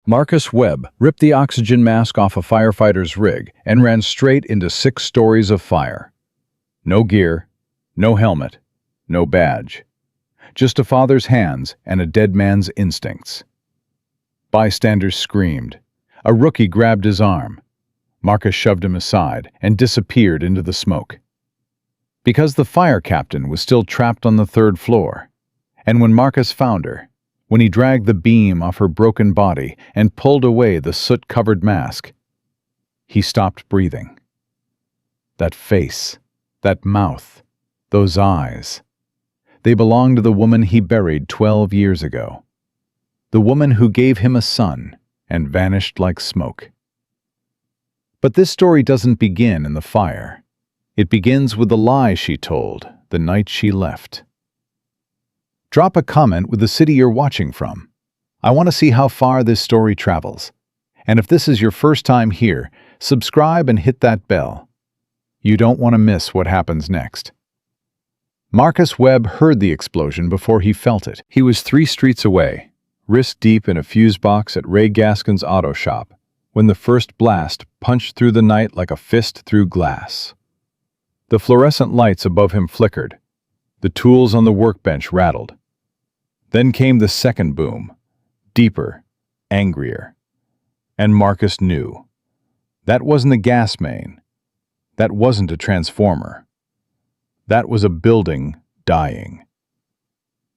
Marcus Webb ripped the oxygen mask off a firefighter's rig and ran straight into 6 stories of fire. No gear, no helmet, no badge. Just a father's hands and a dead man's instincts. Bystanders screamed. A rookie grabbed his arm. Marcus shoved him aside and disappeared into the smoke. Because the fire captain was still trapped on the 3rd floor, and when Marcus found her, when he dragged the beam off her broken body and pulled away the soot-covered mask, he stopped breathing. That face, that mouth, those eyes, they belonged to the woman he buried 12 years ago. The woman who gave him a son and vanished like smoke. But this story doesn't begin in the fire. It begins with the lie she told the night she left. Drop a comment with the city you're watching from. I want to see how far this story travels. And if this is your first time here, subscribe and hit that bell. You don't want to miss what happens next. Marcus Webb heard the explosion before he felt it. He was 3 streets away, wrist deep in a fuse box at Ray Gaskin's auto shop, when the first blast punched through the night like a fist through glass. The fluorescent lights above him flickered. The tools on the workbench rattled. Then came the second boom, deeper, angrier. And Marcus knew. That wasn't a gas main. That wasn't a transformer. That was a building dying.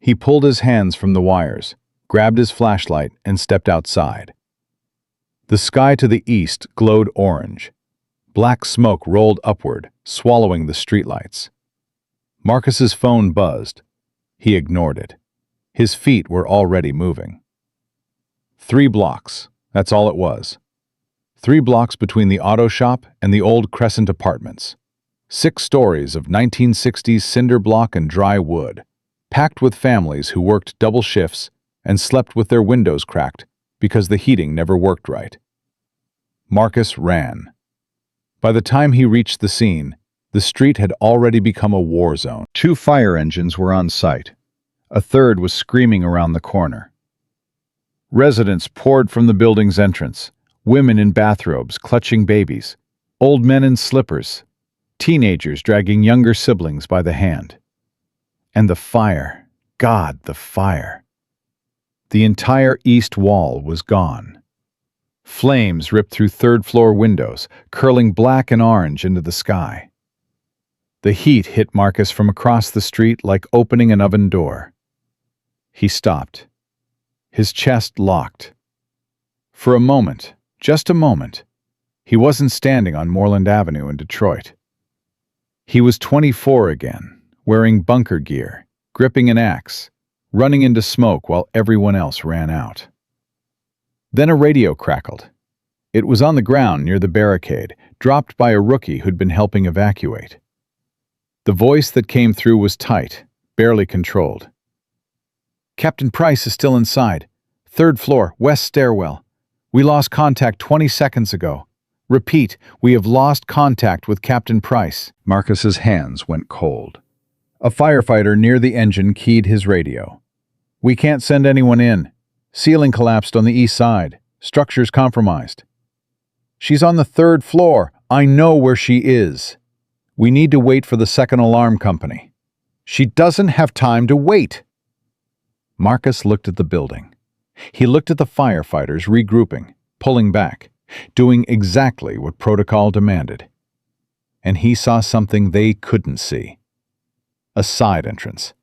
He pulled his hands from the wires, grabbed his flashlight, and stepped outside. The sky to the east glowed orange. Black smoke rolled upward, swallowing the streetlights. Marcus's phone buzzed. He ignored it. His feet were already moving. 3 blocks, that's all it was. 3 blocks between the auto shop and the old Crescent apartments. 6 stories of 1960s cinder block and dry wood, packed with families who worked double shifts and slept with their windows cracked because the heating never worked right. Marcus ran. By the time he reached the scene, the street had already become a war zone. 2 fire engines were on site. A 3rd was screaming around the corner. Residents poured from the building's entrance, women in bathrobes clutching babies, old men in slippers, teenagers dragging younger siblings by the hand. And the fire, God, the fire. The entire east wall was gone. Flames ripped through 3rd-floor windows, curling black and orange into the sky. The heat hit Marcus from across the street like opening an oven door. He stopped. His chest locked. For a moment, just a moment, he wasn't standing on Moreland Avenue in Detroit. He was 24 again, wearing bunker gear, gripping an axe, running into smoke while everyone else ran out. Then a radio crackled. It was on the ground near the barricade, dropped by a rookie who'd been helping evacuate. The voice that came through was tight, barely controlled. "Captain Price is still inside. 3rd floor, west stairwell. We lost contact 20 seconds ago. Repeat, we have lost contact with Captain Price." Marcus's hands went cold. A firefighter near the engine keyed his radio. "We can't send anyone in. Ceiling collapsed on the east side. Structure's compromised." "She's on the 3rd floor. I know where she is. We need to wait for the 2nd alarm company." "She doesn't have time to wait." Marcus looked at the building. He looked at the firefighters regrouping, pulling back, doing exactly what protocol demanded. And he saw something they couldn't see. A side entrance,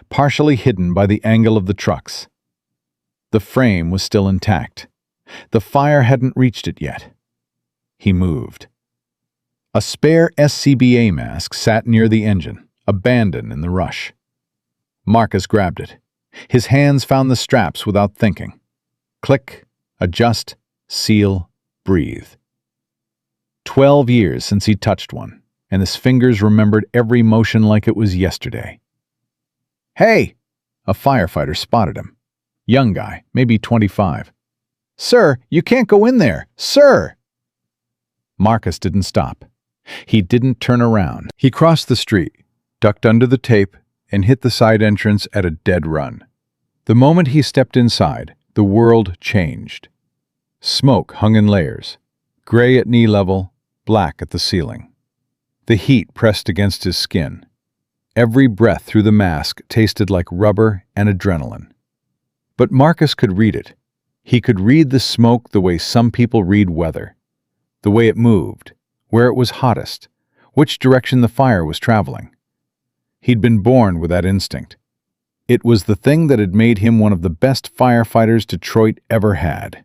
partially hidden by the angle of the trucks. The frame was still intact. The fire hadn't reached it yet. He moved. A spare SCBA mask sat near the engine, abandoned in the rush. Marcus grabbed it. His hands found the straps without thinking. Click, adjust, seal, breathe. 12 years since he touched one, and his fingers remembered every motion like it was yesterday. "Hey!" A firefighter spotted him. Young guy, maybe 25. "Sir, you can't go in there! Sir!" Marcus didn't stop. He didn't turn around. He crossed the street, ducked under the tape, and hit the side entrance at a dead run. The moment he stepped inside, the world changed. Smoke hung in layers, gray at knee level, black at the ceiling. The heat pressed against his skin. Every breath through the mask tasted like rubber and adrenaline. But Marcus could read it. He could read the smoke the way some people read weather. The way it moved, where it was hottest, which direction the fire was traveling. He'd been born with that instinct. It was the thing that had made him one of the best firefighters Detroit ever had.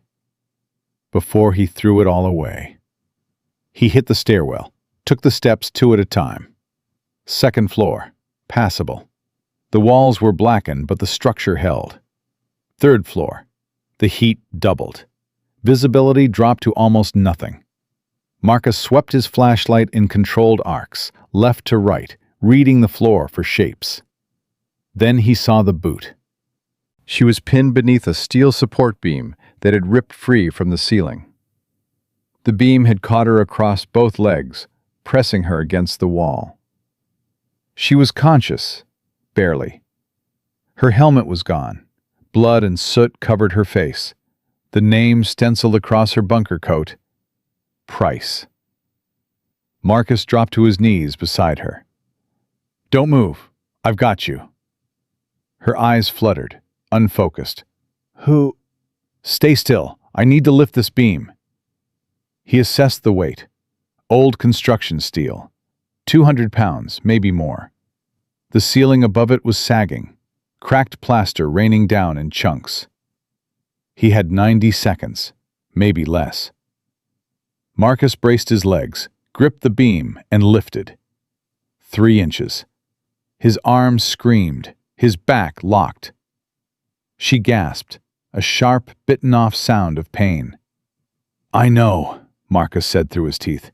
Before he threw it all away. He hit the stairwell, took the steps 2 at a time. Second floor, passable. The walls were blackened, but the structure held. Third floor, the heat doubled. Visibility dropped to almost nothing. Marcus swept his flashlight in controlled arcs, left to right, reading the floor for shapes. Then he saw the boot. She was pinned beneath a steel support beam that had ripped free from the ceiling. The beam had caught her across both legs, pressing her against the wall. She was conscious, barely. Her helmet was gone. Blood and soot covered her face. The name stenciled across her bunker coat. Price. Marcus dropped to his knees beside her. "Don't move. I've got you." Her eyes fluttered, unfocused. "Who?" "Stay still. I need to lift this beam." He assessed the weight. Old construction steel. 200 pounds, maybe more. The ceiling above it was sagging, cracked plaster raining down in chunks. He had 90 seconds, maybe less. Marcus braced his legs, gripped the beam, and lifted. 3 inches. His arms screamed, his back locked. She gasped, a sharp, bitten-off sound of pain. "I know," Marcus said through his teeth.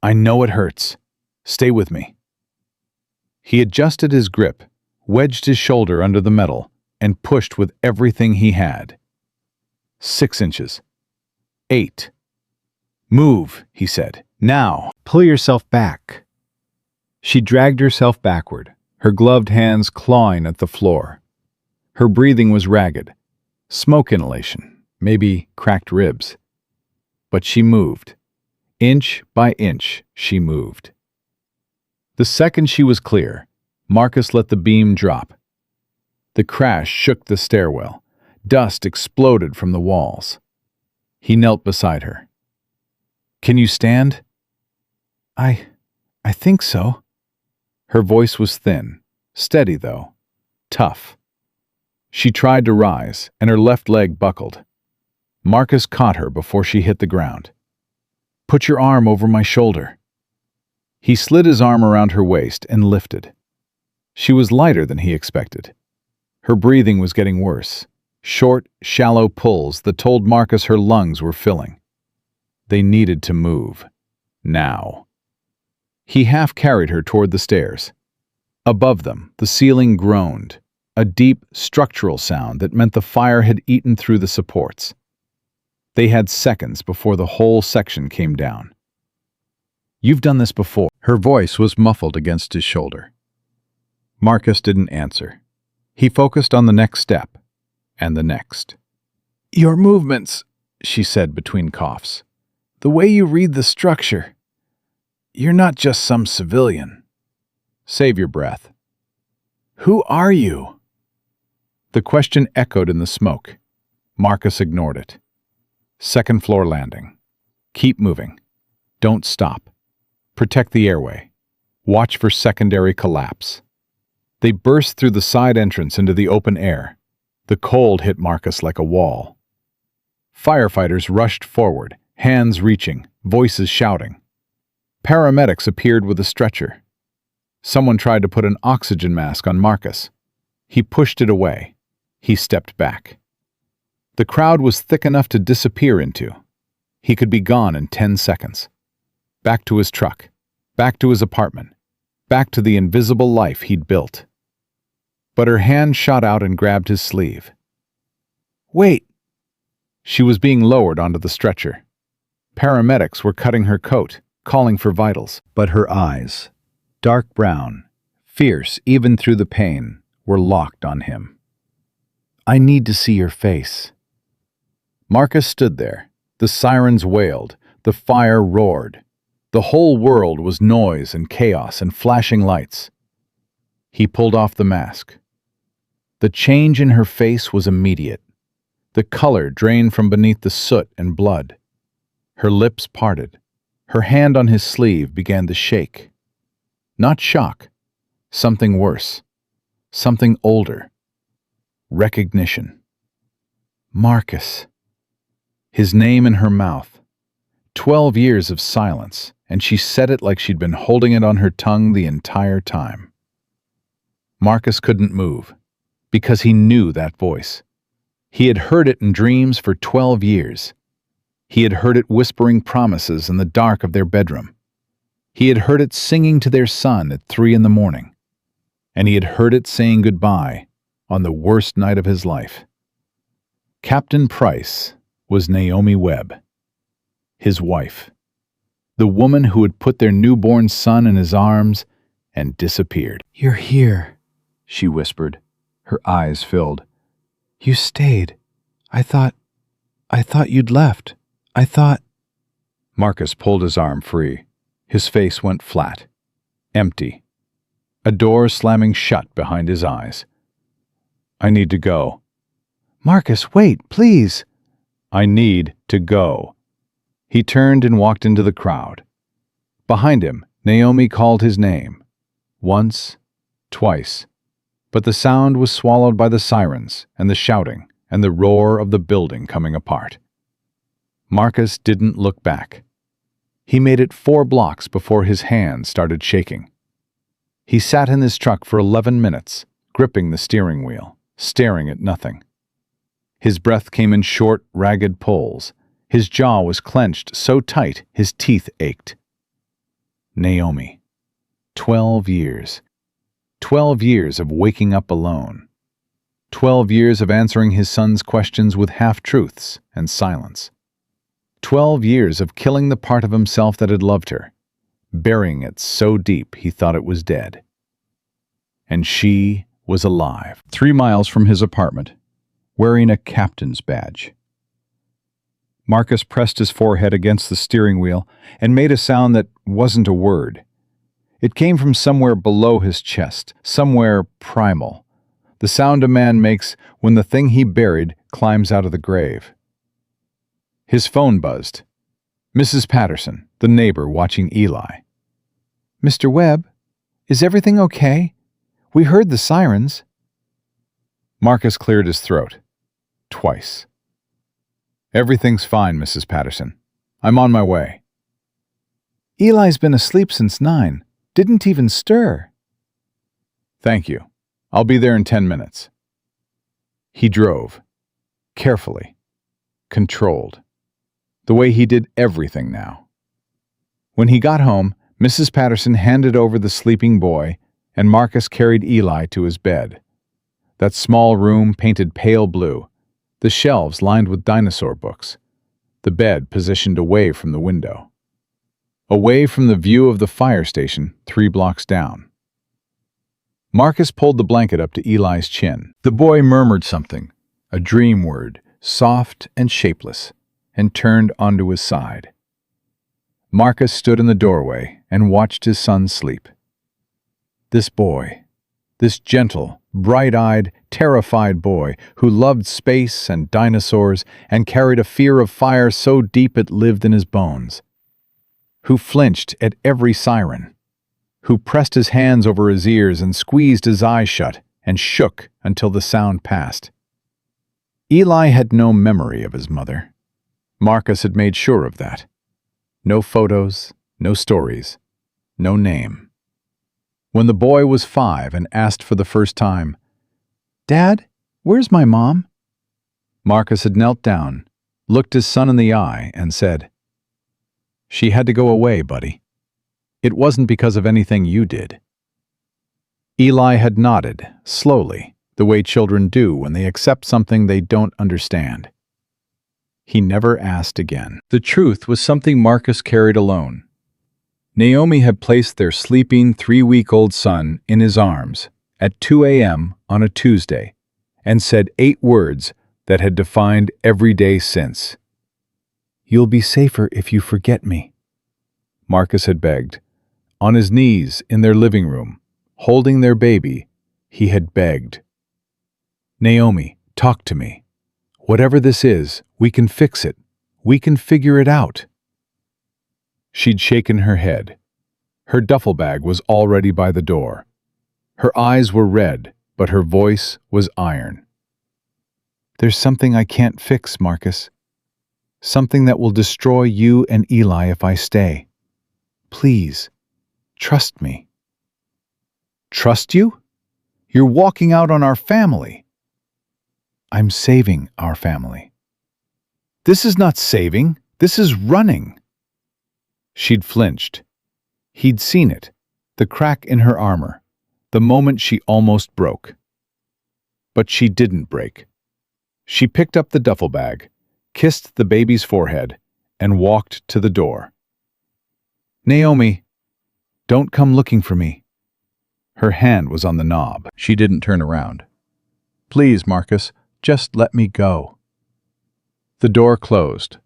"I know it hurts. Stay with me." He adjusted his grip, wedged his shoulder under the metal, and pushed with everything he had. 6 inches. 8. "Move," he said. "Now." "Pull yourself back." She dragged herself backward, her gloved hands clawing at the floor. Her breathing was ragged. Smoke inhalation, maybe cracked ribs. But she moved. Inch by inch, she moved. The second she was clear, Marcus let the beam drop. The crash shook the stairwell. Dust exploded from the walls. He knelt beside her. "Can you stand?" I think so." Her voice was thin, steady though, tough. She tried to rise, and her left leg buckled. Marcus caught her before she hit the ground. "Put your arm over my shoulder." He slid his arm around her waist and lifted. She was lighter than he expected. Her breathing was getting worse. Short, shallow pulls that told Marcus her lungs were filling. They needed to move. Now. He half-carried her toward the stairs. Above them, the ceiling groaned, a deep, structural sound that meant the fire had eaten through the supports. They had seconds before the whole section came down. "You've done this before." Her voice was muffled against his shoulder. Marcus didn't answer. He focused on the next step, and the next. "Your movements," she said between coughs. "The way you read the structure. You're not just some civilian." "Save your breath." "Who are you?" The question echoed in the smoke. Marcus ignored it. "Second floor landing. Keep moving. Don't stop. Protect the airway. Watch for secondary collapse." They burst through the side entrance into the open air. The cold hit Marcus like a wall. Firefighters rushed forward, hands reaching, voices shouting. Paramedics appeared with a stretcher. Someone tried to put an oxygen mask on Marcus. He pushed it away. He stepped back. The crowd was thick enough to disappear into. He could be gone in 10 seconds. Back to his truck. Back to his apartment. Back to the invisible life he'd built. But her hand shot out and grabbed his sleeve. "Wait!" She was being lowered onto the stretcher. Paramedics were cutting her coat, calling for vitals. But her eyes, dark brown, fierce even through the pain, were locked on him. "I need to see your face." Marcus stood there, The sirens wailed, the fire roared. The whole world was noise and chaos and flashing lights. He pulled off the mask. The change in her face was immediate. The color drained from beneath the soot and blood. Her lips parted. Her hand on his sleeve began to shake. Not shock. Something worse. Something older. Recognition. Marcus. His name in her mouth. 12 years of silence, and she said it like she'd been holding it on her tongue the entire time. Marcus couldn't move, because he knew that voice. He had heard it in dreams for 12 years. He had heard it whispering promises in the dark of their bedroom. He had heard it singing to their son at 3 a.m, and he had heard it saying goodbye on the worst night of his life. Captain Price was Naomi Webb, his wife, the woman who had put their newborn son in his arms and disappeared. "You're here," She whispered, her eyes filled. "You stayed. I thought you'd left. I thought—" Marcus pulled his arm free. His face went flat, empty. A door slamming shut behind his eyes. "I need to go." "Marcus, wait, please." "I need to go." He turned and walked into the crowd. Behind him, Naomi called his name. Once, twice. But the sound was swallowed by the sirens and the shouting and the roar of the building coming apart. Marcus didn't look back. He made it 4 blocks before his hands started shaking. He sat in his truck for 11 minutes, gripping the steering wheel, staring at nothing. His breath came in short, ragged pulls. His jaw was clenched so tight his teeth ached. Naomi. 12 years. 12 years of waking up alone. 12 years of answering his son's questions with half-truths and silence. 12 years of killing the part of himself that had loved her, burying it so deep he thought it was dead. And she was alive, 3 miles from his apartment, wearing a captain's badge. Marcus pressed his forehead against the steering wheel and made a sound that wasn't a word. It came from somewhere below his chest, somewhere primal, the sound a man makes when the thing he buried climbs out of the grave. His phone buzzed. Mrs. Patterson, the neighbor watching Eli. "Mr. Webb, is everything okay? We heard the sirens." Marcus cleared his throat. Twice. "Everything's fine, Mrs. Patterson. I'm on my way." "Eli's been asleep since 9. Didn't even stir." "Thank you. I'll be there in 10 minutes. He drove. Carefully. Controlled. The way he did everything now. When he got home, Mrs. Patterson handed over the sleeping boy, and Marcus carried Eli to his bed. That small room painted pale blue, the shelves lined with dinosaur books, the bed positioned away from the window. Away from the view of the fire station 3 blocks down. Marcus pulled the blanket up to Eli's chin. The boy murmured something, a dream word, soft and shapeless, and turned onto his side. Marcus stood in the doorway and watched his son sleep. This boy, this gentle, bright-eyed, terrified boy who loved space and dinosaurs and carried a fear of fire so deep it lived in his bones, who flinched at every siren, who pressed his hands over his ears and squeezed his eyes shut and shook until the sound passed. Eli had no memory of his mother. Marcus had made sure of that. No photos, no stories, no name. When the boy was 5 and asked for the first time, "Dad, where's my mom?" Marcus had knelt down, looked his son in the eye, and said, "She had to go away, buddy. It wasn't because of anything you did." Eli had nodded, slowly, the way children do when they accept something they don't understand. He never asked again. The truth was something Marcus carried alone. Naomi had placed their sleeping 3-week-old son in his arms at 2 a.m. on a Tuesday and said 8 words that had defined every day since. You'll be safer if you forget me," Marcus had begged. On his knees in their living room, holding their baby, he had begged. "Naomi, talk to me. Whatever this is, we can fix it. We can figure it out." She'd shaken her head. Her duffel bag was already by the door. Her eyes were red, but her voice was iron. "There's something I can't fix, Marcus. Something that will destroy you and Eli if I stay. Please, trust me." "Trust you? You're walking out on our family." "I'm saving our family." "This is not saving. This is running." She'd flinched. He'd seen it, the crack in her armor, the moment she almost broke. But she didn't break. She picked up the duffel bag, kissed the baby's forehead, and walked to the door. "Naomi, don't come looking for me." Her hand was on the knob. She didn't turn around. "Please, Marcus, just let me go." The door closed.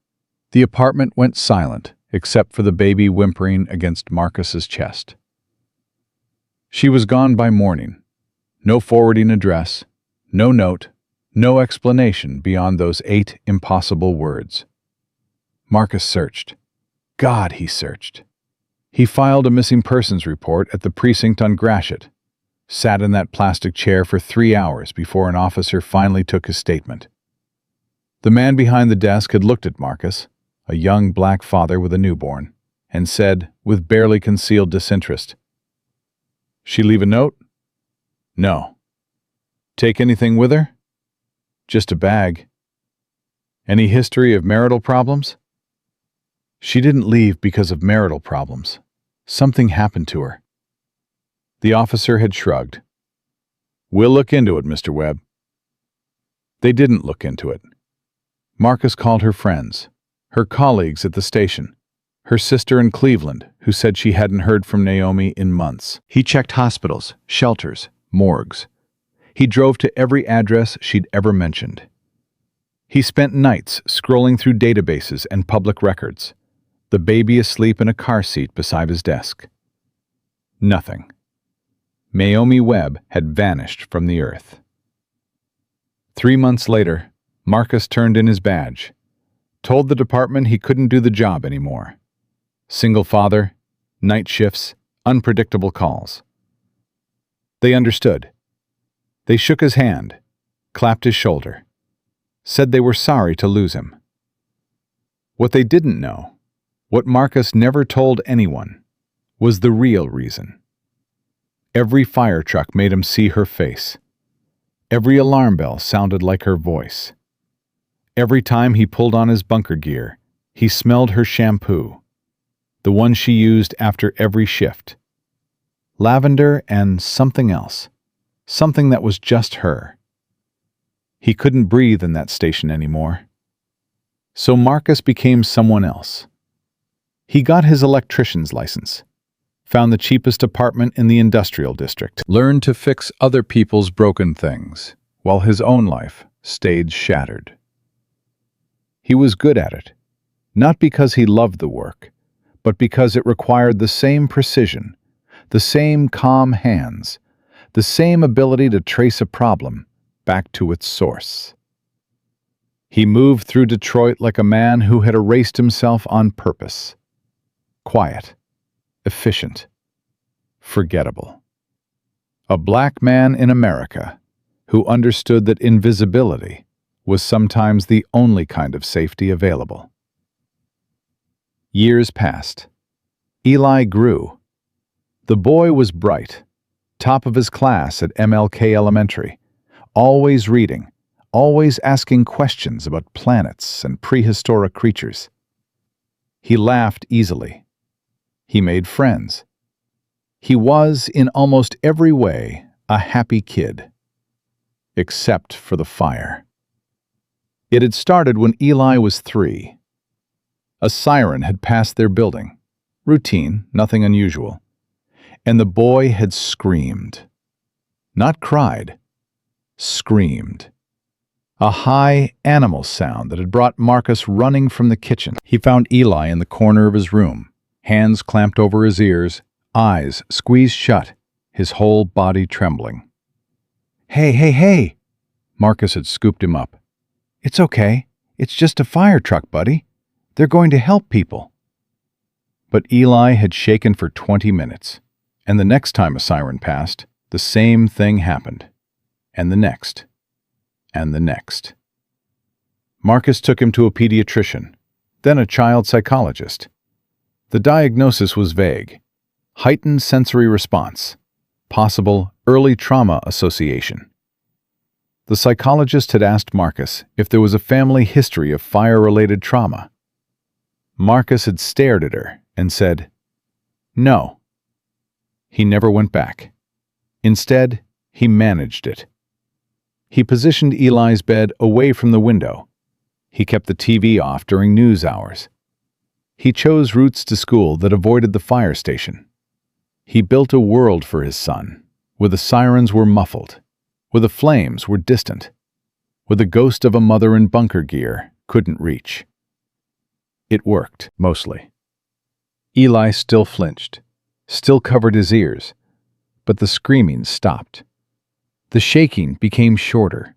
The apartment went silent, except for the baby whimpering against Marcus's chest. She was gone by morning. No forwarding address, no note, no explanation beyond those 8 impossible words. Marcus searched. God, he searched. He filed a missing persons report at the precinct on Gratiot, sat in that plastic chair for 3 hours before an officer finally took his statement. The man behind the desk had looked at Marcus, a young black father with a newborn, and said, with barely concealed disinterest, "She leave a note?" "No." "Take anything with her?" "Just a bag." "Any history of marital problems?" "She didn't leave because of marital problems. Something happened to her." The officer had shrugged. "We'll look into it, Mr. Webb." They didn't look into it. Marcus called her friends, her colleagues at the station, her sister in Cleveland, who said she hadn't heard from Naomi in months. He checked hospitals, shelters, morgues. He drove to every address she'd ever mentioned. He spent nights scrolling through databases and public records, the baby asleep in a car seat beside his desk. Nothing. Naomi Webb had vanished from the earth. 3 months later, Marcus turned in his badge, told the department he couldn't do the job anymore. Single father, night shifts, unpredictable calls. They understood. They shook his hand, clapped his shoulder, said they were sorry to lose him. What they didn't know, what Marcus never told anyone, was the real reason. Every fire truck made him see her face. Every alarm bell sounded like her voice. Every time he pulled on his bunker gear, he smelled her shampoo, the one she used after every shift. Lavender and something else, something that was just her. He couldn't breathe in that station anymore. So Marcus became someone else. He got his electrician's license, found the cheapest apartment in the industrial district, learned to fix other people's broken things, while his own life stayed shattered. He was good at it, not because he loved the work, but because it required the same precision, the same calm hands, the same ability to trace a problem back to its source. He moved through Detroit like a man who had erased himself on purpose. Quiet, efficient, forgettable. A black man in America who understood that invisibility was sometimes the only kind of safety available. Years passed. Eli grew. The boy was bright, top of his class at MLK Elementary, always reading, always asking questions about planets and prehistoric creatures. He laughed easily. He made friends. He was, in almost every way, a happy kid. Except for the fire. It had started when Eli was 3. A siren had passed their building. Routine, nothing unusual. And the boy had screamed. Not cried. Screamed. a high animal sound that had brought Marcus running from the kitchen. He found Eli in the corner of his room, hands clamped over his ears, eyes squeezed shut, his whole body trembling. "Hey, hey, hey!" Marcus had scooped him up. "It's okay. It's just a fire truck, buddy. They're going to help people." But Eli had shaken for 20 minutes, and the next time a siren passed, the same thing happened. And the next. And the next. Marcus took him to a pediatrician, then a child psychologist. The diagnosis was vague. Heightened sensory response. Possible early trauma association. The psychologist had asked Marcus if there was a family history of fire-related trauma. Marcus had stared at her and said, "No." He never went back. Instead, he managed it. He positioned Eli's bed away from the window. He kept the TV off during news hours. He chose routes to school that avoided the fire station. He built a world for his son, where the sirens were muffled, where the flames were distant, where the ghost of a mother in bunker gear couldn't reach. It worked, mostly. Eli still flinched, still covered his ears, but the screaming stopped. The shaking became shorter.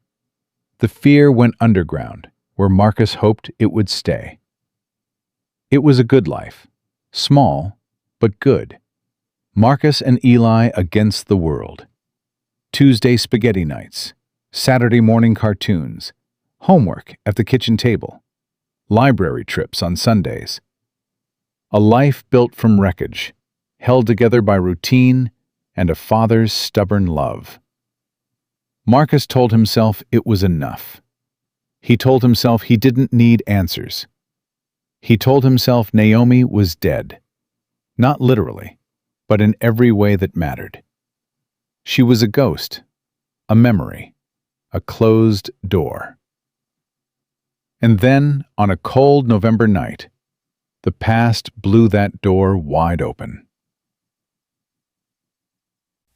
The fear went underground, where Marcus hoped it would stay. It was a good life, small, but good. Marcus and Eli against the world. Tuesday spaghetti nights, Saturday morning cartoons, homework at the kitchen table, library trips on Sundays. A life built from wreckage, held together by routine and a father's stubborn love. Marcus told himself it was enough. He told himself he didn't need answers. He told himself Naomi was dead. Not literally, but in every way that mattered. She was a ghost, a memory, a closed door. And then, on a cold November night, the past blew that door wide open.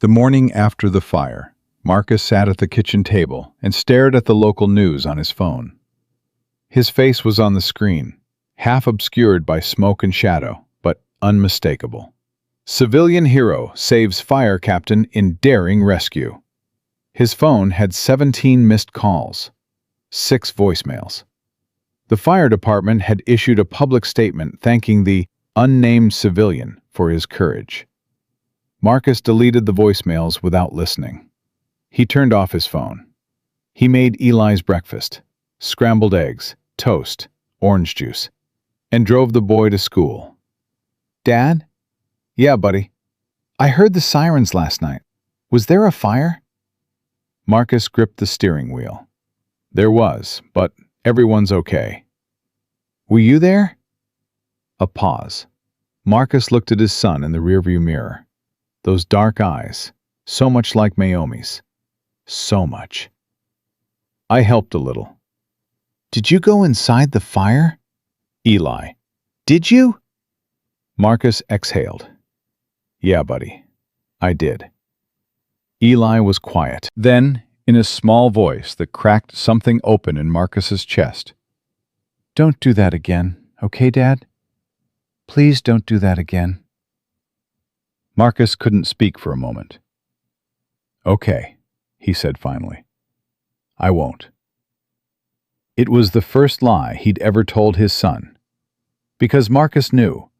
The morning after the fire, Marcus sat at the kitchen table and stared at the local news on his phone. His face was on the screen, half obscured by smoke and shadow, but unmistakable. Civilian hero saves fire captain in daring rescue. His phone had 17 missed calls, 6 voicemails. The fire department had issued a public statement thanking the unnamed civilian for his courage. Marcus deleted the voicemails without listening. He turned off his phone. He made Eli's breakfast, scrambled eggs, toast, orange juice, and drove the boy to school. "Dad?" "Yeah, buddy." "I heard the sirens last night. Was there a fire?" Marcus gripped the steering wheel. "There was, but everyone's okay." "Were you there?" A pause. Marcus looked at his son in the rearview mirror. Those dark eyes, so much like Naomi's. So much. "I helped a little." "Did you go inside the fire?" "Eli." "Did you?" Marcus exhaled. "Yeah, buddy. I did." Eli was quiet. Then, in a small voice that cracked something open in Marcus's chest, "Don't do that again, okay, Dad? Please don't do that again." Marcus couldn't speak for a moment. "Okay," he said finally. "I won't." It was the first lie he'd ever told his son. Because Marcus knew,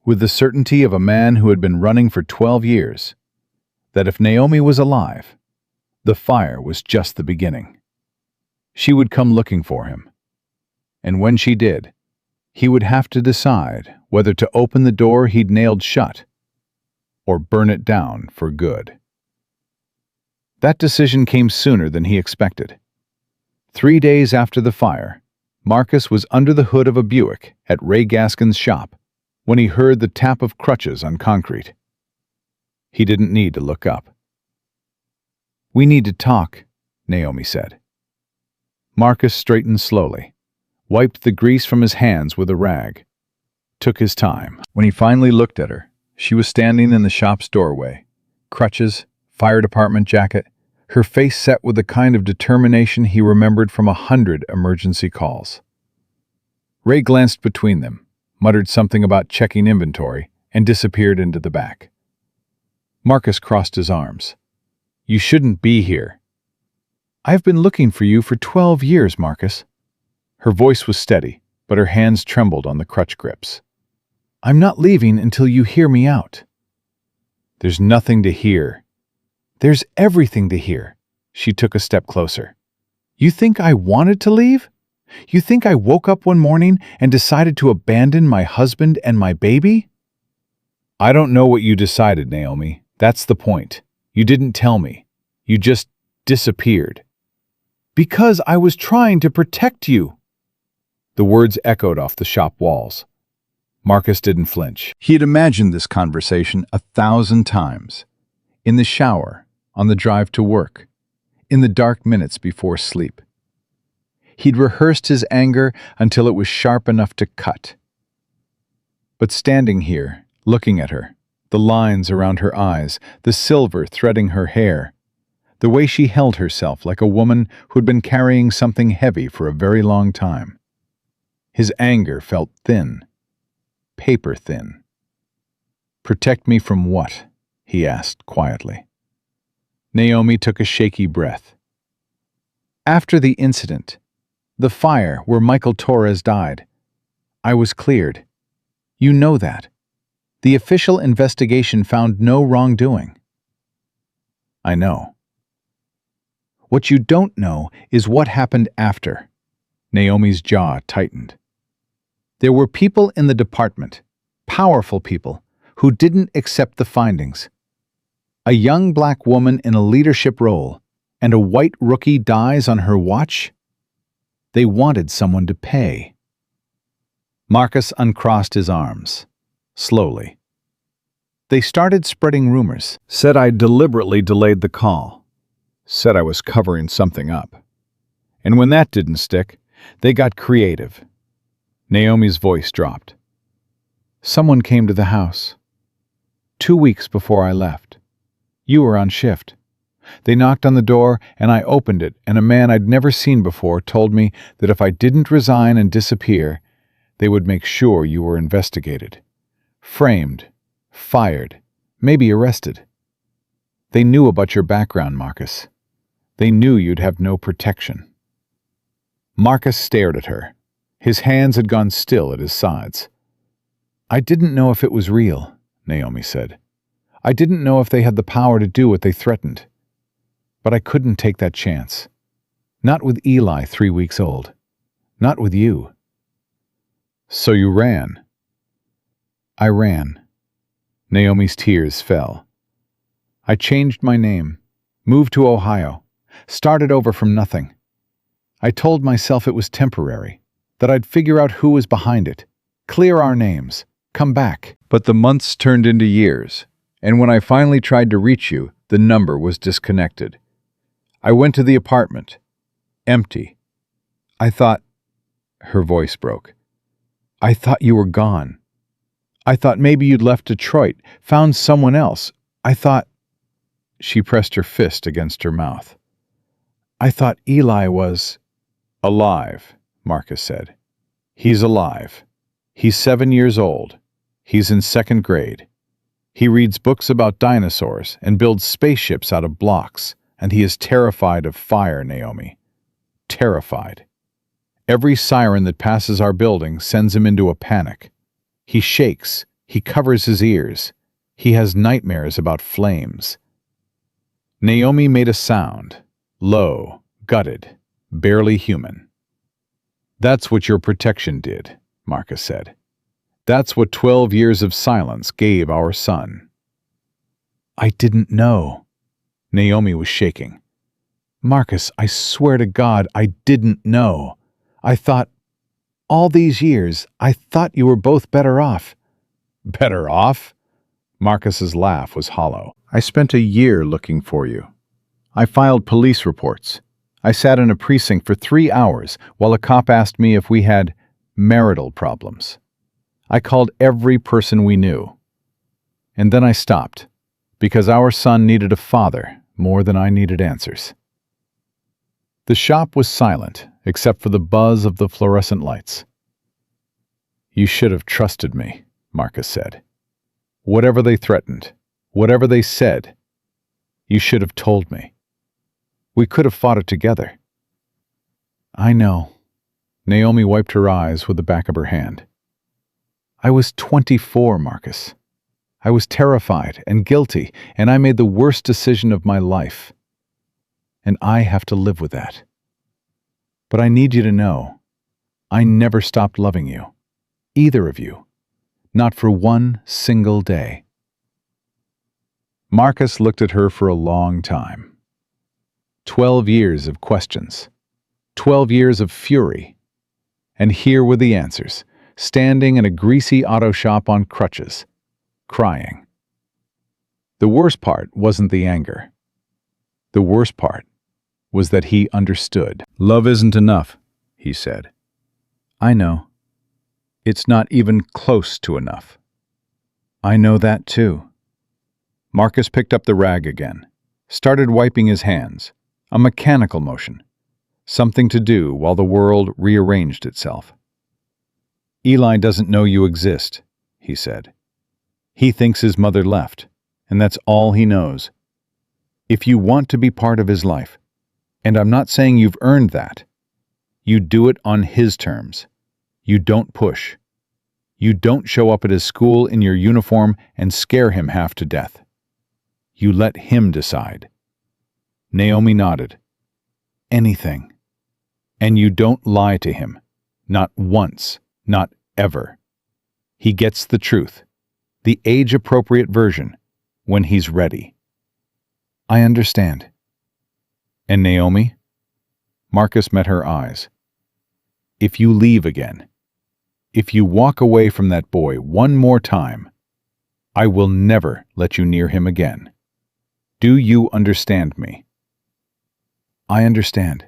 with the certainty of a man who had been running for 12 years, that if Naomi was alive, the fire was just the beginning. She would come looking for him. And when she did, he would have to decide whether to open the door he'd nailed shut or burn it down for good. That decision came sooner than he expected. 3 days after the fire, Marcus was under the hood of a Buick at Ray Gaskin's shop when he heard the tap of crutches on concrete. He didn't need to look up. "We need to talk," Naomi said. Marcus straightened slowly, wiped the grease from his hands with a rag, took his time. When he finally looked at her, she was standing in the shop's doorway, crutches, fire department jacket, her face set with the kind of determination he remembered from 100 emergency calls. Ray glanced between them, muttered something about checking inventory, and disappeared into the back. Marcus crossed his arms. "You shouldn't be here." "I've been looking for you for 12 years, Marcus." Her voice was steady, but her hands trembled on the crutch grips. "I'm not leaving until you hear me out." "There's nothing to hear." "There's everything to hear." She took a step closer. "You think I wanted to leave? You think I woke up one morning and decided to abandon my husband and my baby?" "I don't know what you decided, Naomi. That's the point. You didn't tell me. You just disappeared." "Because I was trying to protect you." The words echoed off the shop walls. Marcus didn't flinch. He had imagined this conversation 1,000 times. In the shower, on the drive to work, in the dark minutes before sleep. He'd rehearsed his anger until it was sharp enough to cut. But standing here, looking at her, the lines around her eyes, the silver threading her hair, the way she held herself like a woman who'd been carrying something heavy for a very long time. His anger felt thin, paper thin. "Protect me from what?" he asked quietly. Naomi took a shaky breath. "After the incident, the fire where Michael Torres died, I was cleared. You know that. The official investigation found no wrongdoing." "I know." "What you don't know is what happened after." Naomi's jaw tightened. "There were people in the department, powerful people, who didn't accept the findings. A young black woman in a leadership role, and a white rookie dies on her watch? They wanted someone to pay." Marcus uncrossed his arms, slowly. "They started spreading rumors, said I deliberately delayed the call, said I was covering something up. And when that didn't stick, they got creative." Naomi's voice dropped. "Someone came to the house 2 weeks before I left. You were on shift. They knocked on the door, and I opened it, and a man I'd never seen before told me that if I didn't resign and disappear, they would make sure you were investigated. Framed, fired, maybe arrested. They knew about your background, Marcus. They knew you'd have no protection." Marcus stared at her. His hands had gone still at his sides. "I didn't know if it was real," Naomi said. "I didn't know if they had the power to do what they threatened. But I couldn't take that chance. Not with Eli 3 weeks old. Not with you." "So you ran?" "I ran." Naomi's tears fell. "I changed my name, moved to Ohio, started over from nothing. I told myself it was temporary, that I'd figure out who was behind it, clear our names, come back." But the months turned into years, and when I finally tried to reach you, the number was disconnected. I went to the apartment. Empty. I thought... Her voice broke. "I thought you were gone. I thought maybe you'd left Detroit, found someone else. I thought..." She pressed her fist against her mouth. "I thought Eli was..." "Alive," Marcus said. "He's alive. He's 7 years old. He's in 2nd grade. He reads books about dinosaurs and builds spaceships out of blocks, and he is terrified of fire, Naomi. Terrified. Every siren that passes our building sends him into a panic. He shakes. He covers his ears. He has nightmares about flames." Naomi made a sound, low, gutted, barely human. "That's what your protection did," Marcus said. "That's what 12 years of silence gave our son." "I didn't know." Naomi was shaking. "Marcus, I swear to God, I didn't know. I thought, all these years, I thought you were both better off." "Better off?" Marcus's laugh was hollow. "I spent a year looking for you. I filed police reports. I sat in a precinct for 3 hours while a cop asked me if we had marital problems. I called every person we knew. And then I stopped, because our son needed a father more than I needed answers. The shop was silent, except for the buzz of the fluorescent lights. "You should have trusted me," Marcus said. "Whatever they threatened, whatever they said, you should have told me. We could have fought it together." "I know." Naomi wiped her eyes with the back of her hand. "I was 24, Marcus. I was terrified and guilty, and I made the worst decision of my life. And I have to live with that. But I need you to know, I never stopped loving you. Either of you. Not for one single day." Marcus looked at her for a long time. 12 years of questions. 12 years of fury. And here were the answers, standing in a greasy auto shop on crutches, crying. The worst part wasn't the anger. The worst part was that he understood. "Love isn't enough," he said. "I know. It's not even close to enough." "I know that too." Marcus picked up the rag again, started wiping his hands, a mechanical motion, something to do while the world rearranged itself. "Eli doesn't know you exist," he said. "He thinks his mother left, and that's all he knows. If you want to be part of his life, and I'm not saying you've earned that, you do it on his terms. You don't push. You don't show up at his school in your uniform and scare him half to death. You let him decide." Naomi nodded. "Anything. And you don't lie to him. Not once. Not ever. He gets the truth, the age-appropriate version, when he's ready." "I understand." "And Naomi?" Marcus met her eyes. "If you leave again, if you walk away from that boy one more time, I will never let you near him again. Do you understand me?" "I understand."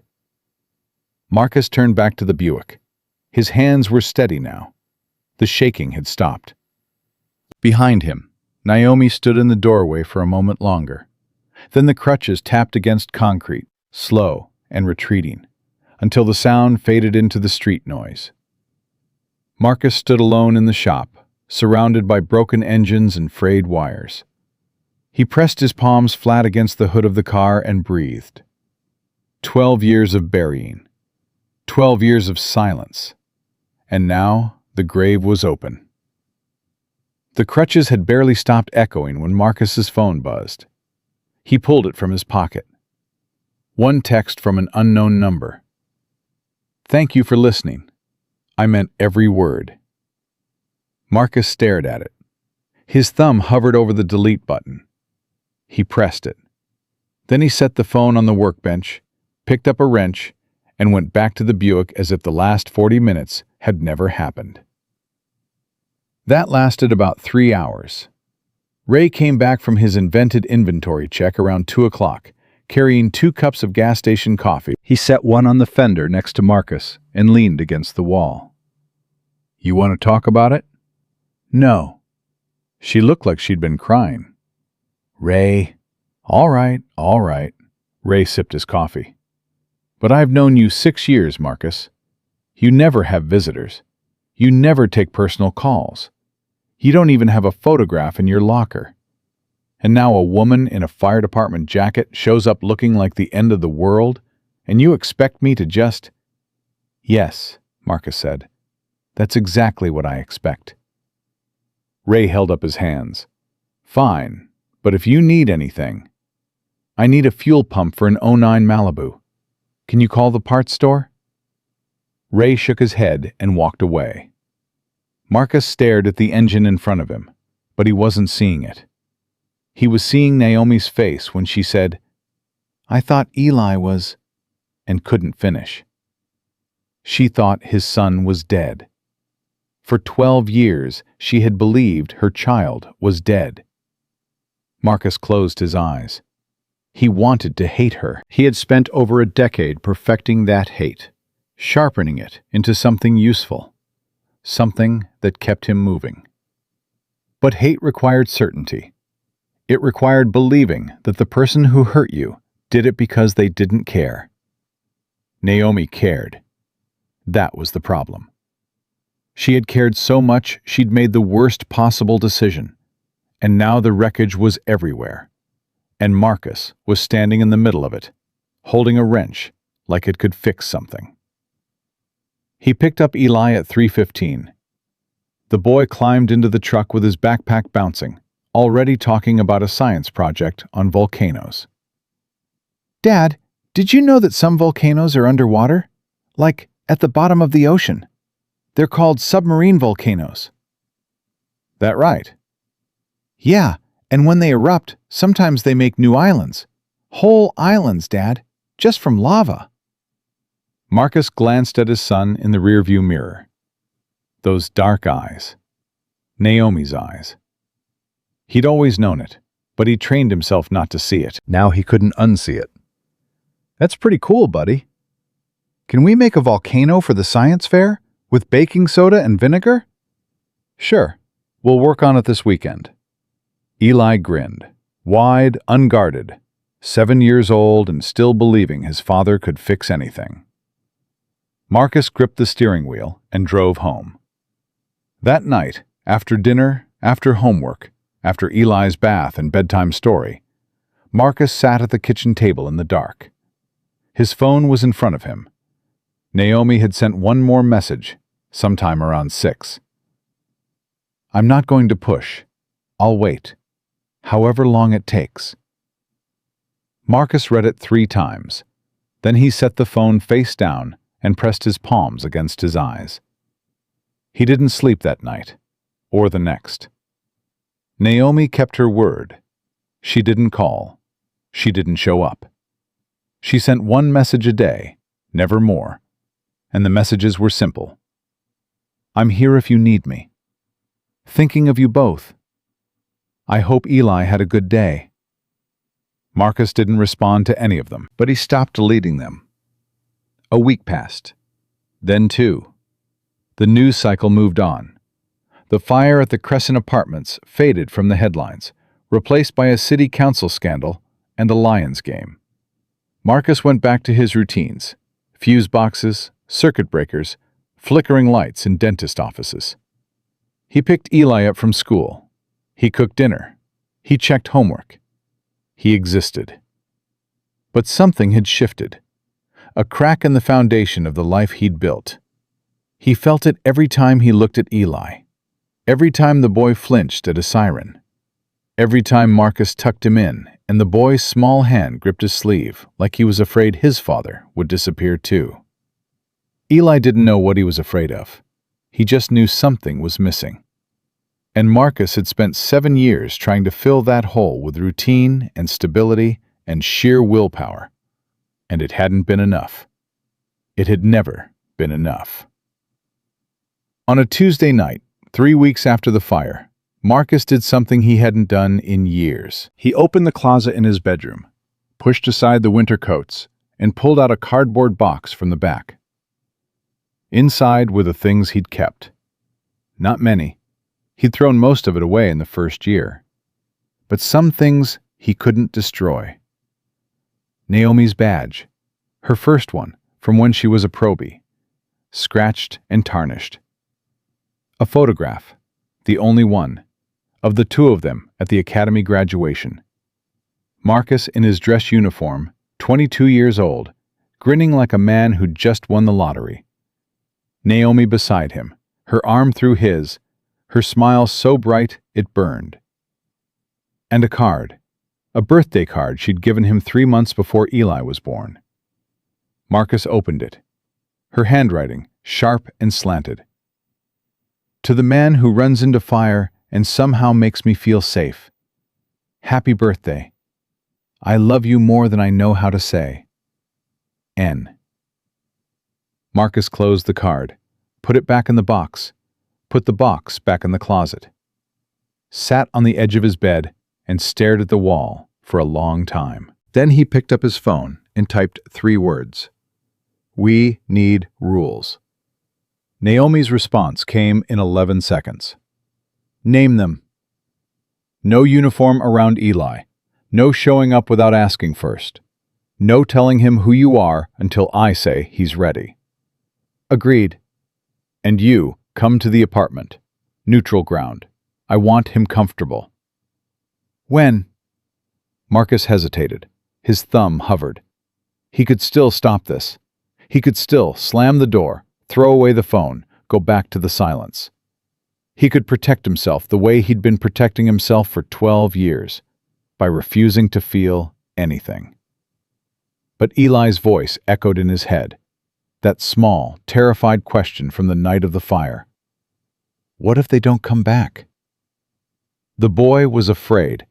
Marcus turned back to the Buick. His hands were steady now. The shaking had stopped. Behind him, Naomi stood in the doorway for a moment longer. Then the crutches tapped against concrete, slow and retreating, until the sound faded into the street noise. Marcus stood alone in the shop, surrounded by broken engines and frayed wires. He pressed his palms flat against the hood of the car and breathed. 12 years of burying. 12 years of silence. And now the grave was open. The crutches had barely stopped echoing when Marcus's phone buzzed. He pulled it from his pocket. One text from an unknown number. "Thank you for listening. I meant every word." Marcus stared at it. His thumb hovered over the delete button. He pressed it. Then he set the phone on the workbench, picked up a wrench, and went back to the Buick as if the last 40 minutes had never happened. That lasted about 3 hours. Ray came back from his invented inventory check around 2 o'clock, carrying 2 cups of gas station coffee. He set one on the fender next to Marcus and leaned against the wall. "You want to talk about it?" "No." She looked like she'd been crying. "Ray." All right. Ray sipped his coffee. "But I've known you 6 years, Marcus. You never have visitors. You never take personal calls. You don't even have a photograph in your locker. And now a woman in a fire department jacket shows up looking like the end of the world, and you expect me to just—" "Yes," Marcus said. "That's exactly what I expect." Ray held up his hands. "Fine, but if you need anything, I need a fuel pump for an '09 Malibu. Can you call the parts store?" Ray shook his head and walked away. Marcus stared at the engine in front of him, but he wasn't seeing it. He was seeing Naomi's face when she said, "I thought Eli was," and couldn't finish. She thought his son was dead. For 12 years, she had believed her child was dead. Marcus closed his eyes. He wanted to hate her. He had spent over a decade perfecting that hate, sharpening it into something useful, something that kept him moving. But hate required certainty. It required believing that the person who hurt you did it because they didn't care. Naomi cared. That was the problem. She had cared so much she'd made the worst possible decision, and now the wreckage was everywhere. And Marcus was standing in the middle of it, holding a wrench like it could fix something. He picked up Eli at 3:15. The boy climbed into the truck with his backpack bouncing, already talking about a science project on volcanoes. "Dad, did you know that some volcanoes are underwater? Like at the bottom of the ocean. They're called submarine volcanoes." "That right?" "Yeah, and when they erupt, sometimes they make new islands. Whole islands, Dad, just from lava." Marcus glanced at his son in the rearview mirror. Those dark eyes. Naomi's eyes. He'd always known it, but he trained himself not to see it. Now he couldn't unsee it. "That's pretty cool, buddy. Can we make a volcano for the science fair with baking soda and vinegar?" "Sure. We'll work on it this weekend." Eli grinned, wide, unguarded, 7 years old and still believing his father could fix anything. Marcus gripped the steering wheel and drove home. That night, after dinner, after homework, after Eli's bath and bedtime story, Marcus sat at the kitchen table in the dark. His phone was in front of him. Naomi had sent one more message, sometime around 6. "I'm not going to push. I'll wait. However long it takes." Marcus read it 3 times. Then he set the phone face down and pressed his palms against his eyes. He didn't sleep that night, or the next. Naomi kept her word. She didn't call. She didn't show up. She sent one message a day, never more, and the messages were simple. "I'm here if you need me. Thinking of you both. I hope Eli had a good day." Marcus didn't respond to any of them, but he stopped deleting them. A week passed. Then 2. The news cycle moved on. The fire at the Crescent Apartments faded from the headlines, replaced by a city council scandal and a Lions game. Marcus went back to his routines: fuse boxes, circuit breakers, flickering lights in dentist offices. He picked Eli up from school. He cooked dinner. He checked homework. He existed. But something had shifted. A crack in the foundation of the life he'd built. He felt it every time he looked at Eli. Every time the boy flinched at a siren. Every time Marcus tucked him in and the boy's small hand gripped his sleeve like he was afraid his father would disappear too. Eli didn't know what he was afraid of. He just knew something was missing. And Marcus had spent 7 years trying to fill that hole with routine and stability and sheer willpower. And it hadn't been enough. It had never been enough. On a Tuesday night, 3 weeks after the fire, Marcus did something he hadn't done in years. He opened the closet in his bedroom, pushed aside the winter coats, and pulled out a cardboard box from the back. Inside were the things he'd kept. Not many. He'd thrown most of it away in the first year. But some things he couldn't destroy. Naomi's badge, her first one from when she was a probie, scratched and tarnished. A photograph, the only one, of the 2 of them at the academy graduation. Marcus in his dress uniform, 22 years old, grinning like a man who'd just won the lottery. Naomi beside him, her arm through his, her smile so bright it burned. And a card, a birthday card she'd given him 3 months before Eli was born. Marcus opened it, her handwriting sharp and slanted. "To the man who runs into fire and somehow makes me feel safe. Happy birthday. I love you more than I know how to say. N." Marcus closed the card, put it back in the box, put the box back in the closet, sat on the edge of his bed and stared at the wall for a long time. Then he picked up his phone and typed 3 words. "We need rules." Naomi's response came in 11 seconds. "Name them." No uniform around Eli. No showing up without asking first. No telling him who you are until I say he's ready. Agreed. And you, come to the apartment. Neutral ground. I want him comfortable. When? Marcus hesitated. His thumb hovered. He could still stop this. He could still slam the door, throw away the phone, go back to the silence. He could protect himself the way he'd been protecting himself for 12 years, by refusing to feel anything. But Eli's voice echoed in his head, that small, terrified question from the night of the fire. What if they don't come back? The boy was afraid,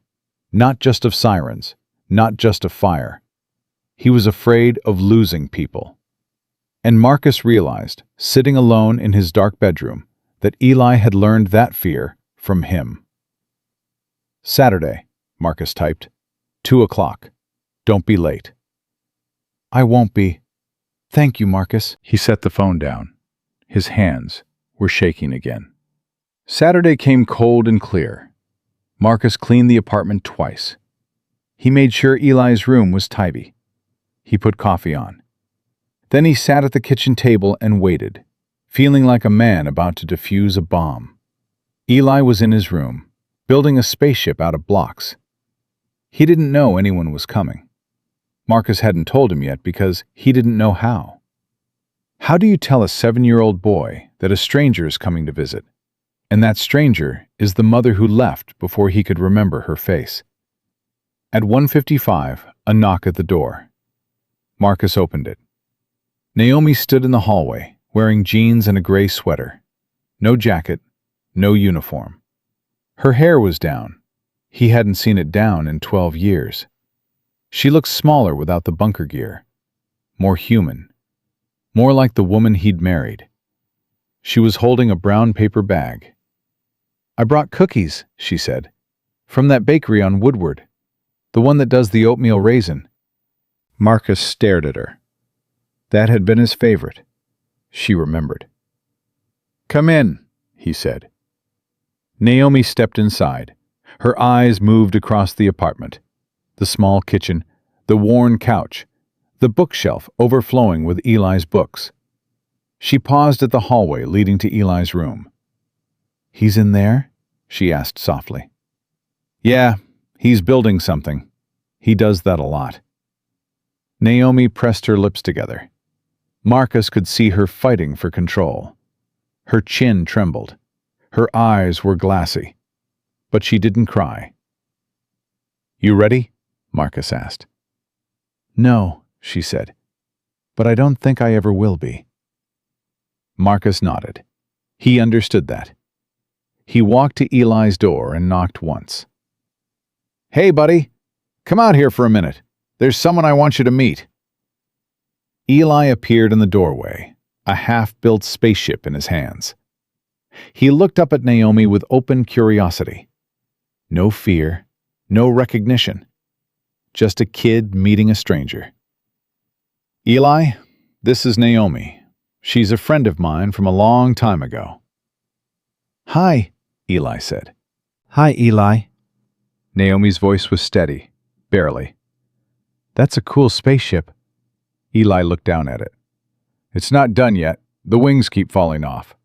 not just of sirens, not just of fire. He was afraid of losing people. And Marcus realized, sitting alone in his dark bedroom, that Eli had learned that fear from him. Saturday, Marcus typed. 2:00. Don't be late. I won't be. Thank you, Marcus. He set the phone down. His hands were shaking again. Saturday came cold and clear. Marcus cleaned the apartment twice. He made sure Eli's room was tidy. He put coffee on. Then he sat at the kitchen table and waited, feeling like a man about to defuse a bomb. Eli was in his room, building a spaceship out of blocks. He didn't know anyone was coming. Marcus hadn't told him yet because he didn't know how. How do you tell a 7-year-old boy that a stranger is coming to visit, and that stranger is the mother who left before he could remember her face? At 1:55, a knock at the door. Marcus opened it. Naomi stood in the hallway, wearing jeans and a gray sweater. No jacket, no uniform. Her hair was down. He hadn't seen it down in 12 years. She looked smaller without the bunker gear. More human. More like the woman he'd married. She was holding a brown paper bag. I brought cookies, she said. From that bakery on Woodward. The one that does the oatmeal raisin. Marcus stared at her. That had been his favorite. She remembered. Come in, he said. Naomi stepped inside. Her eyes moved across the apartment. The small kitchen, the worn couch, the bookshelf overflowing with Eli's books. She paused at the hallway leading to Eli's room. He's in there? She asked softly. Yeah, he's building something. He does that a lot. Naomi pressed her lips together. Marcus could see her fighting for control. Her chin trembled. Her eyes were glassy. But she didn't cry. You ready? Marcus asked. No, she said. But I don't think I ever will be. Marcus nodded. He understood that. He walked to Eli's door and knocked once. Hey, buddy. Come out here for a minute. There's someone I want you to meet. Eli appeared in the doorway, a half-built spaceship in his hands. He looked up at Naomi with open curiosity. No fear, no recognition. Just a kid meeting a stranger. Eli, this is Naomi. She's a friend of mine from a long time ago. Hi, Eli said. Hi, Eli. Naomi's voice was steady, barely. That's a cool spaceship. Eli looked down at it. It's not done yet. The wings keep falling off.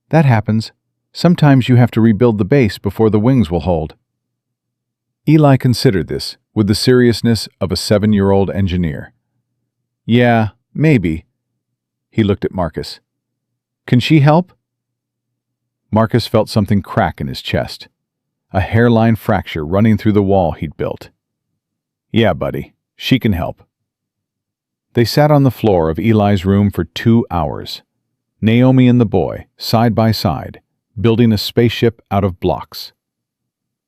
That happens. Sometimes you have to rebuild the base before the wings will hold. Eli considered this with the seriousness of a 7-year-old engineer. Yeah, maybe. He looked at Marcus. Can she help? Marcus felt something crack in his chest, a hairline fracture running through the wall he'd built. Yeah, buddy, she can help. They sat on the floor of Eli's room for 2 hours, Naomi and the boy, side by side, building a spaceship out of blocks.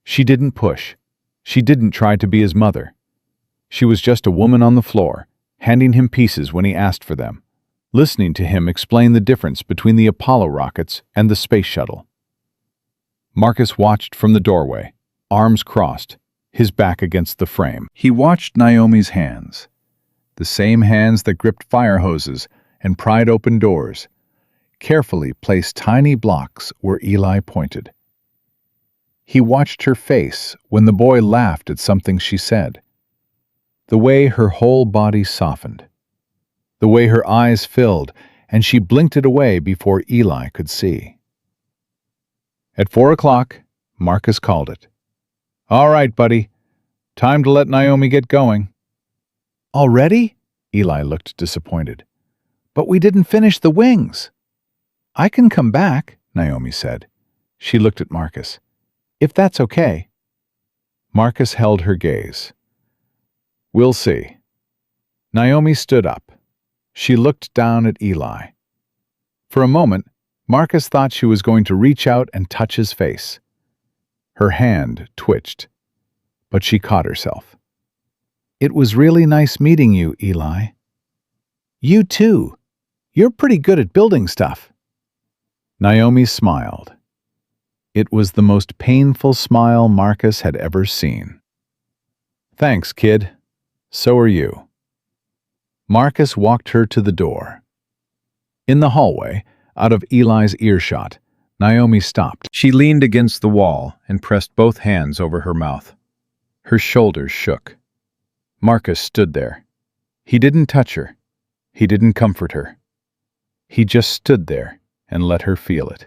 She didn't push. She didn't try to be his mother. She was just a woman on the floor, handing him pieces when he asked for them, listening to him explain the difference between the Apollo rockets and the space shuttle. Marcus watched from the doorway, arms crossed, his back against the frame. He watched Naomi's hands, the same hands that gripped fire hoses and pried open doors, carefully placed tiny blocks where Eli pointed. He watched her face when the boy laughed at something she said. The way her whole body softened. The way her eyes filled and she blinked it away before Eli could see. At 4 o'clock, Marcus called it. "All right, buddy. Time to let Naomi get going." "Already?" Eli looked disappointed. "But we didn't finish the wings." "I can come back," Naomi said. She looked at Marcus. "If that's okay." Marcus held her gaze. "We'll see." Naomi stood up. She looked down at Eli. For a moment, Marcus thought she was going to reach out and touch his face. Her hand twitched, but she caught herself. "It was really nice meeting you, Eli." "You too. You're pretty good at building stuff." Naomi smiled. It was the most painful smile Marcus had ever seen. "Thanks, kid. So are you." Marcus walked her to the door. In the hallway, out of Eli's earshot, Naomi stopped. She leaned against the wall and pressed both hands over her mouth. Her shoulders shook. Marcus stood there. He didn't touch her. He didn't comfort her. He just stood there and let her feel it.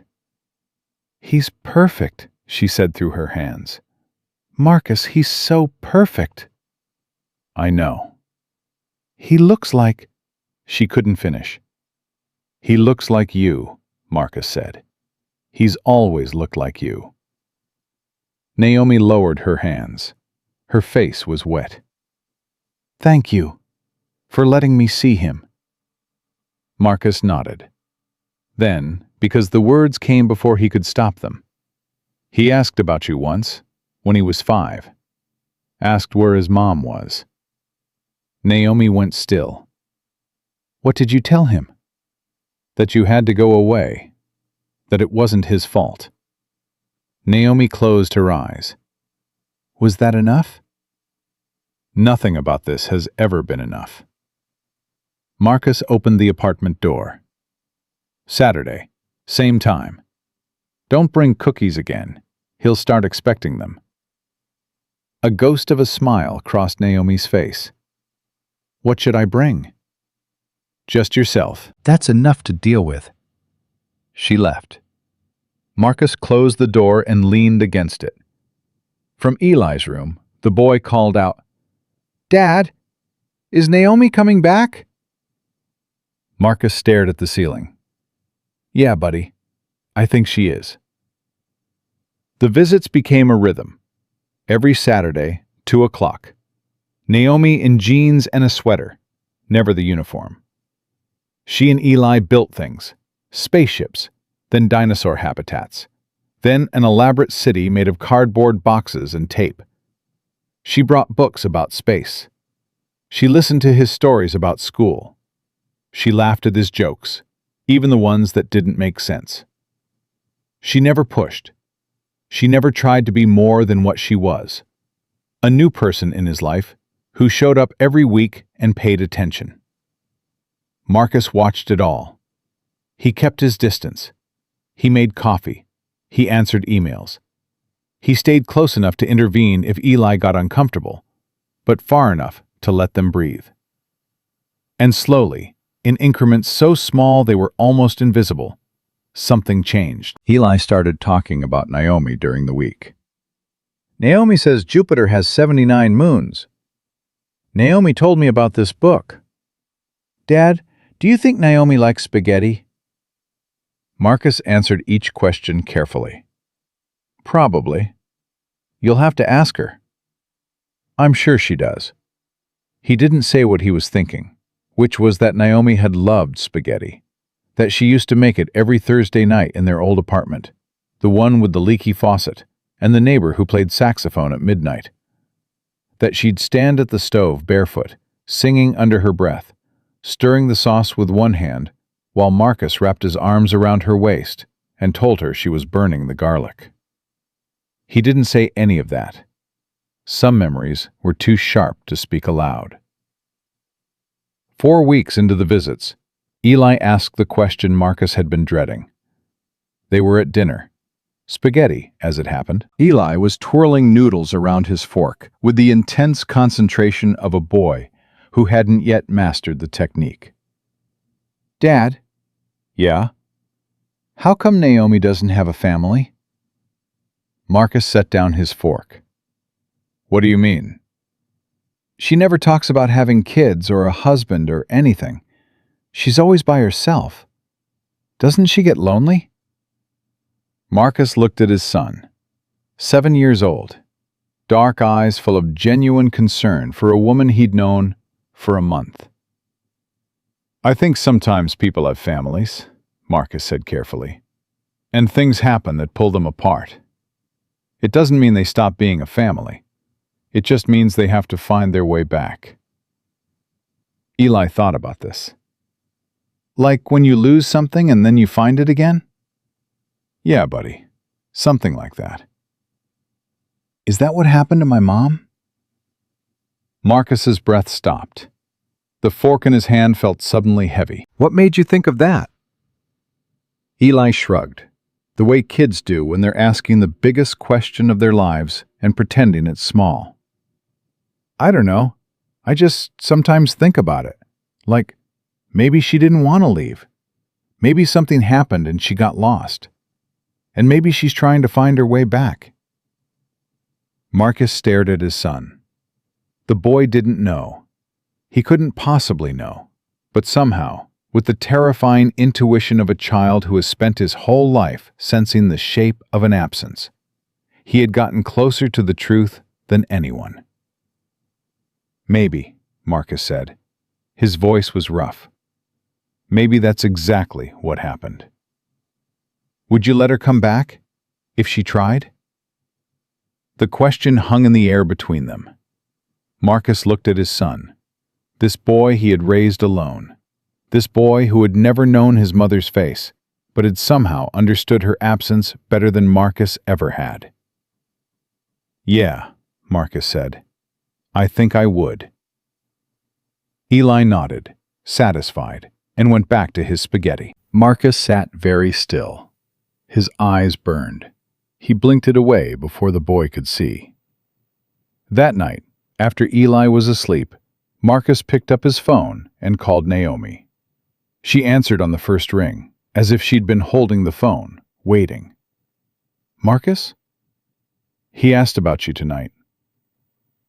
"He's perfect," she said through her hands. "Marcus, he's so perfect." "I know." "He looks like—" She couldn't finish. "He looks like you," Marcus said. "He's always looked like you." Naomi lowered her hands. Her face was wet. "Thank you for letting me see him." Marcus nodded. Then, because the words came before he could stop them, "He asked about you once, when he was 5. Asked where his mom was." Naomi went still. "What did you tell him?" "That you had to go away. That it wasn't his fault." Naomi closed her eyes. "Was that enough?" "Nothing about this has ever been enough." Marcus opened the apartment door. "Saturday, same time. Don't bring cookies again. He'll start expecting them." A ghost of a smile crossed Naomi's face. "What should I bring?" "Just yourself. That's enough to deal with." She left. Marcus closed the door and leaned against it. From Eli's room, the boy called out, "Dad, is Naomi coming back?" Marcus stared at the ceiling. "Yeah, buddy. I think she is." The visits became a rhythm. Every Saturday, 2 o'clock. Naomi in jeans and a sweater, never the uniform. She and Eli built things, spaceships, then dinosaur habitats, then an elaborate city made of cardboard boxes and tape. She brought books about space. She listened to his stories about school. She laughed at his jokes, even the ones that didn't make sense. She never pushed. She never tried to be more than what she was. A new person in his life who showed up every week and paid attention. Marcus watched it all. He kept his distance. He made coffee. He answered emails. He stayed close enough to intervene if Eli got uncomfortable, but far enough to let them breathe. And slowly, in increments so small they were almost invisible, something changed. Eli started talking about Naomi during the week. "Naomi says Jupiter has 79 moons. Naomi told me about this book. Dad, do you think Naomi likes spaghetti?" Marcus answered each question carefully. "Probably. You'll have to ask her." "I'm sure she does." He didn't say what he was thinking, which was that Naomi had loved spaghetti, that she used to make it every Thursday night in their old apartment, the one with the leaky faucet, and the neighbor who played saxophone at midnight. That she'd stand at the stove barefoot, singing under her breath, stirring the sauce with one hand, while Marcus wrapped his arms around her waist and told her she was burning the garlic. He didn't say any of that. Some memories were too sharp to speak aloud. 4 weeks into the visits, Eli asked the question Marcus had been dreading. They were at dinner. Spaghetti, as it happened. Eli was twirling noodles around his fork with the intense concentration of a boy who hadn't yet mastered the technique. Dad? Yeah? How come Naomi doesn't have a family? Marcus set down his fork. What do you mean? She never talks about having kids or a husband or anything. She's always by herself. Doesn't she get lonely? Marcus looked at his son, 7 years old, dark eyes full of genuine concern for a woman he'd known for a month. I think sometimes people have families, Marcus said carefully, and things happen that pull them apart. It doesn't mean they stop being a family. It just means they have to find their way back. Eli thought about this. Like when you lose something and then you find it again? Yeah, buddy. Something like that. Is that what happened to my mom? Marcus's breath stopped. The fork in his hand felt suddenly heavy. What made you think of that? Eli shrugged, the way kids do when they're asking the biggest question of their lives and pretending it's small. I don't know. I just sometimes think about it. Like, maybe she didn't want to leave. Maybe something happened and she got lost. And maybe she's trying to find her way back. Marcus stared at his son. The boy didn't know. He couldn't possibly know. But somehow, with the terrifying intuition of a child who has spent his whole life sensing the shape of an absence, he had gotten closer to the truth than anyone. Maybe, Marcus said. His voice was rough. Maybe that's exactly what happened. Would you let her come back, if she tried? The question hung in the air between them. Marcus looked at his son, this boy he had raised alone, this boy who had never known his mother's face, but had somehow understood her absence better than Marcus ever had. Yeah, Marcus said. I think I would. Eli nodded, satisfied, and went back to his spaghetti. Marcus sat very still. His eyes burned. He blinked it away before the boy could see. That night, after Eli was asleep, Marcus picked up his phone and called Naomi. She answered on the first ring, as if she'd been holding the phone, waiting. Marcus? He asked about you tonight.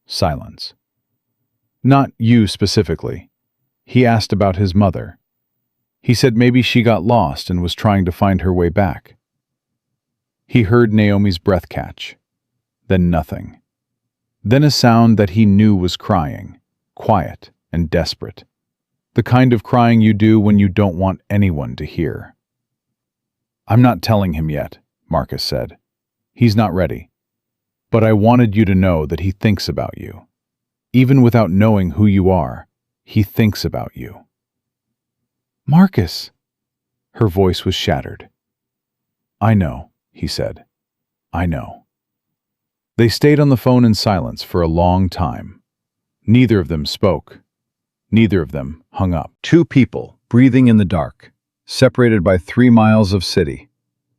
Silence. Not you specifically. He asked about his mother. He said maybe she got lost and was trying to find her way back. He heard Naomi's breath catch. Then nothing. Then a sound that he knew was crying, quiet and desperate. The kind of crying you do when you don't want anyone to hear. I'm not telling him yet, Marcus said. He's not ready. But I wanted you to know that he thinks about you. Even without knowing who you are, he thinks about you. Marcus! Her voice was shattered. I know, he said. I know. They stayed on the phone in silence for a long time. Neither of them spoke. Neither of them hung up. Two people breathing in the dark, separated by 3 miles of city,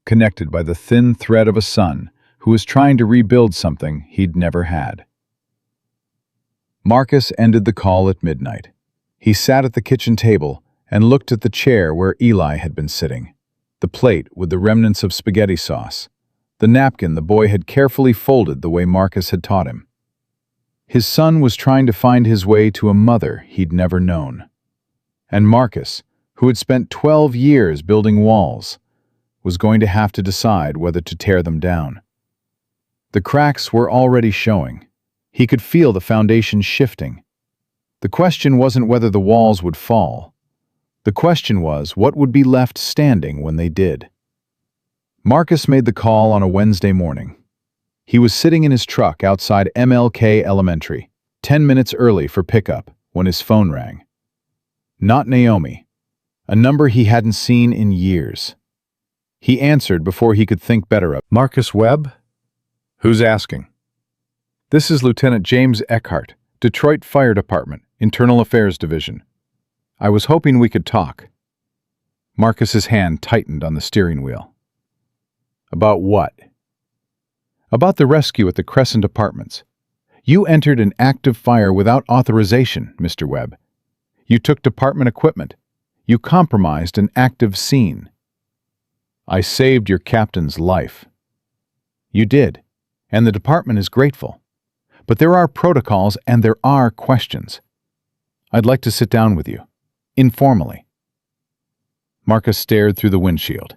connected by the thin thread of a son who was trying to rebuild something he'd never had. Marcus ended the call at midnight. He sat at the kitchen table and looked at the chair where Eli had been sitting, the plate with the remnants of spaghetti sauce, the napkin the boy had carefully folded the way Marcus had taught him. His son was trying to find his way to a mother he'd never known. And Marcus, who had spent 12 years building walls, was going to have to decide whether to tear them down. The cracks were already showing. He could feel the foundation shifting. The question wasn't whether the walls would fall. The question was what would be left standing when they did. Marcus made the call on a Wednesday morning. He was sitting in his truck outside MLK Elementary, 10 minutes early for pickup, when his phone rang. Not Naomi, a number he hadn't seen in years. He answered before he could think better of it. Marcus Webb? Who's asking? This is Lieutenant James Eckhart, Detroit Fire Department, Internal Affairs Division. I was hoping we could talk. Marcus's hand tightened on the steering wheel. About what? About the rescue at the Crescent Apartments. You entered an active fire without authorization, Mr. Webb. You took department equipment. You compromised an active scene. I saved your captain's life. You did, and the department is grateful. But there are protocols and there are questions. I'd like to sit down with you, informally. Marcus stared through the windshield.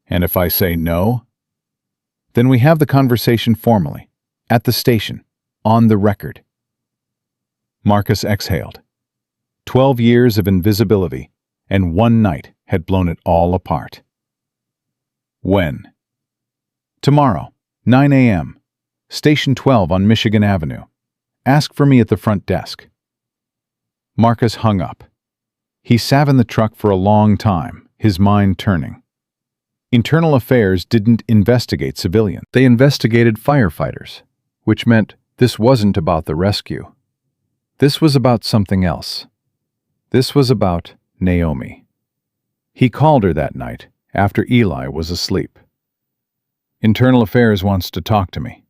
And if I say no? Then we have the conversation formally, at the station, on the record. Marcus exhaled. 12 years of invisibility, and one night had blown it all apart. When? Tomorrow, 9 a.m., Station 12 on Michigan Avenue. Ask for me at the front desk. Marcus hung up. He sat in the truck for a long time, his mind turning. Internal Affairs didn't investigate civilians. They investigated firefighters, which meant this wasn't about the rescue. This was about something else. This was about Naomi. He called her that night, after Eli was asleep. Internal Affairs wants to talk to me.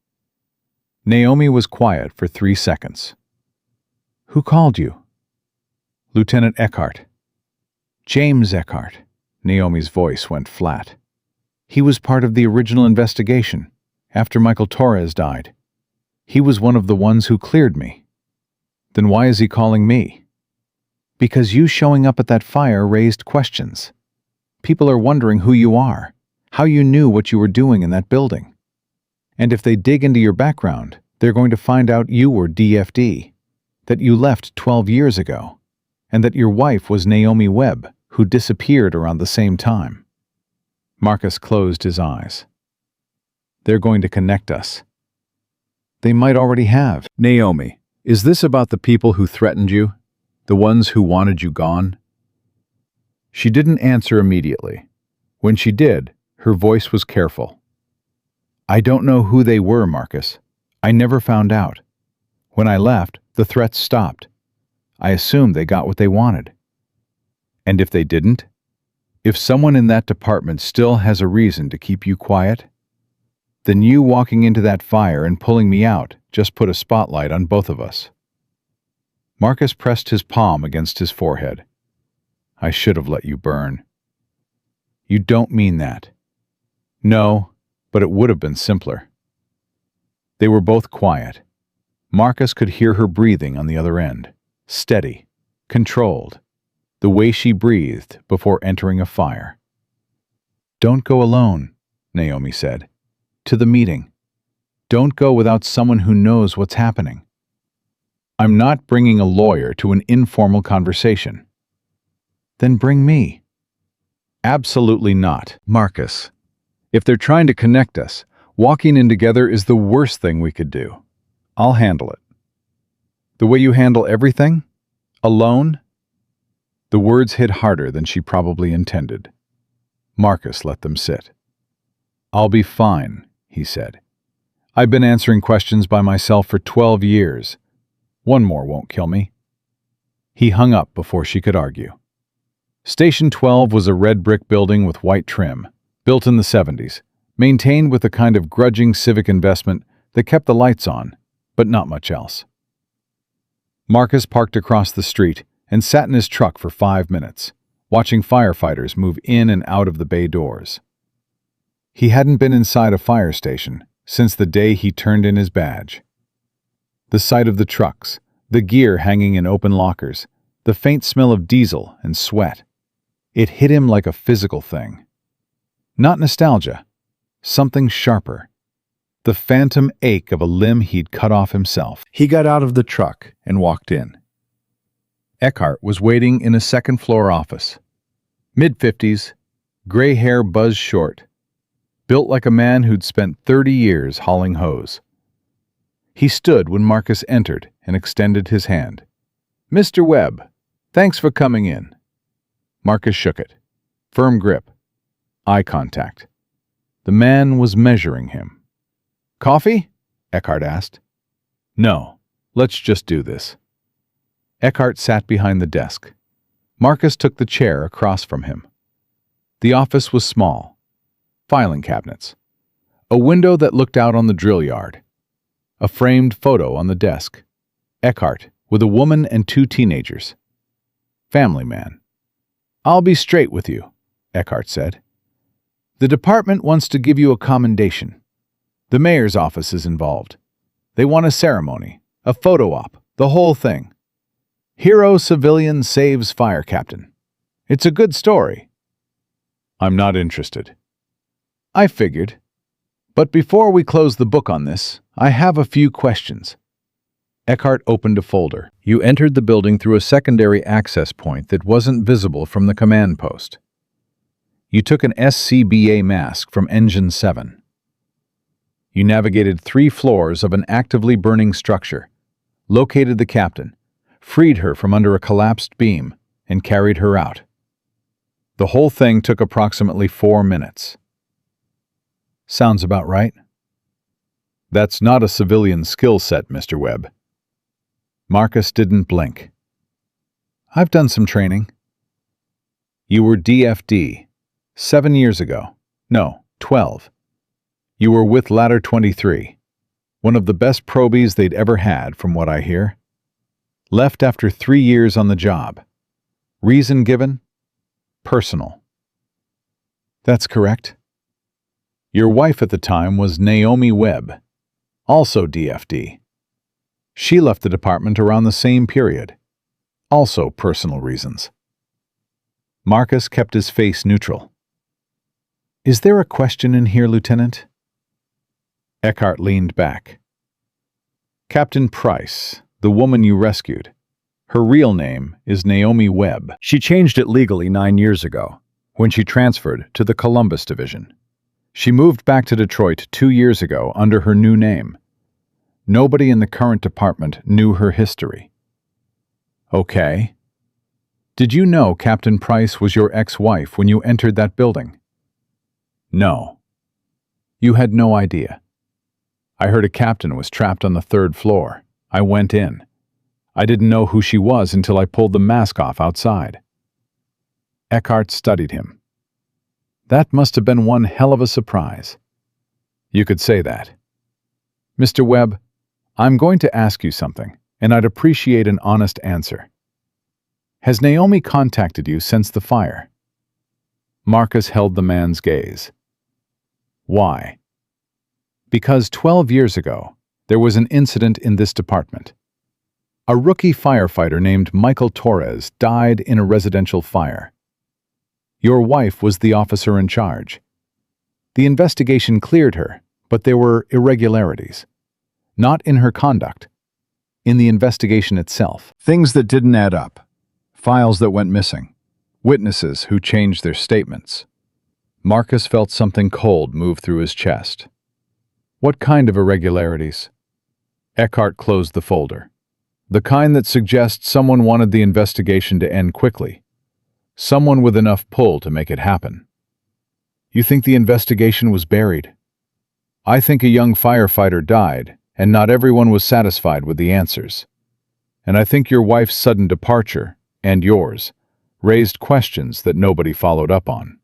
Naomi was quiet for 3 seconds. Who called you? Lieutenant Eckhart. James Eckhart. Naomi's voice went flat. He was part of the original investigation, after Michael Torres died. He was one of the ones who cleared me. Then why is he calling me? Because you showing up at that fire raised questions. People are wondering who you are, how you knew what you were doing in that building. And if they dig into your background, they're going to find out you were DFD, that you left 12 years ago, and that your wife was Naomi Webb, who disappeared around the same time. Marcus closed his eyes. They're going to connect us. They might already have. Naomi, is this about the people who threatened you? The ones who wanted you gone? She didn't answer immediately. When she did, her voice was careful. I don't know who they were, Marcus. I never found out. When I left, the threats stopped. I assumed they got what they wanted. And if they didn't? If someone in that department still has a reason to keep you quiet, then you walking into that fire and pulling me out just put a spotlight on both of us. Marcus pressed his palm against his forehead. I should have let you burn. You don't mean that. No, but it would have been simpler. They were both quiet. Marcus could hear her breathing on the other end, steady, controlled, the way she breathed before entering a fire. Don't go alone, Naomi said. To the meeting. Don't go without someone who knows what's happening. I'm not bringing a lawyer to an informal conversation. Then bring me. Absolutely not, Marcus. If they're trying to connect us, walking in together is the worst thing we could do. I'll handle it. The way you handle everything? Alone? The words hit harder than she probably intended. Marcus let them sit. I'll be fine, he said. I've been answering questions by myself for 12 years. One more won't kill me. He hung up before she could argue. Station 12 was a red brick building with white trim, built in the 70s, maintained with a kind of grudging civic investment that kept the lights on, but not much else. Marcus parked across the street and sat in his truck for 5 minutes, watching firefighters move in and out of the bay doors. He hadn't been inside a fire station since the day he turned in his badge. The sight of the trucks, the gear hanging in open lockers, the faint smell of diesel and sweat, it hit him like a physical thing. Not nostalgia, something sharper. The phantom ache of a limb he'd cut off himself. He got out of the truck and walked in. Eckhart was waiting in a second-floor office. Mid-50s, gray hair buzzed short, built like a man who'd spent 30 years hauling hose. He stood when Marcus entered and extended his hand. Mr. Webb, thanks for coming in. Marcus shook it. Firm grip. Eye contact. The man was measuring him. Coffee? Eckhart asked. No, let's just do this. Eckhart sat behind the desk. Marcus took the chair across from him. The office was small. filing cabinets, a window that looked out on the drill yard, a framed photo on the desk, Eckhart with a woman and two teenagers. Family man. "I'll be straight with you," Eckhart said. "The department wants to give you a commendation. The mayor's office is involved. They want a ceremony, a photo op, the whole thing. Hero civilian saves fire captain. It's a good story." "I'm not interested." "I figured. But before we close the book on this, I have a few questions." Eckhart opened a folder. "You entered the building through a secondary access point that wasn't visible from the command post. You took an SCBA mask from Engine 7. You navigated 3 floors of an actively burning structure, located the captain, freed her from under a collapsed beam, and carried her out. The whole thing took approximately 4 minutes. Sounds about right?" "That's not a civilian skill set, Mr. Webb." Marcus didn't blink. "I've done some training." "You were DFD 7 years ago. No, 12. You were with Ladder 23, one of the best probies they'd ever had, from what I hear. Left after 3 years on the job. Reason given? Personal." "That's correct." "Your wife at the time was Naomi Webb, also DFD. She left the department around the same period. Also personal reasons." Marcus kept his face neutral. "Is there a question in here, Lieutenant?" Eckhart leaned back. "Captain Price, the woman you rescued. Her real name is Naomi Webb. She changed it legally 9 years ago, when she transferred to the Columbus Division. She moved back to Detroit 2 years ago under her new name. Nobody in the current department knew her history." "Okay. Did you know Captain Price was your ex-wife when you entered that building?" "No." "You had no idea." "I heard a captain was trapped on the 3rd floor. I went in. I didn't know who she was until I pulled the mask off outside." Eckhart studied him. "That must have been one hell of a surprise." "You could say that." "Mr. Webb, I'm going to ask you something, and I'd appreciate an honest answer. Has Naomi contacted you since the fire?" Marcus held the man's gaze. "Why?" "Because 12 years ago, there was an incident in this department. A rookie firefighter named Michael Torres died in a residential fire. Your wife was the officer in charge. The investigation cleared her, but there were irregularities. Not in her conduct, in the investigation itself. Things that didn't add up. Files that went missing. Witnesses who changed their statements." Marcus felt something cold move through his chest. "What kind of irregularities?" Eckhart closed the folder. "The kind that suggests someone wanted the investigation to end quickly. Someone with enough pull to make it happen. You think the investigation was buried? I think a young firefighter died, and not everyone was satisfied with the answers. And I think your wife's sudden departure, and yours, raised questions that nobody followed up on."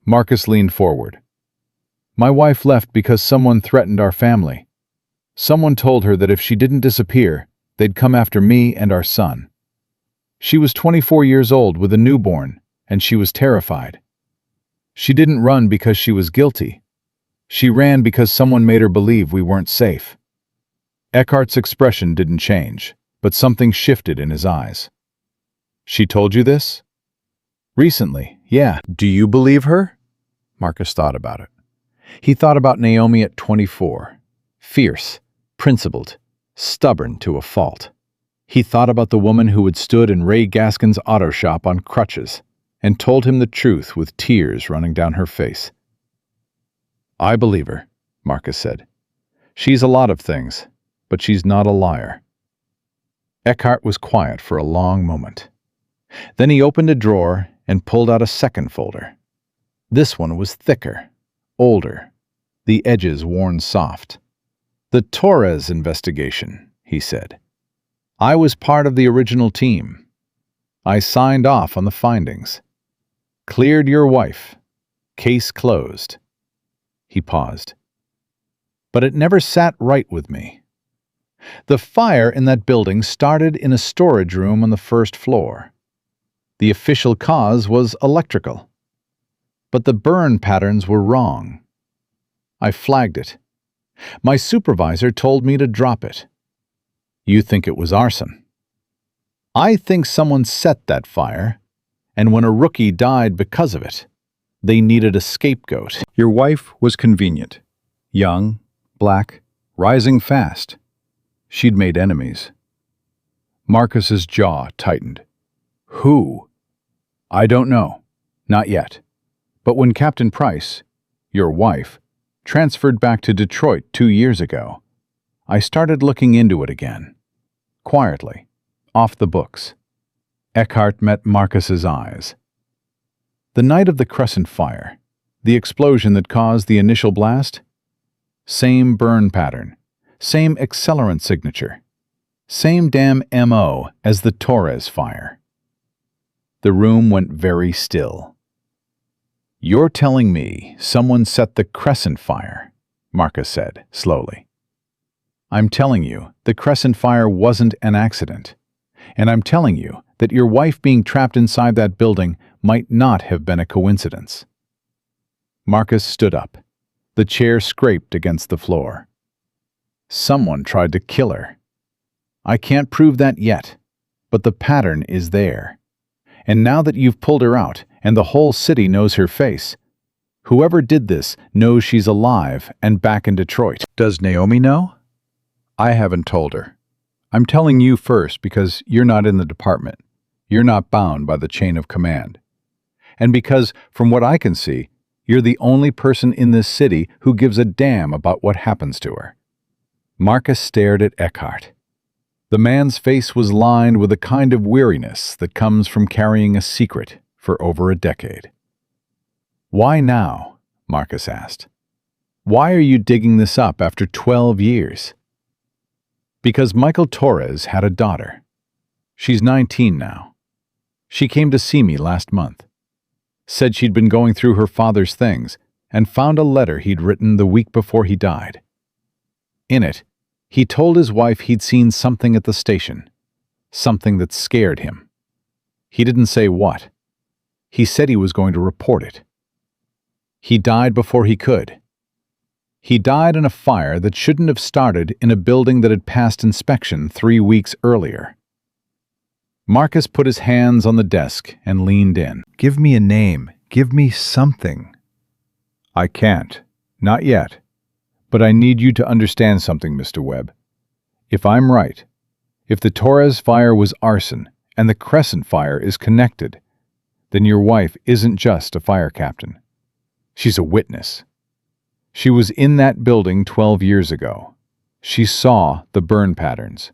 Marcus leaned forward. "My wife left because someone threatened our family. Someone told her that if she didn't disappear, they'd come after me and our son. She was 24 years old with a newborn, and she was terrified. She didn't run because she was guilty. She ran because someone made her believe we weren't safe." Eckhart's expression didn't change, but something shifted in his eyes. "She told you this?" "Recently, yeah." "Do you believe her?" Marcus thought about it. He thought about Naomi at 24. Fierce, principled, stubborn to a fault. He thought about the woman who had stood in Ray Gaskin's auto shop on crutches and told him the truth with tears running down her face. "I believe her," Marcus said. "She's a lot of things, but she's not a liar." Eckhart was quiet for a long moment. Then he opened a drawer and pulled out a second folder. This one was thicker, older, the edges worn soft. "The Torres investigation," he said. "I was part of the original team. I signed off on the findings. Cleared your wife. Case closed. He paused. But it never sat right with me. The fire in that building started in a storage room on the first floor. The official cause was electrical. But the burn patterns were wrong. I flagged it. My supervisor told me to drop it. You think it was arson. I think someone set that fire, and when a rookie died because of it, they needed a scapegoat. Your wife was convenient. Young, black, rising fast. She'd made enemies. Marcus's jaw tightened. Who? I don't know. Not yet. But when Captain Price, your wife, transferred back to Detroit 2 years ago, I started looking into it again. Quietly. Off the books. Eckhart met Marcus's eyes. The night of the Crescent Fire, the explosion that caused the initial blast? Same burn pattern, same accelerant signature, same damn MO as the Torres fire. The room went very still. You're telling me someone set the Crescent Fire, Marcus said, slowly. I'm telling you the Crescent Fire wasn't an accident. And I'm telling you that your wife being trapped inside that building might not have been a coincidence. Marcus stood up. The chair scraped against the floor. Someone tried to kill her. I can't prove that yet, but the pattern is there. And now that you've pulled her out and the whole city knows her face, whoever did this knows she's alive and back in Detroit. Does Naomi know? I haven't told her. I'm telling you first because you're not in the department. You're not bound by the chain of command. And because, from what I can see, you're the only person in this city who gives a damn about what happens to her. Marcus stared at Eckhart. The man's face was lined with a kind of weariness that comes from carrying a secret for over a decade. Why now? Marcus asked. Why are you digging this up after 12 years? Because Michael Torres had a daughter. She's 19 now. She came to see me last month. Said she'd been going through her father's things and found a letter he'd written the week before he died. In it, he told his wife he'd seen something at the station, something that scared him. He didn't say what. He said he was going to report it. He died before he could. He died in a fire that shouldn't have started in a building that had passed inspection 3 weeks earlier. Marcus put his hands on the desk and leaned in. Give me a name. Give me something. I can't. Not yet. But I need you to understand something, Mr. Webb. If I'm right, if the Torres fire was arson and the Crescent fire is connected, then your wife isn't just a fire captain. She's a witness. She was in that building 12 years ago. She saw the burn patterns.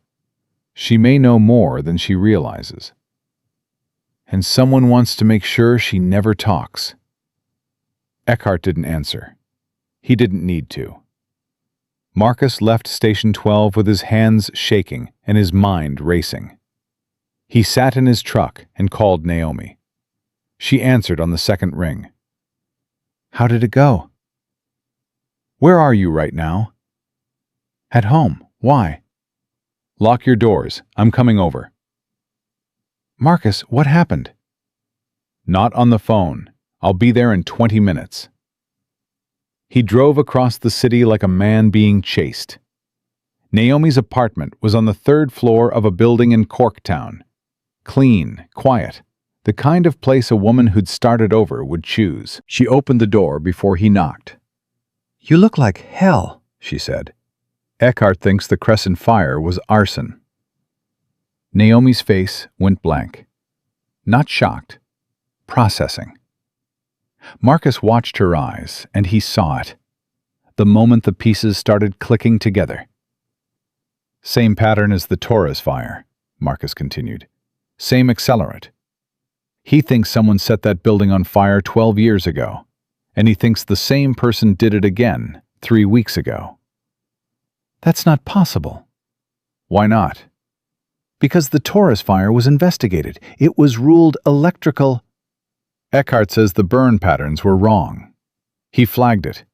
She may know more than she realizes. And someone wants to make sure she never talks. Eckhart didn't answer. He didn't need to. Marcus left Station 12 with his hands shaking and his mind racing. He sat in his truck and called Naomi. She answered on the second ring. How did it go? Where are you right now? At home. Why? Lock your doors. I'm coming over. Marcus, what happened? Not on the phone. I'll be there in 20 minutes. He drove across the city like a man being chased. Naomi's apartment was on the 3rd floor of a building in Corktown. Clean, quiet, the kind of place a woman who'd started over would choose. She opened the door before he knocked. You look like hell, she said. Eckhart thinks the Crescent fire was arson. Naomi's face went blank. Not shocked. Processing. Marcus watched her eyes, and he saw it. The moment the pieces started clicking together. Same pattern as the Torres fire, Marcus continued. Same accelerant. He thinks someone set that building on fire 12 years ago, and he thinks the same person did it again 3 weeks ago. That's not possible. Why not? Because the Torres fire was investigated. It was ruled electrical. Eckhart says the burn patterns were wrong. He flagged it.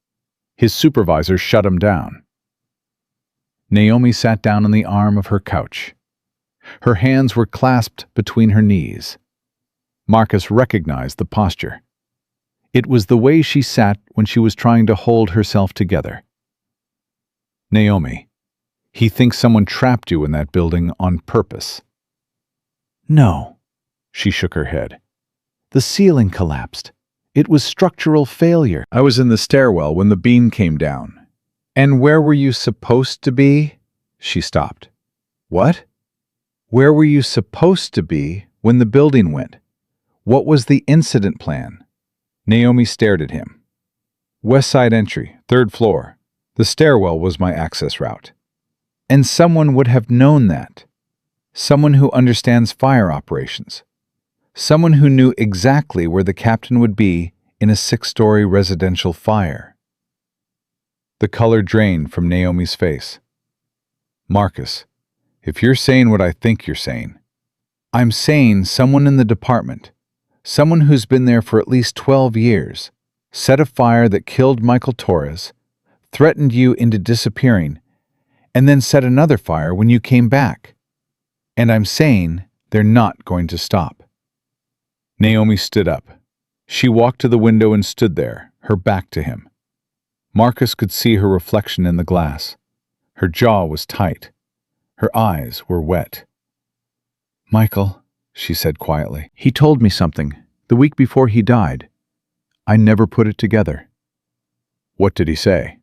His supervisor shut him down. Naomi sat down on the arm of her couch. Her hands were clasped between her knees. Marcus recognized the posture. It was the way she sat when she was trying to hold herself together. Naomi, he thinks someone trapped you in that building on purpose. No, She shook her head. the ceiling collapsed. It was structural failure. I was in the stairwell when the beam came down. And where were you supposed to be? She stopped. What? Where were you supposed to be when the building went? What was the incident plan? Naomi stared at him. West side entry, 3rd floor. The stairwell was my access route. And someone would have known that. Someone who understands fire operations. Someone who knew exactly where the captain would be in a 6-story residential fire. The color drained from Naomi's face. Marcus, if you're saying what I think you're saying, I'm saying someone in the department, someone who's been there for at least 12 years, set a fire that killed Michael Torres, threatened you into disappearing, and then set another fire when you came back. And I'm saying they're not going to stop. Naomi stood up. She walked to the window and stood there, her back to him. Marcus could see her reflection in the glass. Her jaw was tight. Her eyes were wet. Michael, she said quietly, he told me something the week before he died. I never put it together. What did he say?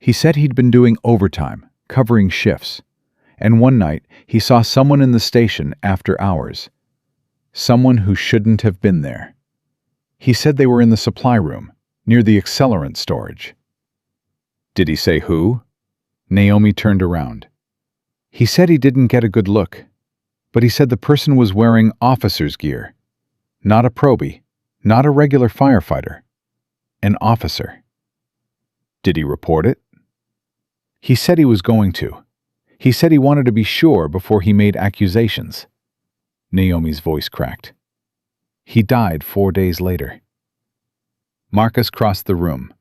He said he'd been doing overtime, covering shifts, and one night he saw someone in the station after hours. Someone who shouldn't have been there. He said they were in the supply room, near the accelerant storage. Did he say who? Naomi turned around. He said he didn't get a good look, but he said the person was wearing officer's gear. Not a probie, not a regular firefighter. An officer. Did he report it? He said he was going to. He said he wanted to be sure before he made accusations. Naomi's voice cracked. He died 4 days later. Marcus crossed the room.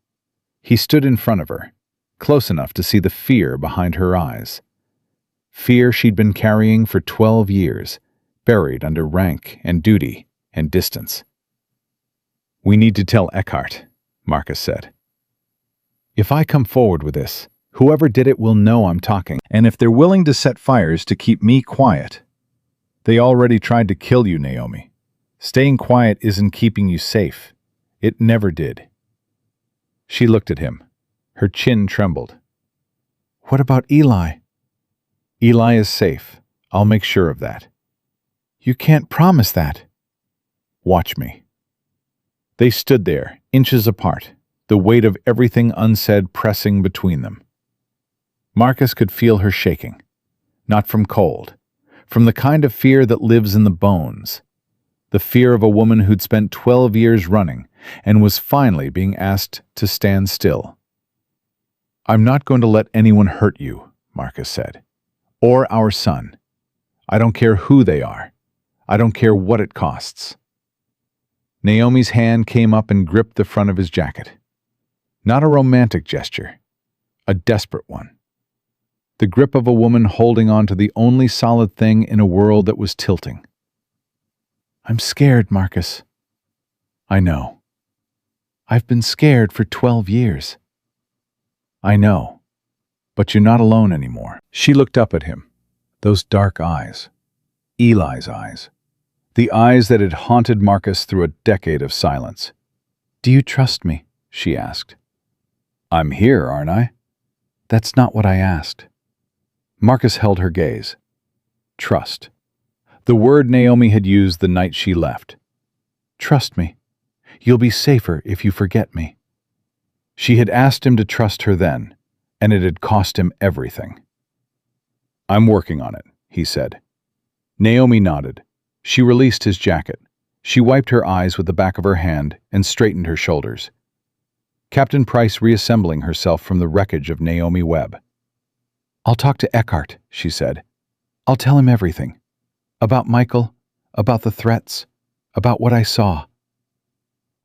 He stood in front of her, close enough to see the fear behind her eyes. Fear she'd been carrying for 12 years, buried under rank and duty and distance. We need to tell Eckhart, Marcus said. If I come forward with this, whoever did it will know I'm talking, and if they're willing to set fires to keep me quiet. They already tried to kill you, Naomi. Staying quiet isn't keeping you safe. It never did. She looked at him. Her chin trembled. What about Eli? Eli is safe. I'll make sure of that. You can't promise that. Watch me. They stood there, inches apart, the weight of everything unsaid pressing between them. Marcus could feel her shaking, not from cold, from the kind of fear that lives in the bones, the fear of a woman who'd spent 12 years running and was finally being asked to stand still. I'm not going to let anyone hurt you, Marcus said, or our son. I don't care who they are. I don't care what it costs. Naomi's hand came up and gripped the front of his jacket. Not a romantic gesture, a desperate one. The grip of a woman holding on to the only solid thing in a world that was tilting. I'm scared, Marcus. I know. I've been scared for 12 years. I know. But you're not alone anymore. She looked up at him. Those dark eyes. Eli's eyes. The eyes that had haunted Marcus through a decade of silence. Do you trust me? She asked. I'm here, aren't I? That's not what I asked. Marcus held her gaze. Trust. The word Naomi had used the night she left. Trust me. You'll be safer if you forget me. She had asked him to trust her then, and it had cost him everything. I'm working on it, he said. Naomi nodded. She released his jacket. She wiped her eyes with the back of her hand and straightened her shoulders. Captain Price reassembling herself from the wreckage of Naomi Webb. I'll talk to Eckhart, she said. I'll tell him everything. About Michael, about the threats, about what I saw.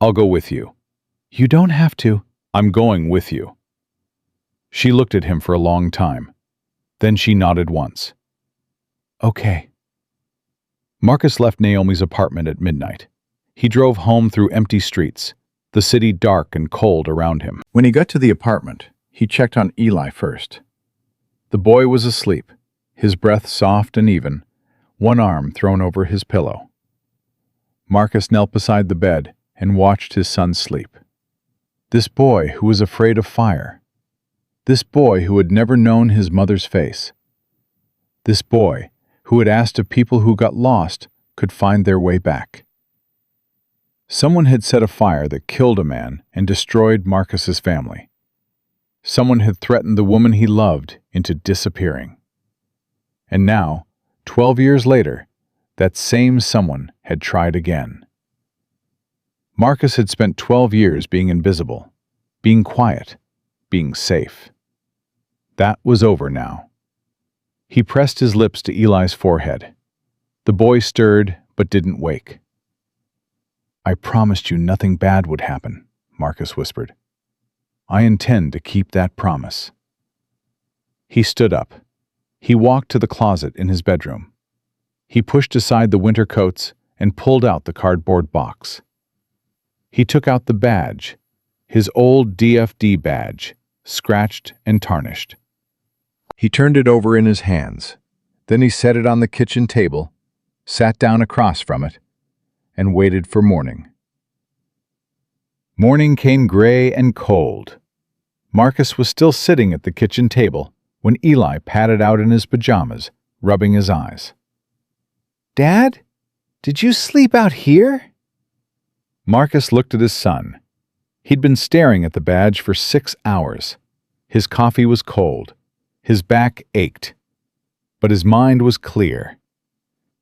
I'll go with you. You don't have to. I'm going with you. She looked at him for a long time. Then she nodded once. Okay. Marcus left Naomi's apartment at midnight. He drove home through empty streets, the city dark and cold around him. When he got to the apartment, he checked on Eli first. The boy was asleep, his breath soft and even, one arm thrown over his pillow. Marcus knelt beside the bed and watched his son sleep. This boy who was afraid of fire. This boy who had never known his mother's face. This boy who had asked if people who got lost could find their way back. Someone had set a fire that killed a man and destroyed Marcus's family. Someone had threatened the woman he loved into disappearing. And now, 12 years later, that same someone had tried again. Marcus had spent 12 years being invisible, being quiet, being safe. That was over now. He pressed his lips to Eli's forehead. The boy stirred but didn't wake. I promised you nothing bad would happen, Marcus whispered. I intend to keep that promise. He stood up. He walked to the closet in his bedroom. He pushed aside the winter coats and pulled out the cardboard box. He took out the badge, his old DFD badge, scratched and tarnished. He turned it over in his hands. Then he set it on the kitchen table, sat down across from it, and waited for morning. Morning came gray and cold. Marcus was still sitting at the kitchen table when Eli padded out in his pajamas, rubbing his eyes. Dad, did you sleep out here? Marcus looked at his son. He'd been staring at the badge for 6 hours. His coffee was cold. His back ached. But his mind was clear.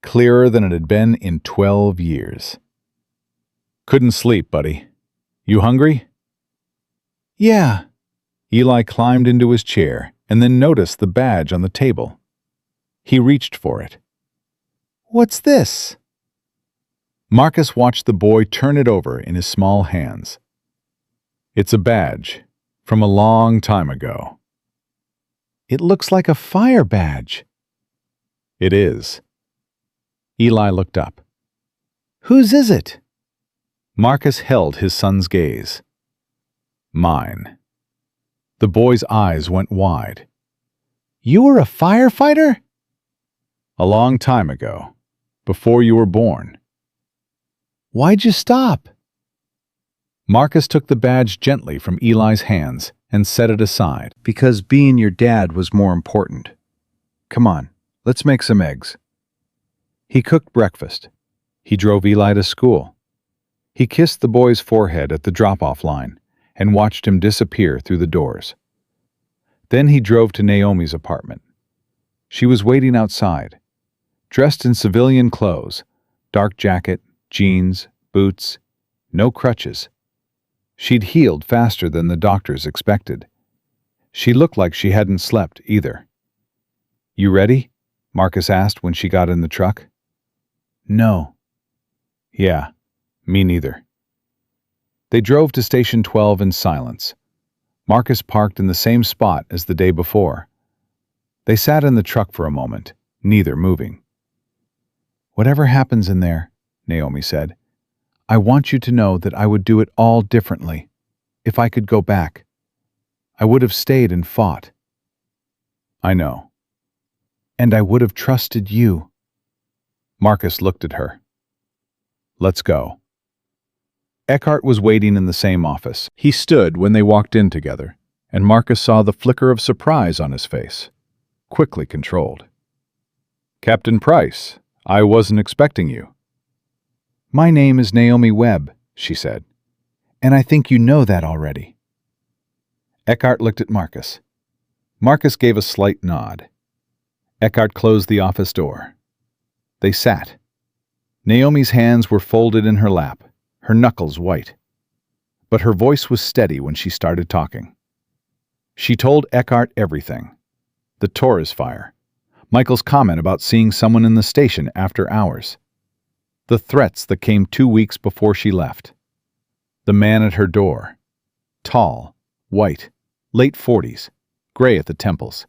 Clearer than it had been in 12 years. Couldn't sleep, buddy. You hungry? Yeah. Eli climbed into his chair and then noticed the badge on the table. He reached for it. What's this? Marcus watched the boy turn it over in his small hands. It's a badge from a long time ago. It looks like a fire badge. It is. Eli looked up. Whose is it? Marcus held his son's gaze. Mine. The boy's eyes went wide. You were a firefighter? A long time ago, before you were born. Why'd you stop? Marcus took the badge gently from Eli's hands and set it aside. Because being your dad was more important. Come on, let's make some eggs. He cooked breakfast. He drove Eli to school. He kissed the boy's forehead at the drop-off line and watched him disappear through the doors. Then he drove to Naomi's apartment. She was waiting outside, dressed in civilian clothes, dark jacket, jeans, boots, no crutches. She'd healed faster than the doctors expected. She looked like she hadn't slept either. You ready? Marcus asked when she got in the truck. No. Yeah, me neither. They drove to Station 12 in silence. Marcus parked in the same spot as the day before. They sat in the truck for a moment, neither moving. Whatever happens in there, Naomi said, I want you to know that I would do it all differently. If I could go back, I would have stayed and fought. I know. And I would have trusted you. Marcus looked at her. Let's go. Eckhart was waiting in the same office. He stood when they walked in together, and Marcus saw the flicker of surprise on his face, quickly controlled. Captain Price, I wasn't expecting you. My name is Naomi Webb, she said, and I think you know that already. Eckhart looked at Marcus. Marcus gave a slight nod. Eckhart closed the office door. They sat. Naomi's hands were folded in her lap, her knuckles white. But her voice was steady when she started talking. She told Eckhart everything. The Torres fire, Michael's comment about seeing someone in the station after hours, the threats that came 2 weeks before she left, the man at her door, tall, white, late 40s, gray at the temples.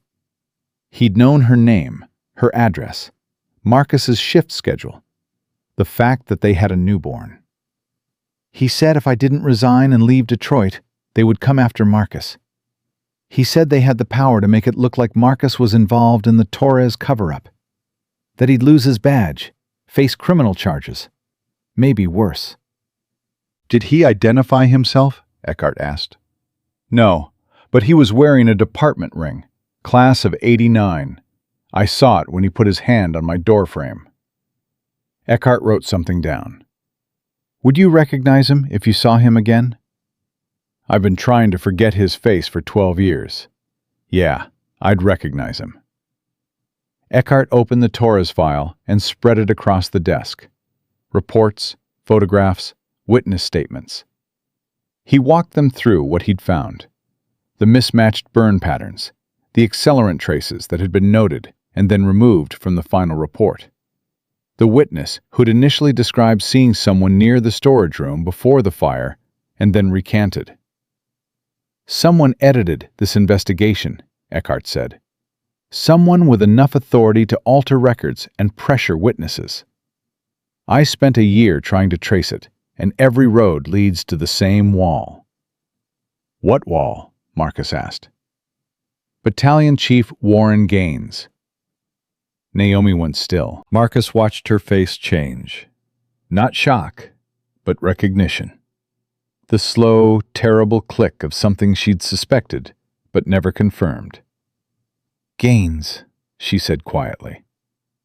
He'd known her name, her address, Marcus's shift schedule, the fact that they had a newborn. He said if I didn't resign and leave Detroit, they would come after Marcus. He said they had the power to make it look like Marcus was involved in the Torres cover-up, that he'd lose his badge, face criminal charges, maybe worse. Did he identify himself? Eckhart asked. No, but he was wearing a department ring, class of '89. I saw it when he put his hand on my doorframe. Eckhart wrote something down. Would you recognize him if you saw him again? I've been trying to forget his face for 12 years. Yeah, I'd recognize him. Eckhart opened the Torres file and spread it across the desk. Reports, photographs, witness statements. He walked them through what he'd found. The mismatched burn patterns, the accelerant traces that had been noted and then removed from the final report. The witness who'd initially described seeing someone near the storage room before the fire and then recanted. Someone edited this investigation, Eckhart said. Someone with enough authority to alter records and pressure witnesses. I spent a year trying to trace it, and every road leads to the same wall. What wall? Marcus asked. Battalion Chief Warren Gaines. Naomi went still. Marcus watched her face change. Not shock, but recognition. The slow, terrible click of something she'd suspected, but never confirmed. Gaines, she said quietly.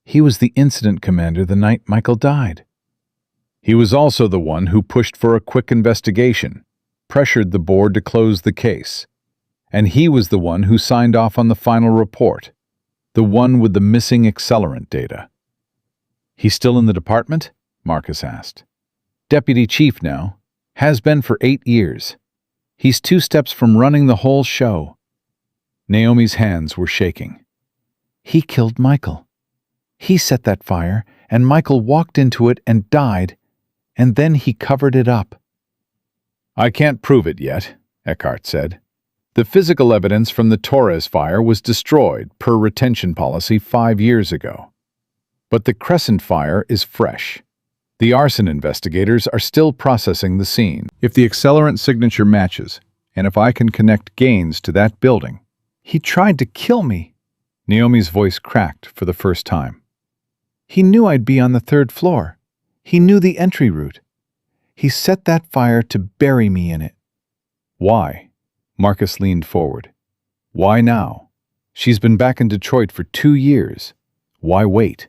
He was the incident commander the night Michael died. He was also the one who pushed for a quick investigation, pressured the board to close the case. And he was the one who signed off on the final report, the one with the missing accelerant data. He's still in the department? Marcus asked. Deputy chief now. Has been for 8 years. He's 2 steps from running the whole show. Naomi's hands were shaking. He killed Michael. He set that fire, and Michael walked into it and died, and then he covered it up. I can't prove it yet, Eckhart said. The physical evidence from the Torres fire was destroyed per retention policy 5 years ago. But the Crescent fire is fresh. The arson investigators are still processing the scene. If the accelerant signature matches, and if I can connect Gaines to that building. He tried to kill me. Naomi's voice cracked for the first time. He knew I'd be on the 3rd floor. He knew the entry route. He set that fire to bury me in it. Why? Marcus leaned forward. Why now? She's been back in Detroit for 2 years. Why wait?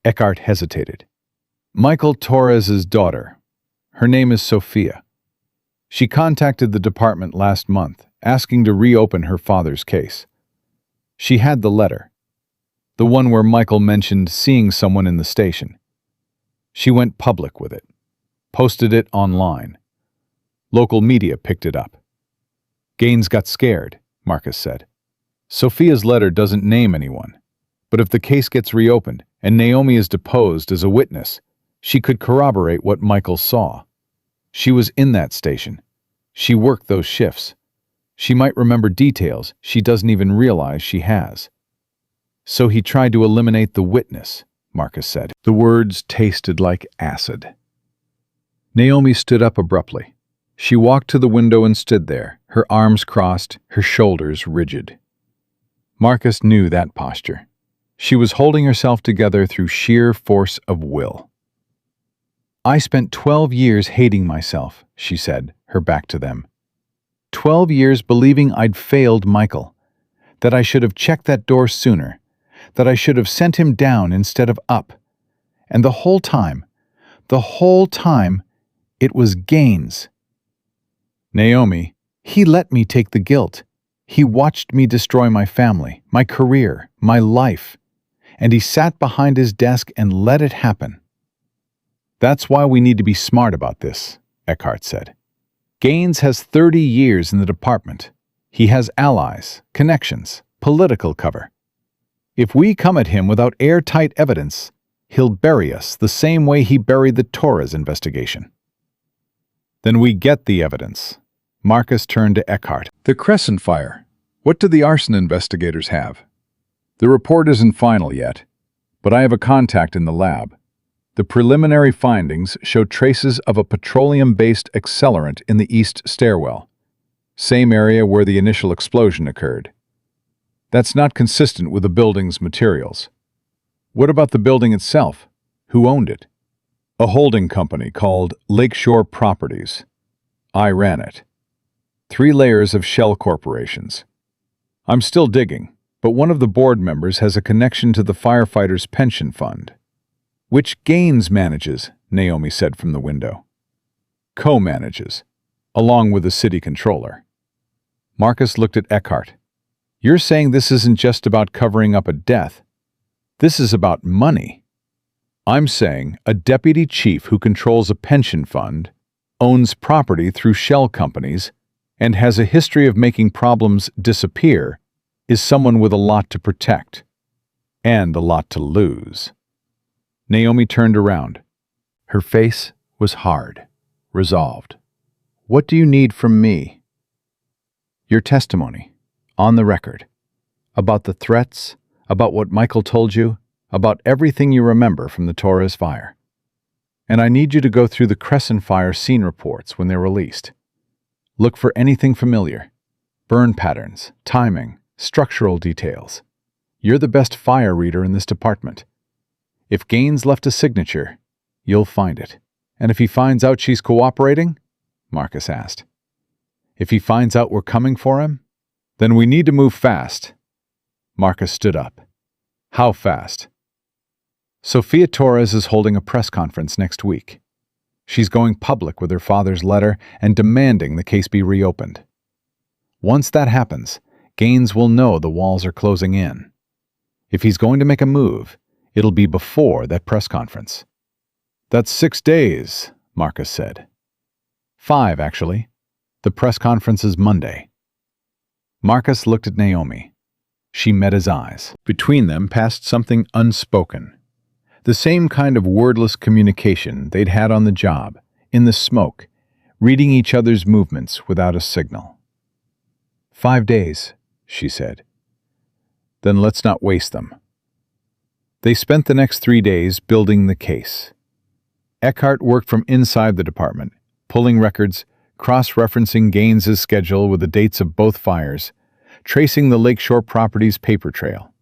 Eckhart hesitated. Michael Torres's daughter. Her name is Sophia. She contacted the department last month, asking to reopen her father's case. She had the letter, the one where Michael mentioned seeing someone in the station. She went public with it, posted it online. Local media picked it up. Gaines got scared, Marcus said. Sophia's letter doesn't name anyone, but if the case gets reopened and Naomi is deposed as a witness, she could corroborate what Michael saw. She was in that station. She worked those shifts. She might remember details she doesn't even realize she has. So he tried to eliminate the witness, Marcus said. The words tasted like acid. Naomi stood up abruptly. She walked to the window and stood there, her arms crossed, her shoulders rigid. Marcus knew that posture. She was holding herself together through sheer force of will. I spent 12 years hating myself, she said, her back to them. 12 years believing I'd failed Michael, that I should have checked that door sooner, that I should have sent him down instead of up. And the whole time, it was Gaines. Naomi, he let me take the guilt. He watched me destroy my family, my career, my life. And he sat behind his desk and let it happen. That's why we need to be smart about this, Eckhart said. Gaines has 30 years in the department. He has allies, connections, political cover. If we come at him without airtight evidence, he'll bury us the same way he buried the Torres investigation. Then we get the evidence, Marcus turned to Eckhart. The Crescent Fire. What do the arson investigators have? The report isn't final yet, but I have a contact in the lab. The preliminary findings show traces of a petroleum-based accelerant in the east stairwell, same area where the initial explosion occurred. That's not consistent with the building's materials. What about the building itself? Who owned it? A holding company called Lakeshore Properties. I ran it. 3 layers of shell corporations. I'm still digging, but one of the board members has a connection to the firefighters' pension fund. Which Gaines manages, Naomi said from the window. Co-manages, along with the city controller. Marcus looked at Eckhart. You're saying this isn't just about covering up a death. This is about money. I'm saying a deputy chief who controls a pension fund, owns property through shell companies, and has a history of making problems disappear is someone with a lot to protect and a lot to lose. Naomi turned around. Her face was hard, resolved. What do you need from me? Your testimony, on the record, about the threats, about what Michael told you, about everything you remember from the Torres fire. And I need you to go through the Crescent Fire scene reports when they're released. Look for anything familiar. Burn patterns, timing, structural details. You're the best fire reader in this department. If Gaines left a signature, you'll find it. And if he finds out she's cooperating? Marcus asked. If he finds out we're coming for him? Then we need to move fast. Marcus stood up. How fast? Sophia Torres is holding a press conference next week. She's going public with her father's letter and demanding the case be reopened. Once that happens, Gaines will know the walls are closing in. If he's going to make a move, it'll be before that press conference. That's 6 days, Marcus said. 5, actually. The press conference is Monday. Marcus looked at Naomi. She met his eyes. Between them passed something unspoken. The same kind of wordless communication they'd had on the job, in the smoke, reading each other's movements without a signal. 5 days, she said. Then let's not waste them. They spent the next 3 days building the case. Eckhart worked from inside the department, pulling records, cross-referencing Gaines's schedule with the dates of both fires, tracing the Lakeshore Properties paper trail.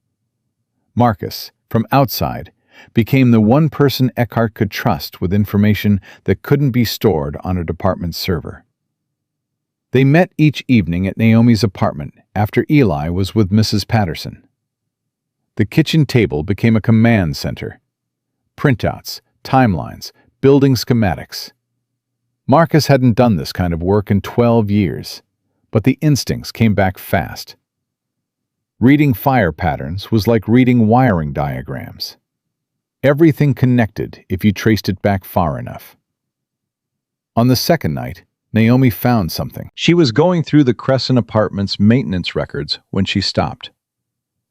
Marcus, from outside, became the one person Eckhart could trust with information that couldn't be stored on a department server. They met each evening at Naomi's apartment after Eli was with Mrs. Patterson. The kitchen table became a command center. Printouts, timelines, building schematics. Marcus hadn't done this kind of work in 12 years, but the instincts came back fast. Reading fire patterns was like reading wiring diagrams. Everything connected if you traced it back far enough. On the second night, Naomi found something. She was going through the Crescent Apartments maintenance records when she stopped.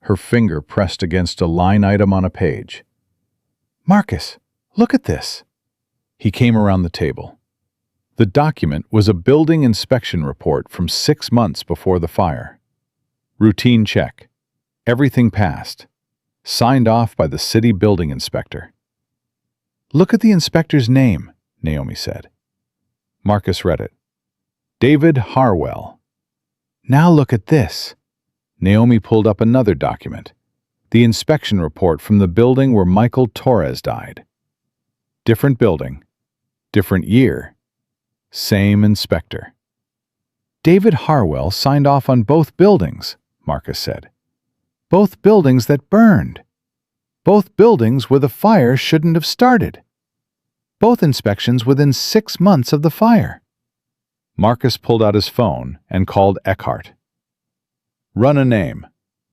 Her finger pressed against a line item on a page. Marcus, look at this. He came around the table. The document was a building inspection report from 6 months before the fire. Routine check. Everything passed. Signed off by the city building inspector. Look at the inspector's name, Naomi said. Marcus read it. David Harwell. Now look at this. Naomi pulled up another document. The inspection report from the building where Michael Torres died. Different building. Different year. Same inspector. David Harwell signed off on both buildings, Marcus said. Both buildings that burned. Both buildings where the fire shouldn't have started. Both inspections within 6 months of the fire. Marcus pulled out his phone and called Eckhart. Run a name.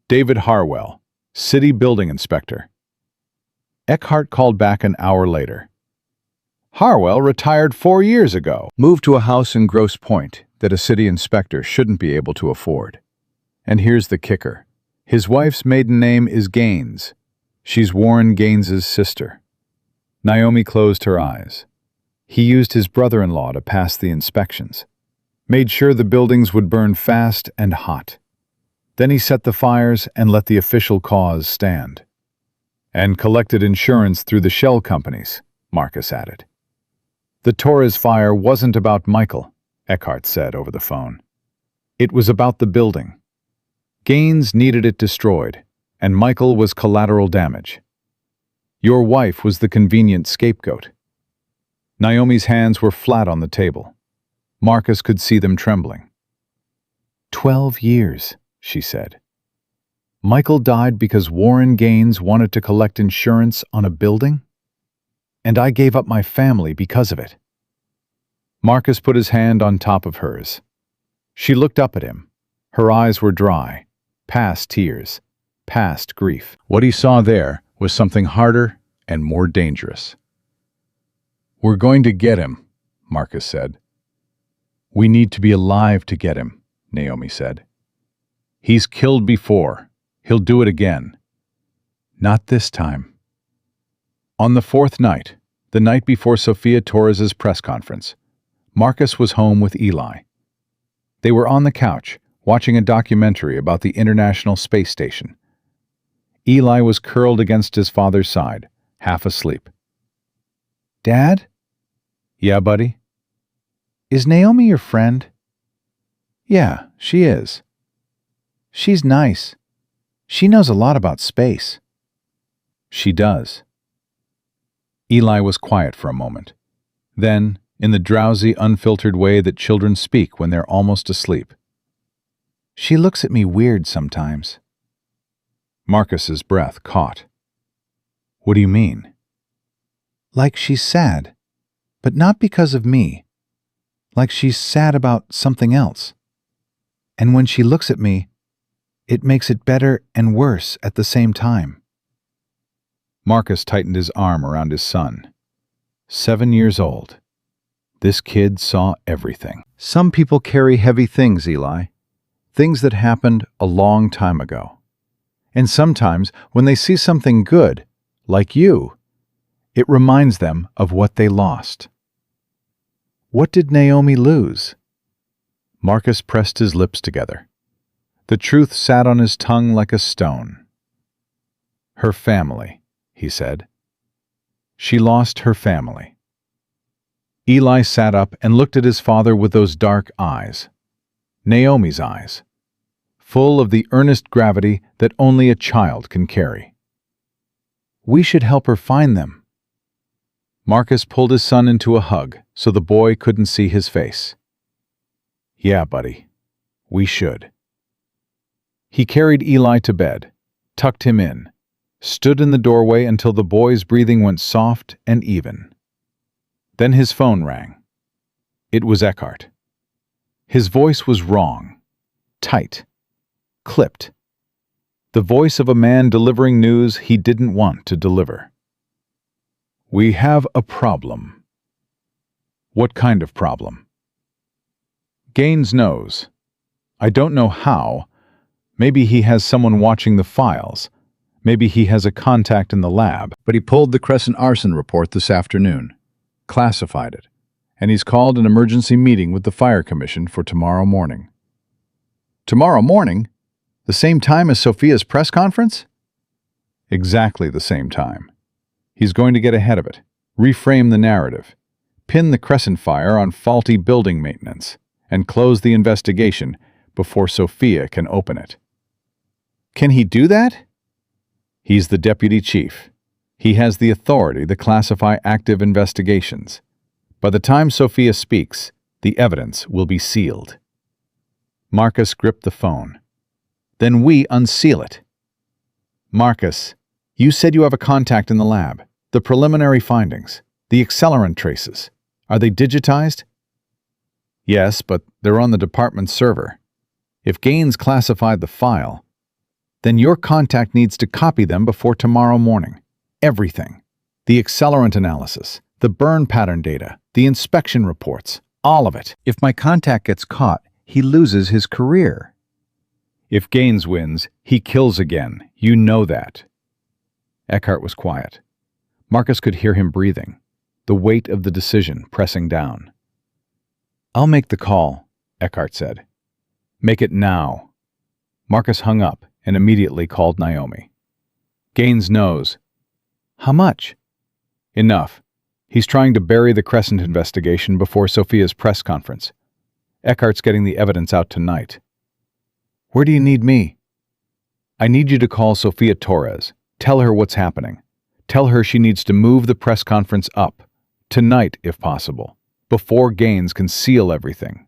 David Harwell, City Building Inspector. Eckhart called back an hour later. Harwell retired 4 years ago. Moved to a house in Grosse Pointe that a city inspector shouldn't be able to afford. And here's the kicker. His wife's maiden name is Gaines. She's Warren Gaines's sister. Naomi closed her eyes. He used his brother-in-law to pass the inspections. made sure the buildings would burn fast and hot. Then he set the fires and let the official cause stand. And collected insurance through the shell companies, Marcus added. The Torres fire wasn't about Michael, Eckhart said over the phone. It was about the building. Gaines needed it destroyed, and Michael was collateral damage. Your wife was the convenient scapegoat. Naomi's hands were flat on the table. Marcus could see them trembling. 12 years, she said. Michael died because Warren Gaines wanted to collect insurance on a building? And I gave up my family because of it. Marcus put his hand on top of hers. She looked up at him. Her eyes were dry, past tears, past grief. What he saw there was something harder and more dangerous. "We're going to get him," Marcus said. "We need to be alive to get him," Naomi said. "He's killed before. He'll do it again." "Not this time." On the fourth night, the night before Sophia Torres's press conference, Marcus was home with Eli. They were on the couch, watching a documentary about the International Space Station. Eli was curled against his father's side, half asleep. "Dad?" "Yeah, buddy?" "Is Naomi your friend?" "Yeah, she is." "She's nice. She knows a lot about space." "She does." Eli was quiet for a moment. Then, in the drowsy, unfiltered way that children speak when they're almost asleep, "She looks at me weird sometimes." Marcus's breath caught. "What do you mean?" "Like she's sad, but not because of me. Like she's sad about something else. And when she looks at me, it makes it better and worse at the same time." Marcus tightened his arm around his son. 7 years old. This kid saw everything. "Some people carry heavy things, Eli. Things that happened a long time ago. And sometimes, when they see something good, like you, it reminds them of what they lost." "What did Naomi lose?" Marcus pressed his lips together. The truth sat on his tongue like a stone. "Her family," he said. "She lost her family." Eli sat up and looked at his father with those dark eyes. Naomi's eyes, full of the earnest gravity that only a child can carry. "We should help her find them." Marcus pulled his son into a hug so the boy couldn't see his face. "Yeah, buddy, we should." He carried Eli to bed, tucked him in, stood in the doorway until the boy's breathing went soft and even. Then his phone rang. It was Eckhart. His voice was wrong, tight, clipped. The voice of a man delivering news he didn't want to deliver. "We have a problem." "What kind of problem?" "Gaines knows. I don't know how. Maybe he has someone watching the files. Maybe he has a contact in the lab." But he pulled the Crescent arson report this afternoon, classified it, and he's called an emergency meeting with the Fire Commission for tomorrow morning. "Tomorrow morning? The same time as Sophia's press conference?" "Exactly the same time. He's going to get ahead of it, reframe the narrative, pin the Crescent fire on faulty building maintenance, and close the investigation before Sophia can open it." "Can he do that?" "He's the deputy chief. He has the authority to classify active investigations. By the time Sophia speaks, the evidence will be sealed." Marcus gripped the phone. "Then we unseal it." "Marcus, you said you have a contact in the lab. The preliminary findings, the accelerant traces, are they digitized?" "Yes, but they're on the department's server. If Gaines classified the file, then your contact needs to copy them before tomorrow morning. Everything. The accelerant analysis, the burn pattern data, the inspection reports, all of it. If my contact gets caught, he loses his career." "If Gaines wins, he kills again. You know that." Eckhart was quiet. Marcus could hear him breathing, the weight of the decision pressing down. "I'll make the call," Eckhart said. "Make it now." Marcus hung up and immediately called Naomi. Gaines knows. "How much?" "Enough. He's trying to bury the Crescent investigation before Sophia's press conference. Eckhart's getting the evidence out tonight." "Where do you need me?" "I need you to call Sophia Torres. Tell her what's happening. Tell her she needs to move the press conference up. Tonight, if possible. Before Gaines can seal everything."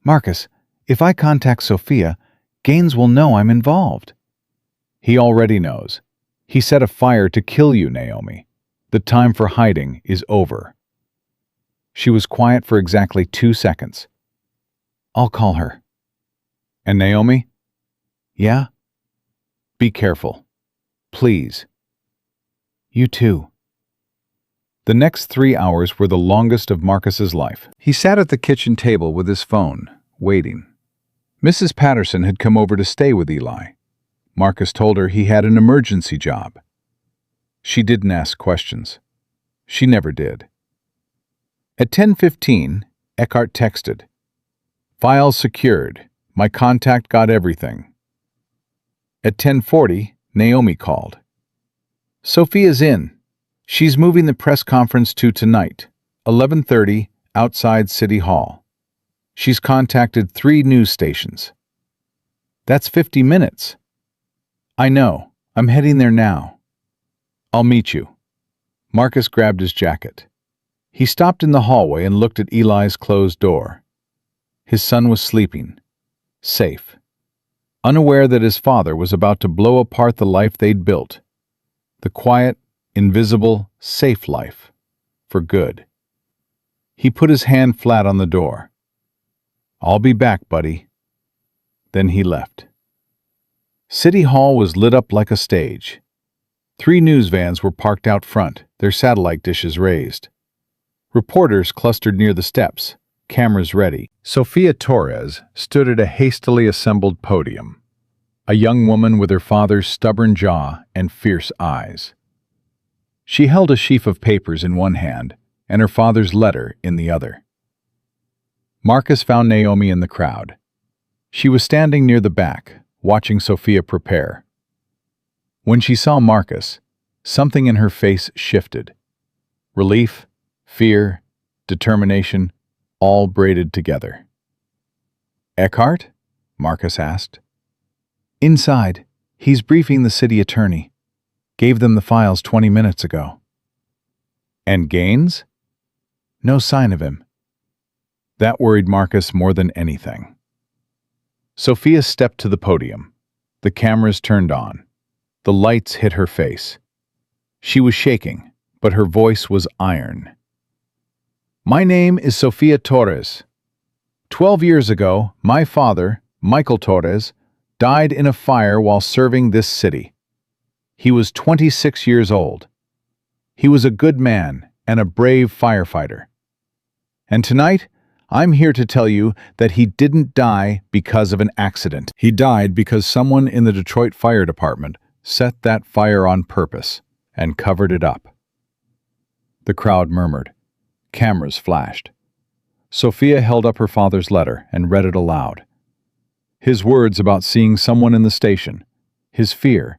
"Marcus, if I contact Sophia, Gaines will know I'm involved." "He already knows. He set a fire to kill you, Naomi. The time for hiding is over." She was quiet for exactly 2 seconds. "I'll call her." "And Naomi?" "Yeah?" "Be careful. Please." "You too." The next 3 hours were the longest of Marcus's life. He sat at the kitchen table with his phone, waiting. Mrs. Patterson had come over to stay with Eli. Marcus told her he had an emergency job. She didn't ask questions. She never did. At 10:15, Eckhart texted, "Files secured. My contact got everything." At 10:40, Naomi called. "Sophia's in. She's moving the press conference to tonight, 11:30, outside City Hall. She's contacted 3 news stations." "That's 50 minutes." "I know. I'm heading there now." "I'll meet you." Marcus grabbed his jacket. He stopped in the hallway and looked at Eli's closed door. His son was sleeping, safe, unaware that his father was about to blow apart the life they'd built. The quiet, invisible, safe life, for good. He put his hand flat on the door. "I'll be back, buddy." Then he left. City Hall was lit up like a stage. 3 news vans were parked out front, their satellite dishes raised. Reporters clustered near the steps, cameras ready. Sophia Torres stood at a hastily assembled podium, a young woman with her father's stubborn jaw and fierce eyes. She held a sheaf of papers in one hand and her father's letter in the other. Marcus found Naomi in the crowd. She was standing near the back, watching Sophia prepare. When she saw Marcus, something in her face shifted. Relief, fear, determination, all braided together. "Eckhart?" Marcus asked. "Inside. He's briefing the city attorney. Gave them the files 20 minutes ago." "And Gaines?" "No sign of him." That worried Marcus more than anything. Sophia stepped to the podium. The cameras turned on. The lights hit her face. She was shaking, but her voice was iron. "My name is Sophia Torres. 12 years ago, my father, Michael Torres, died in a fire while serving this city. He was 26 years old. He was a good man and a brave firefighter. And tonight, I'm here to tell you that he didn't die because of an accident. He died because someone in the Detroit Fire Department set that fire on purpose and covered it up." The crowd murmured. Cameras flashed. Sophia held up her father's letter and read it aloud. His words about seeing someone in the station, his fear,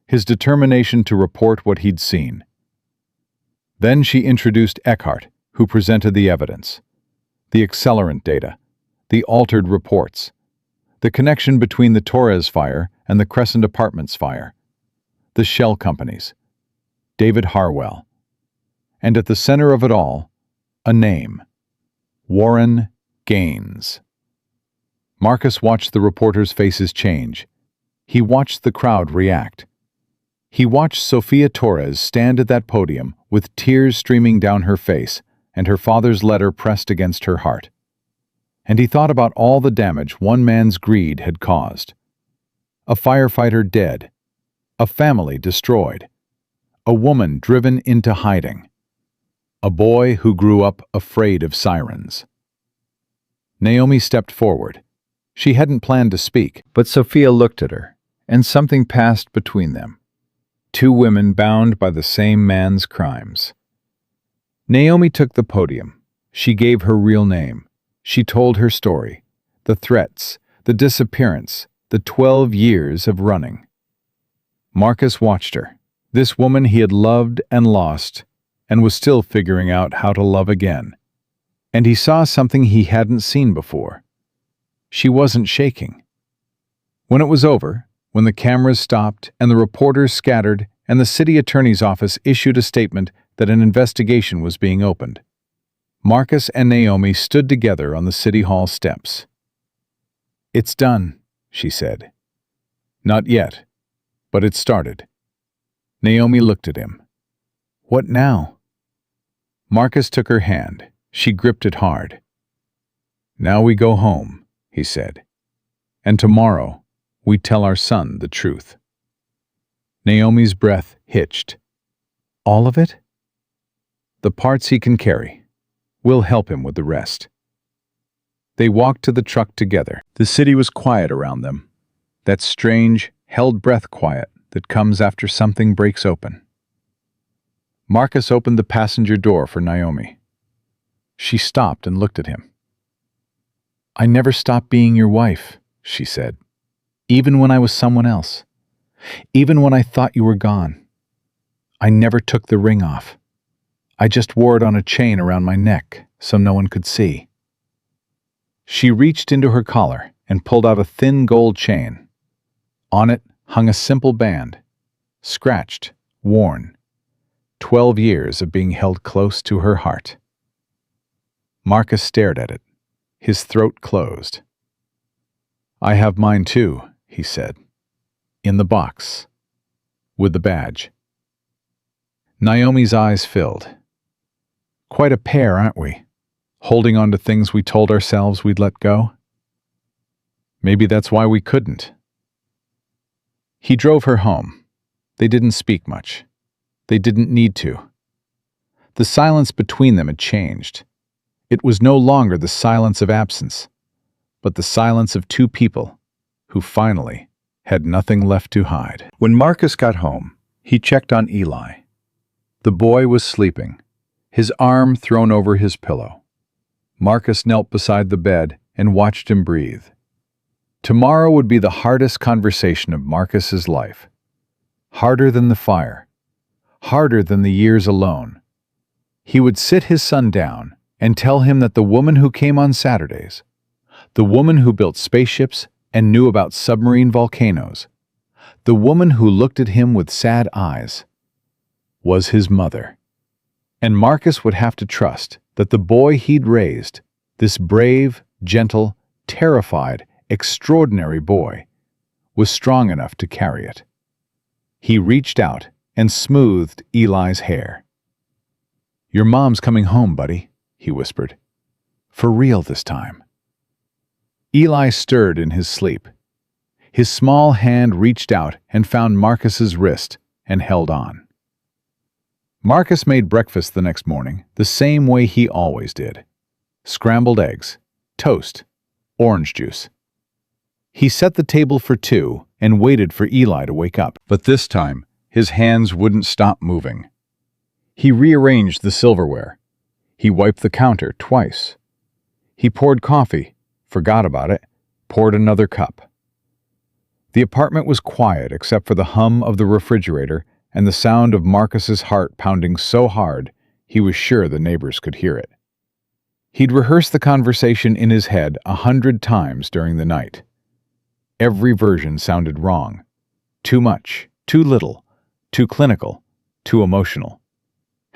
his determination to report what he'd seen. Then she introduced Eckhart, who presented the evidence. The accelerant data, the altered reports, the connection between the Torres fire and the Crescent Apartments fire, the shell companies, David Harwell, and at the center of it all, a name, Warren Gaines. Marcus watched the reporters' faces change. He watched the crowd react. He watched Sophia Torres stand at that podium with tears streaming down her face and her father's letter pressed against her heart. And he thought about all the damage one man's greed had caused. A firefighter dead, a family destroyed, a woman driven into hiding, a boy who grew up afraid of sirens. Naomi stepped forward. She hadn't planned to speak, but Sophia looked at her, and something passed between them. 2 women bound by the same man's crimes. Naomi took the podium. She gave her real name. She told her story, the threats, the disappearance, the 12 years of running. Marcus watched her, this woman he had loved and lost, and was still figuring out how to love again. And he saw something he hadn't seen before. She wasn't shaking. When it was over, when the cameras stopped and the reporters scattered and the city attorney's office issued a statement that an investigation was being opened, Marcus and Naomi stood together on the city hall steps. "It's done," she said. "Not yet, but it started." Naomi looked at him. "What now?" Marcus took her hand. She gripped it hard. "Now we go home," he said. "And tomorrow we tell our son the truth." Naomi's breath hitched. "All of it?" "The parts he can carry. We'll help him with the rest." They walked to the truck together. The city was quiet around them. That strange, held-breath quiet that comes after something breaks open. Marcus opened the passenger door for Naomi. She stopped and looked at him. "I never stopped being your wife," she said. "Even when I was someone else. Even when I thought you were gone. I never took the ring off. I just wore it on a chain around my neck so no one could see." She reached into her collar and pulled out a thin gold chain. On it hung a simple band, scratched, worn. 12 years of being held close to her heart. Marcus stared at it, his throat closed. "I have mine too," he said. "In the box. With the badge." Naomi's eyes filled. "Quite a pair, aren't we? Holding on to things we told ourselves we'd let go?" "Maybe that's why we couldn't." He drove her home. They didn't speak much. They didn't need to. The silence between them had changed. It was no longer the silence of absence, but the silence of two people who finally had nothing left to hide. When Marcus got home, he checked on Eli. The boy was sleeping, his arm thrown over his pillow. Marcus knelt beside the bed and watched him breathe. Tomorrow would be the hardest conversation of Marcus's life. Harder than the fire. Harder than the years alone. He would sit his son down and tell him that the woman who came on Saturdays, the woman who built spaceships and knew about submarine volcanoes, the woman who looked at him with sad eyes, was his mother. And Marcus would have to trust that the boy he'd raised, this brave, gentle, terrified, extraordinary boy, was strong enough to carry it. He reached out and smoothed Eli's hair. "Your mom's coming home, buddy," he whispered. "For real this time." Eli stirred in his sleep. His small hand reached out and found Marcus's wrist and held on. Marcus made breakfast the next morning the same way he always did. Scrambled eggs, toast, orange juice. He set the table for two and waited for Eli to wake up. But this time, his hands wouldn't stop moving. He rearranged the silverware. He wiped the counter twice. He poured coffee, forgot about it, poured another cup. The apartment was quiet except for the hum of the refrigerator and the sound of Marcus's heart pounding so hard he was sure the neighbors could hear it. He'd rehearsed the conversation in his head 100 times during the night. Every version sounded wrong. Too much, too little, too clinical, too emotional.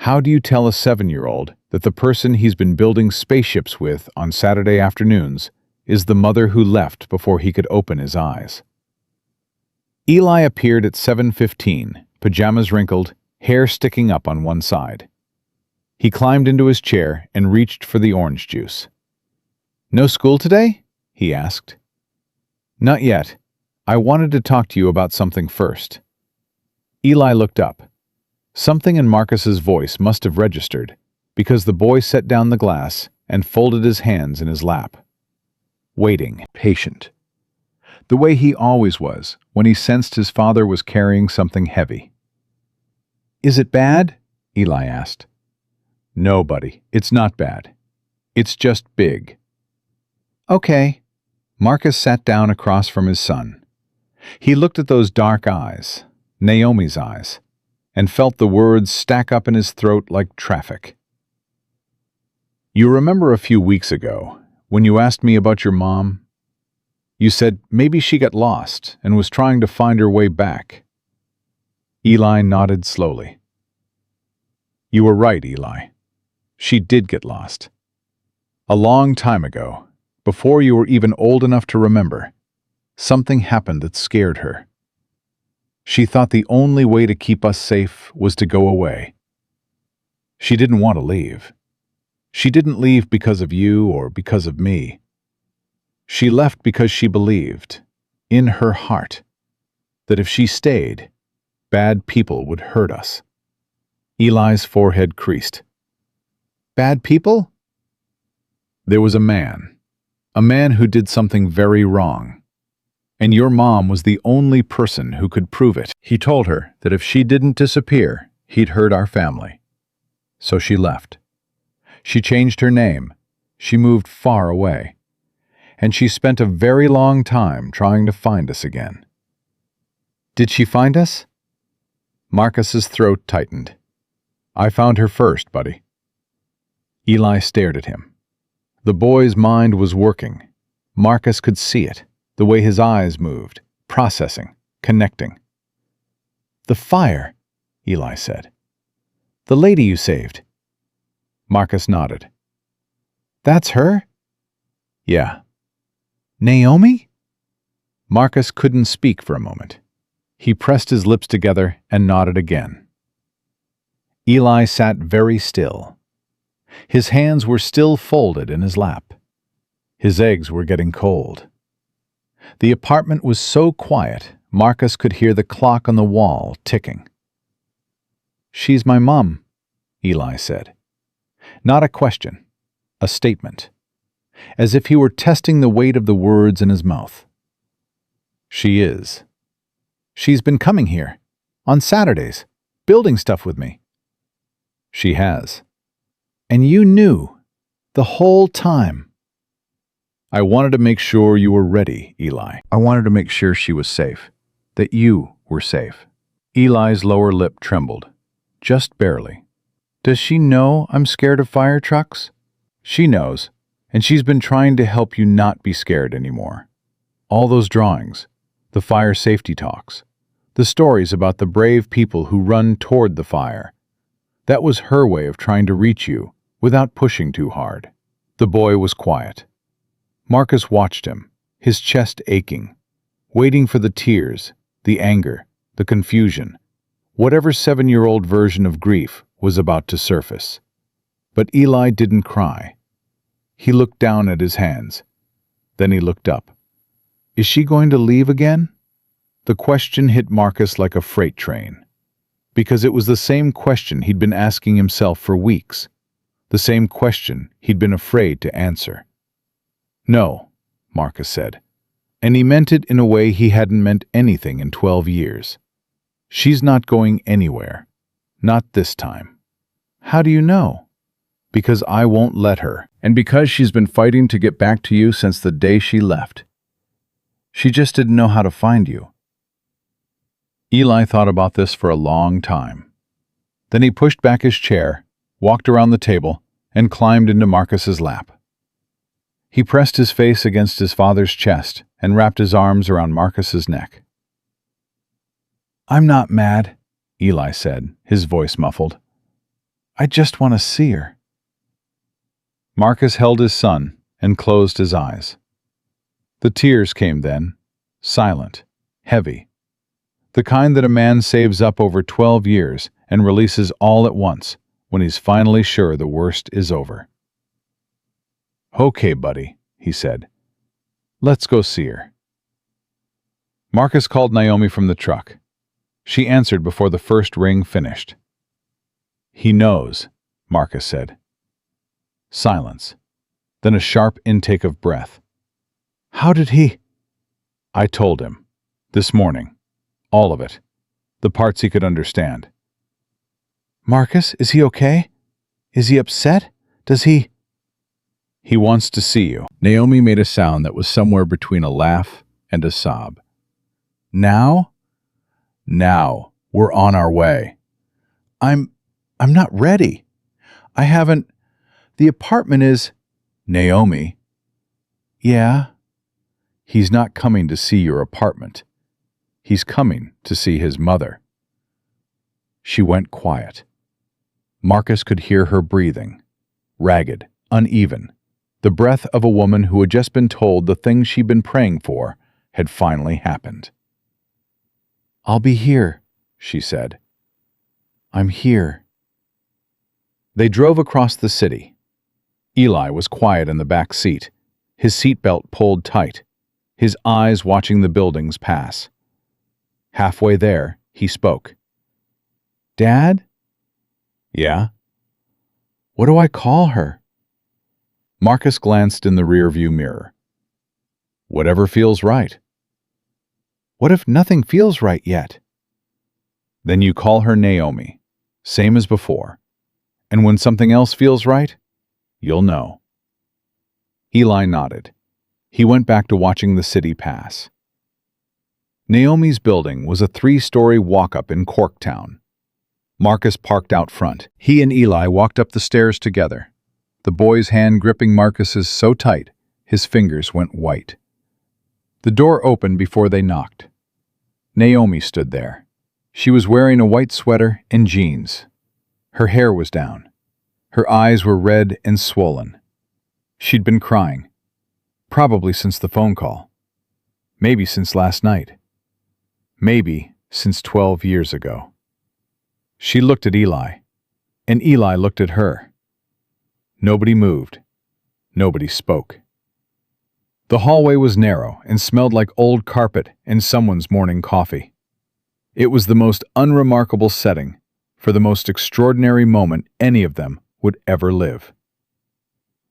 How do you tell a 7-year-old that the person he's been building spaceships with on Saturday afternoons is the mother who left before he could open his eyes? Eli appeared at 7:15, pajamas wrinkled, hair sticking up on one side. He climbed into his chair and reached for the orange juice. "No school today?" he asked. "Not yet. I wanted to talk to you about something first." Eli looked up. Something in Marcus's voice must have registered, because the boy set down the glass and folded his hands in his lap. Waiting, patient. The way he always was when he sensed his father was carrying something heavy. "Is it bad?" Eli asked. "No, buddy, it's not bad. It's just big. Okay. Marcus sat down across from his son. He looked at those dark eyes, Naomi's eyes, and felt the words stack up in his throat like traffic. You remember a few weeks ago, when you asked me about your mom? You said maybe she got lost and was trying to find her way back. Eli nodded slowly. You were right, Eli. She did get lost. A long time ago, before you were even old enough to remember, something happened that scared her. She thought the only way to keep us safe was to go away. She didn't want to leave. She didn't leave because of you or because of me. She left because she believed, in her heart, that if she stayed, bad people would hurt us. Eli's forehead creased. Bad people? There was a man who did something very wrong. And your mom was the only person who could prove it. He told her that if she didn't disappear, he'd hurt our family. So she left. She changed her name. She moved far away. And she spent a very long time trying to find us again. Did she find us? Marcus's throat tightened. I found her first, buddy. Eli stared at him. The boy's mind was working. Marcus could see it, the way his eyes moved, processing, connecting. The fire, Eli said. The lady you saved. Marcus nodded. That's her? Yeah. Naomi? Marcus couldn't speak for a moment. He pressed his lips together and nodded again. Eli sat very still. His hands were still folded in his lap. His eggs were getting cold. The apartment was so quiet, Marcus could hear the clock on the wall ticking. She's my mom, Eli said. Not a question, a statement, as if he were testing the weight of the words in his mouth. She is. She's been coming here, on Saturdays, building stuff with me. She has. And you knew, the whole time. I wanted to make sure you were ready, Eli. I wanted to make sure she was safe, that you were safe. Eli's lower lip trembled, just barely. Does she know I'm scared of fire trucks? She knows, and she's been trying to help you not be scared anymore. All those drawings, the fire safety talks, the stories about the brave people who run toward the fire. That was her way of trying to reach you without pushing too hard. The boy was quiet. Marcus watched him, his chest aching, waiting for the tears, the anger, the confusion, whatever 7-year-old version of grief was about to surface. But Eli didn't cry. He looked down at his hands. Then he looked up. Is she going to leave again? The question hit Marcus like a freight train. Because it was the same question he'd been asking himself for weeks. The same question he'd been afraid to answer. No, Marcus said. And he meant it in a way he hadn't meant anything in 12 years. She's not going anywhere. Not this time. How do you know? Because I won't let her, and because she's been fighting to get back to you since the day she left. She just didn't know how to find you. Eli thought about this for a long time. Then he pushed back his chair, walked around the table, and climbed into Marcus's lap. He pressed his face against his father's chest and wrapped his arms around Marcus's neck. I'm not mad, Eli said, his voice muffled. I just want to see her. Marcus held his son and closed his eyes. The tears came then, silent, heavy, the kind that a man saves up over 12 years and releases all at once when he's finally sure the worst is over. Okay, buddy, he said. Let's go see her. Marcus called Naomi from the truck. She answered before the first ring finished. He knows, Marcus said. Silence, then a sharp intake of breath. How did he? I told him, this morning, all of it, the parts he could understand. Marcus, is he okay? Is he upset? Does he? He wants to see you. Naomi made a sound that was somewhere between a laugh and a sob. Now? Now, we're on our way. I'm not ready. I haven't. The apartment is. Naomi. Yeah? He's not coming to see your apartment. He's coming to see his mother. She went quiet. Marcus could hear her breathing, ragged, uneven, the breath of a woman who had just been told the thing she'd been praying for had finally happened. I'll be here, she said. I'm here. They drove across the city. Eli was quiet in the back seat, his seatbelt pulled tight, his eyes watching the buildings pass. Halfway there, he spoke. Dad? Yeah? What do I call her? Marcus glanced in the rearview mirror. Whatever feels right. What if nothing feels right yet? Then you call her Naomi, same as before. And when something else feels right, you'll know. Eli nodded. He went back to watching the city pass. Naomi's building was a 3-story walk-up in Corktown. Marcus parked out front. He and Eli walked up the stairs together, the boy's hand gripping Marcus's so tight, his fingers went white. The door opened before they knocked. Naomi stood there. She was wearing a white sweater and jeans. Her hair was down. Her eyes were red and swollen. She'd been crying, probably since the phone call. Maybe since last night. Maybe since 12 years ago. She looked at Eli, and Eli looked at her. Nobody moved. Nobody spoke. The hallway was narrow and smelled like old carpet and someone's morning coffee. It was the most unremarkable setting for the most extraordinary moment any of them would ever live.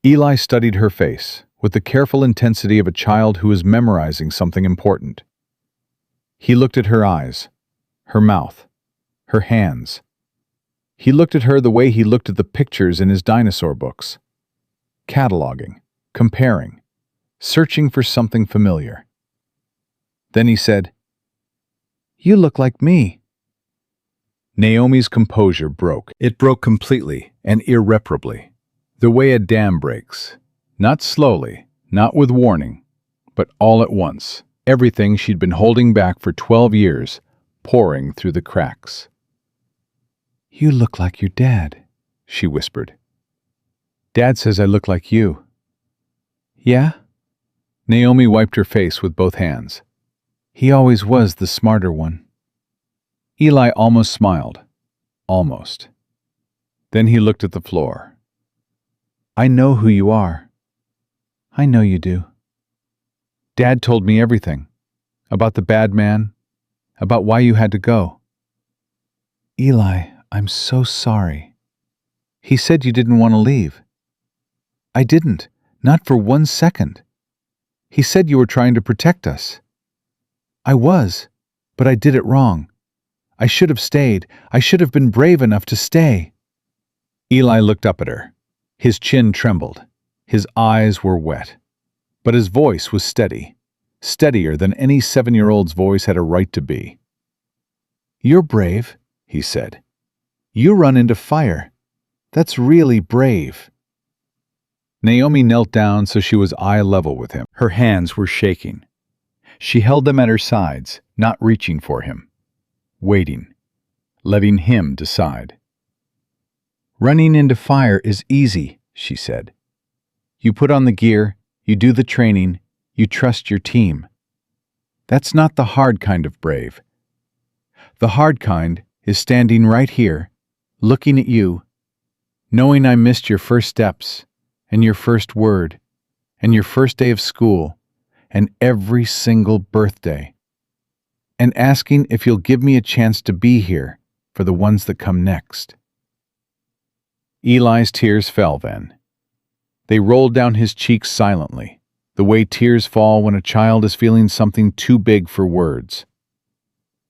Eli studied her face with the careful intensity of a child who is memorizing something important. He looked at her eyes, her mouth, her hands. He looked at her the way he looked at the pictures in his dinosaur books, cataloging, comparing, searching for something familiar. Then he said, "You look like me." Naomi's composure broke. It broke completely and irreparably, the way a dam breaks, not slowly, not with warning, but all at once, everything she'd been holding back for 12 years, pouring through the cracks. "You look like your dad," she whispered. "Dad says I look like you." "Yeah?" Naomi wiped her face with both hands. "He always was the smarter one." Eli almost smiled. Almost. Then he looked at the floor. "I know who you are." "I know you do." "Dad told me everything. About the bad man. About why you had to go." "Eli, I'm so sorry." "He said you didn't want to leave." "I didn't. Not for 1 second. He said you were trying to protect us." "I was, but I did it wrong. I should have stayed. I should have been brave enough to stay." Eli looked up at her. His chin trembled. His eyes were wet. But his voice was steady, steadier than any 7-year-old's voice had a right to be. "You're brave," he said. "You run into fire. That's really brave." Naomi knelt down so she was eye level with him. Her hands were shaking. She held them at her sides, not reaching for him. Waiting, letting him decide. "Running into fire is easy," she said. "You put on the gear, you do the training, you trust your team. That's not the hard kind of brave. The hard kind is standing right here, looking at you, knowing I missed your first steps, and your first word, and your first day of school, and every single birthday, and asking if you'll give me a chance to be here for the ones that come next." Eli's tears fell then. They rolled down his cheeks silently, the way tears fall when a child is feeling something too big for words.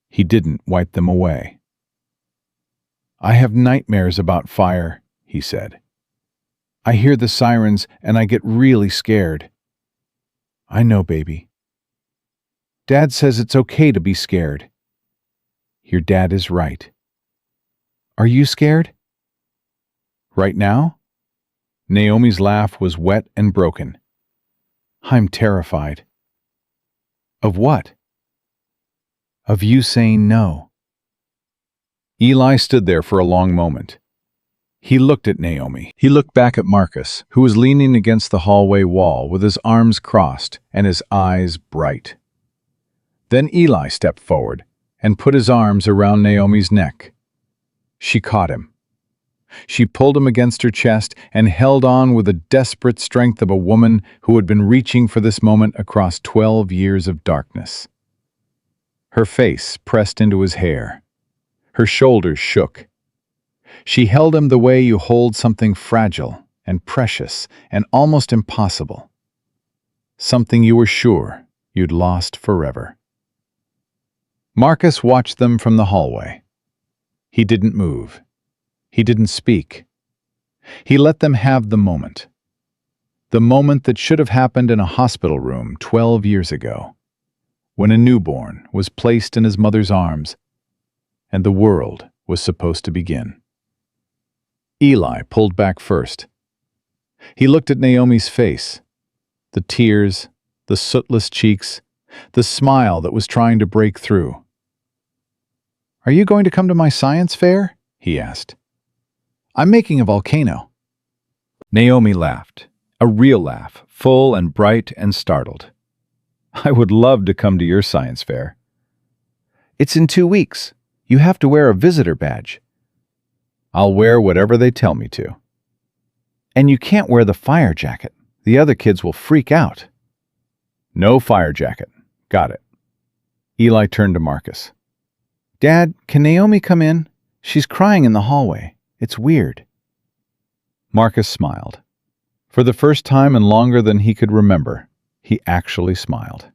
He didn't wipe them away. "I have nightmares about fire," he said. "I hear the sirens and I get really scared. I know, baby. Dad says it's okay to be scared. Your dad is right. Are you scared? Right now? Naomi's laugh was wet and broken. I'm terrified. Of what? Of you saying no. Eli stood there for a long moment. He looked at Naomi. He looked back at Marcus, who was leaning against the hallway wall with his arms crossed and his eyes bright. Then Eli stepped forward and put his arms around Naomi's neck. She caught him. She pulled him against her chest and held on with the desperate strength of a woman who had been reaching for this moment across 12 years of darkness. Her face pressed into his hair. Her shoulders shook. She held him the way you hold something fragile and precious and almost impossible. Something you were sure you'd lost forever. Marcus watched them from the hallway. He didn't move. He didn't speak. He let them have the moment. The moment that should have happened in a hospital room 12 years ago, when a newborn was placed in his mother's arms and the world was supposed to begin. Eli pulled back first. He looked at Naomi's face, the tears, the sootless cheeks, the smile that was trying to break through. "Are you going to come to my science fair?" he asked. "I'm making a volcano." Naomi laughed, a real laugh, full and bright and startled. "I would love to come to your science fair." "It's in 2 weeks. You have to wear a visitor badge." "I'll wear whatever they tell me to." "And you can't wear the fire jacket. The other kids will freak out." "No fire jacket. Got it." Eli turned to Marcus. "Dad, can Naomi come in? She's crying in the hallway. It's weird." Marcus smiled. For the first time and longer than he could remember, he actually smiled.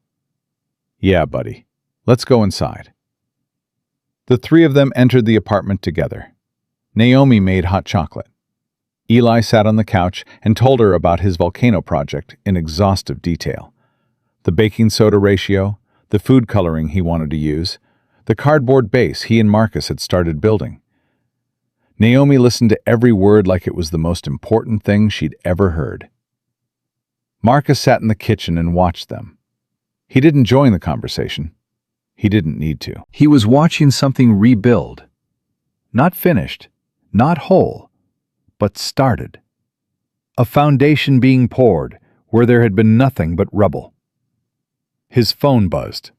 "Yeah, buddy. Let's go inside." The three of them entered the apartment together. Naomi made hot chocolate. Eli sat on the couch and told her about his volcano project in exhaustive detail. The baking soda ratio, the food coloring he wanted to use, the cardboard base he and Marcus had started building. Naomi listened to every word like it was the most important thing she'd ever heard. Marcus sat in the kitchen and watched them. He didn't join the conversation. He didn't need to. He was watching something rebuild. Not finished, not whole, but started. A foundation being poured where there had been nothing but rubble. His phone buzzed.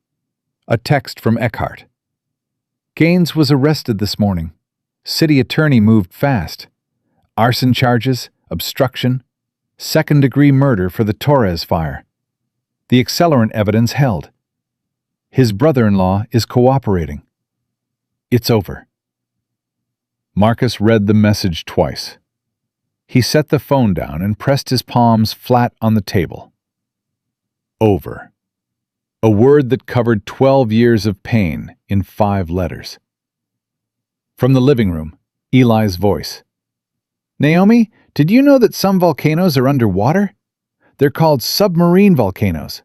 A text from Eckhart. "Gaines was arrested this morning. City attorney moved fast. Arson charges, obstruction, second-degree murder for the Torres fire. The accelerant evidence held. His brother-in-law is cooperating. It's over." Marcus read the message twice. He set the phone down and pressed his palms flat on the table. Over. A word that covered 12 years of pain in 5 letters. From the living room, Eli's voice. "Naomi, did you know that some volcanoes are underwater? They're called submarine volcanoes."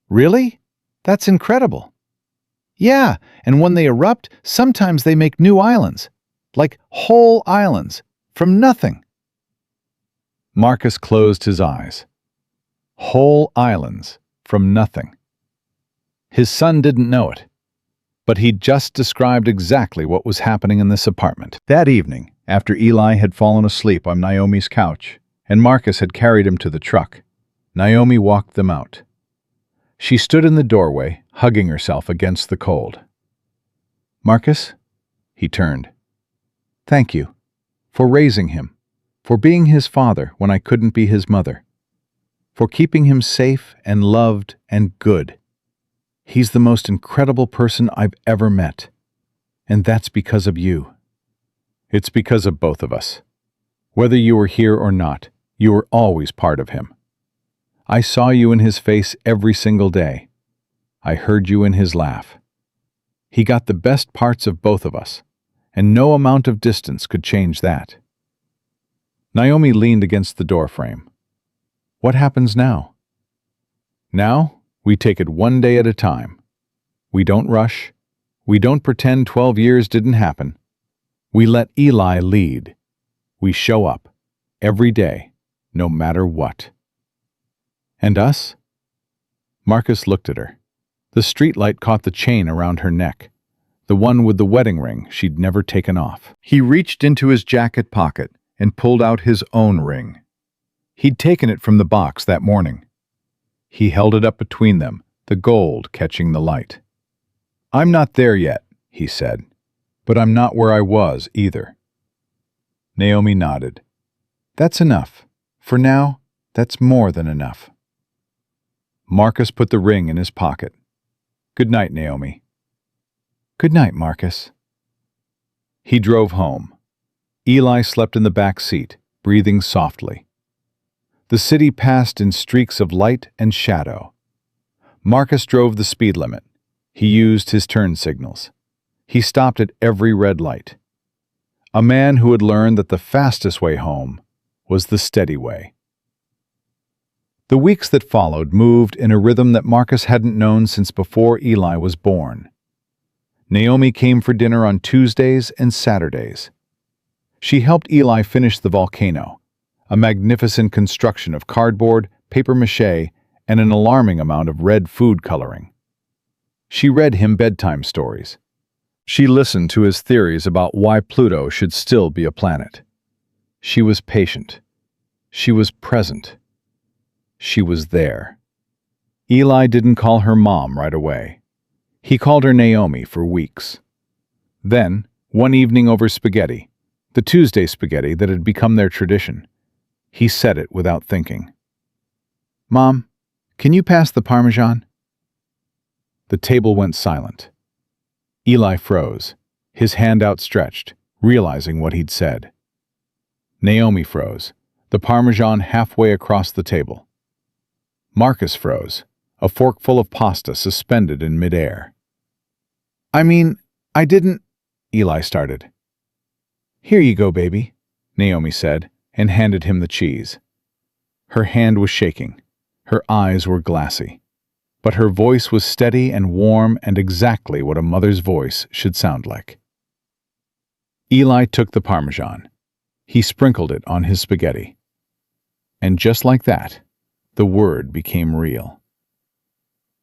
"Really? That's incredible." "Yeah, and when they erupt, sometimes they make new islands. Like whole islands, from nothing." Marcus closed his eyes. Whole islands, from nothing. His son didn't know it, but he'd just described exactly what was happening in this apartment. That evening, after Eli had fallen asleep on Naomi's couch and Marcus had carried him to the truck, Naomi walked them out. She stood in the doorway, hugging herself against the cold. "Marcus?" He turned. "Thank you. For raising him. For being his father when I couldn't be his mother. For keeping him safe and loved and good. He's the most incredible person I've ever met. And that's because of you." "It's because of both of us. Whether you were here or not, you were always part of him. I saw you in his face every single day. I heard you in his laugh. He got the best parts of both of us, and no amount of distance could change that." Naomi leaned against the doorframe. "What happens now?" Now, we take it one day at a time. We don't rush. We don't pretend 12 years didn't happen. We let Eli lead. We show up, every day, no matter what. And us? Marcus looked at her. The streetlight caught the chain around her neck, the one with the wedding ring she'd never taken off. He reached into his jacket pocket and pulled out his own ring. He'd taken it from the box that morning. He held it up between them, the gold catching the light. "I'm not there yet," he said, "but I'm not where I was either." Naomi nodded. "That's enough. For now, that's more than enough." Marcus put the ring in his pocket. "Good night, Naomi." "Good night, Marcus." He drove home. Eli slept in the back seat, breathing softly. The city passed in streaks of light and shadow. Marcus drove the speed limit. He used his turn signals. He stopped at every red light. A man who had learned that the fastest way home was the steady way. The weeks that followed moved in a rhythm that Marcus hadn't known since before Eli was born. Naomi came for dinner on Tuesdays and Saturdays. She helped Eli finish the volcano, a magnificent construction of cardboard, papier-mâché, and an alarming amount of red food coloring. She read him bedtime stories. She listened to his theories about why Pluto should still be a planet. She was patient. She was present. She was there. Eli didn't call her mom right away. He called her Naomi for weeks. Then, one evening over spaghetti, the Tuesday spaghetti that had become their tradition, he said it without thinking. "Mom, can you pass the Parmesan?" The table went silent. Eli froze, his hand outstretched, realizing what he'd said. Naomi froze, the Parmesan halfway across the table. Marcus froze, a forkful of pasta suspended in midair. I didn't," Eli started. "Here you go, baby," Naomi said, and handed him the cheese. Her hand was shaking. Her eyes were glassy. But her voice was steady and warm and exactly what a mother's voice should sound like. Eli took the Parmesan. He sprinkled it on his spaghetti. And just like that, the word became real.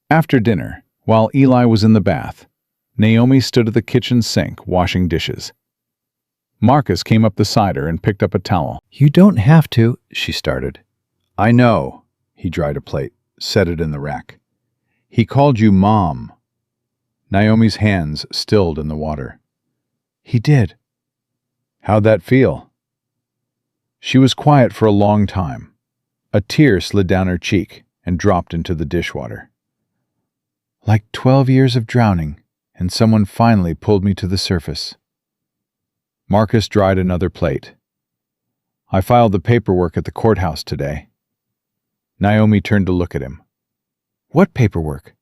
After dinner, while Eli was in the bath, Naomi stood at the kitchen sink washing dishes. Marcus came up the cider and picked up a towel. "You don't have to," she started. "I know." He dried a plate, set it in the rack. "He called you Mom." Naomi's hands stilled in the water. "He did." "How'd that feel?" She was quiet for a long time. A tear slid down her cheek and dropped into the dishwater. "Like 12 years of drowning, and someone finally pulled me to the surface." Marcus dried another plate. "I filed the paperwork at the courthouse today." Naomi turned to look at him. "What paperwork?"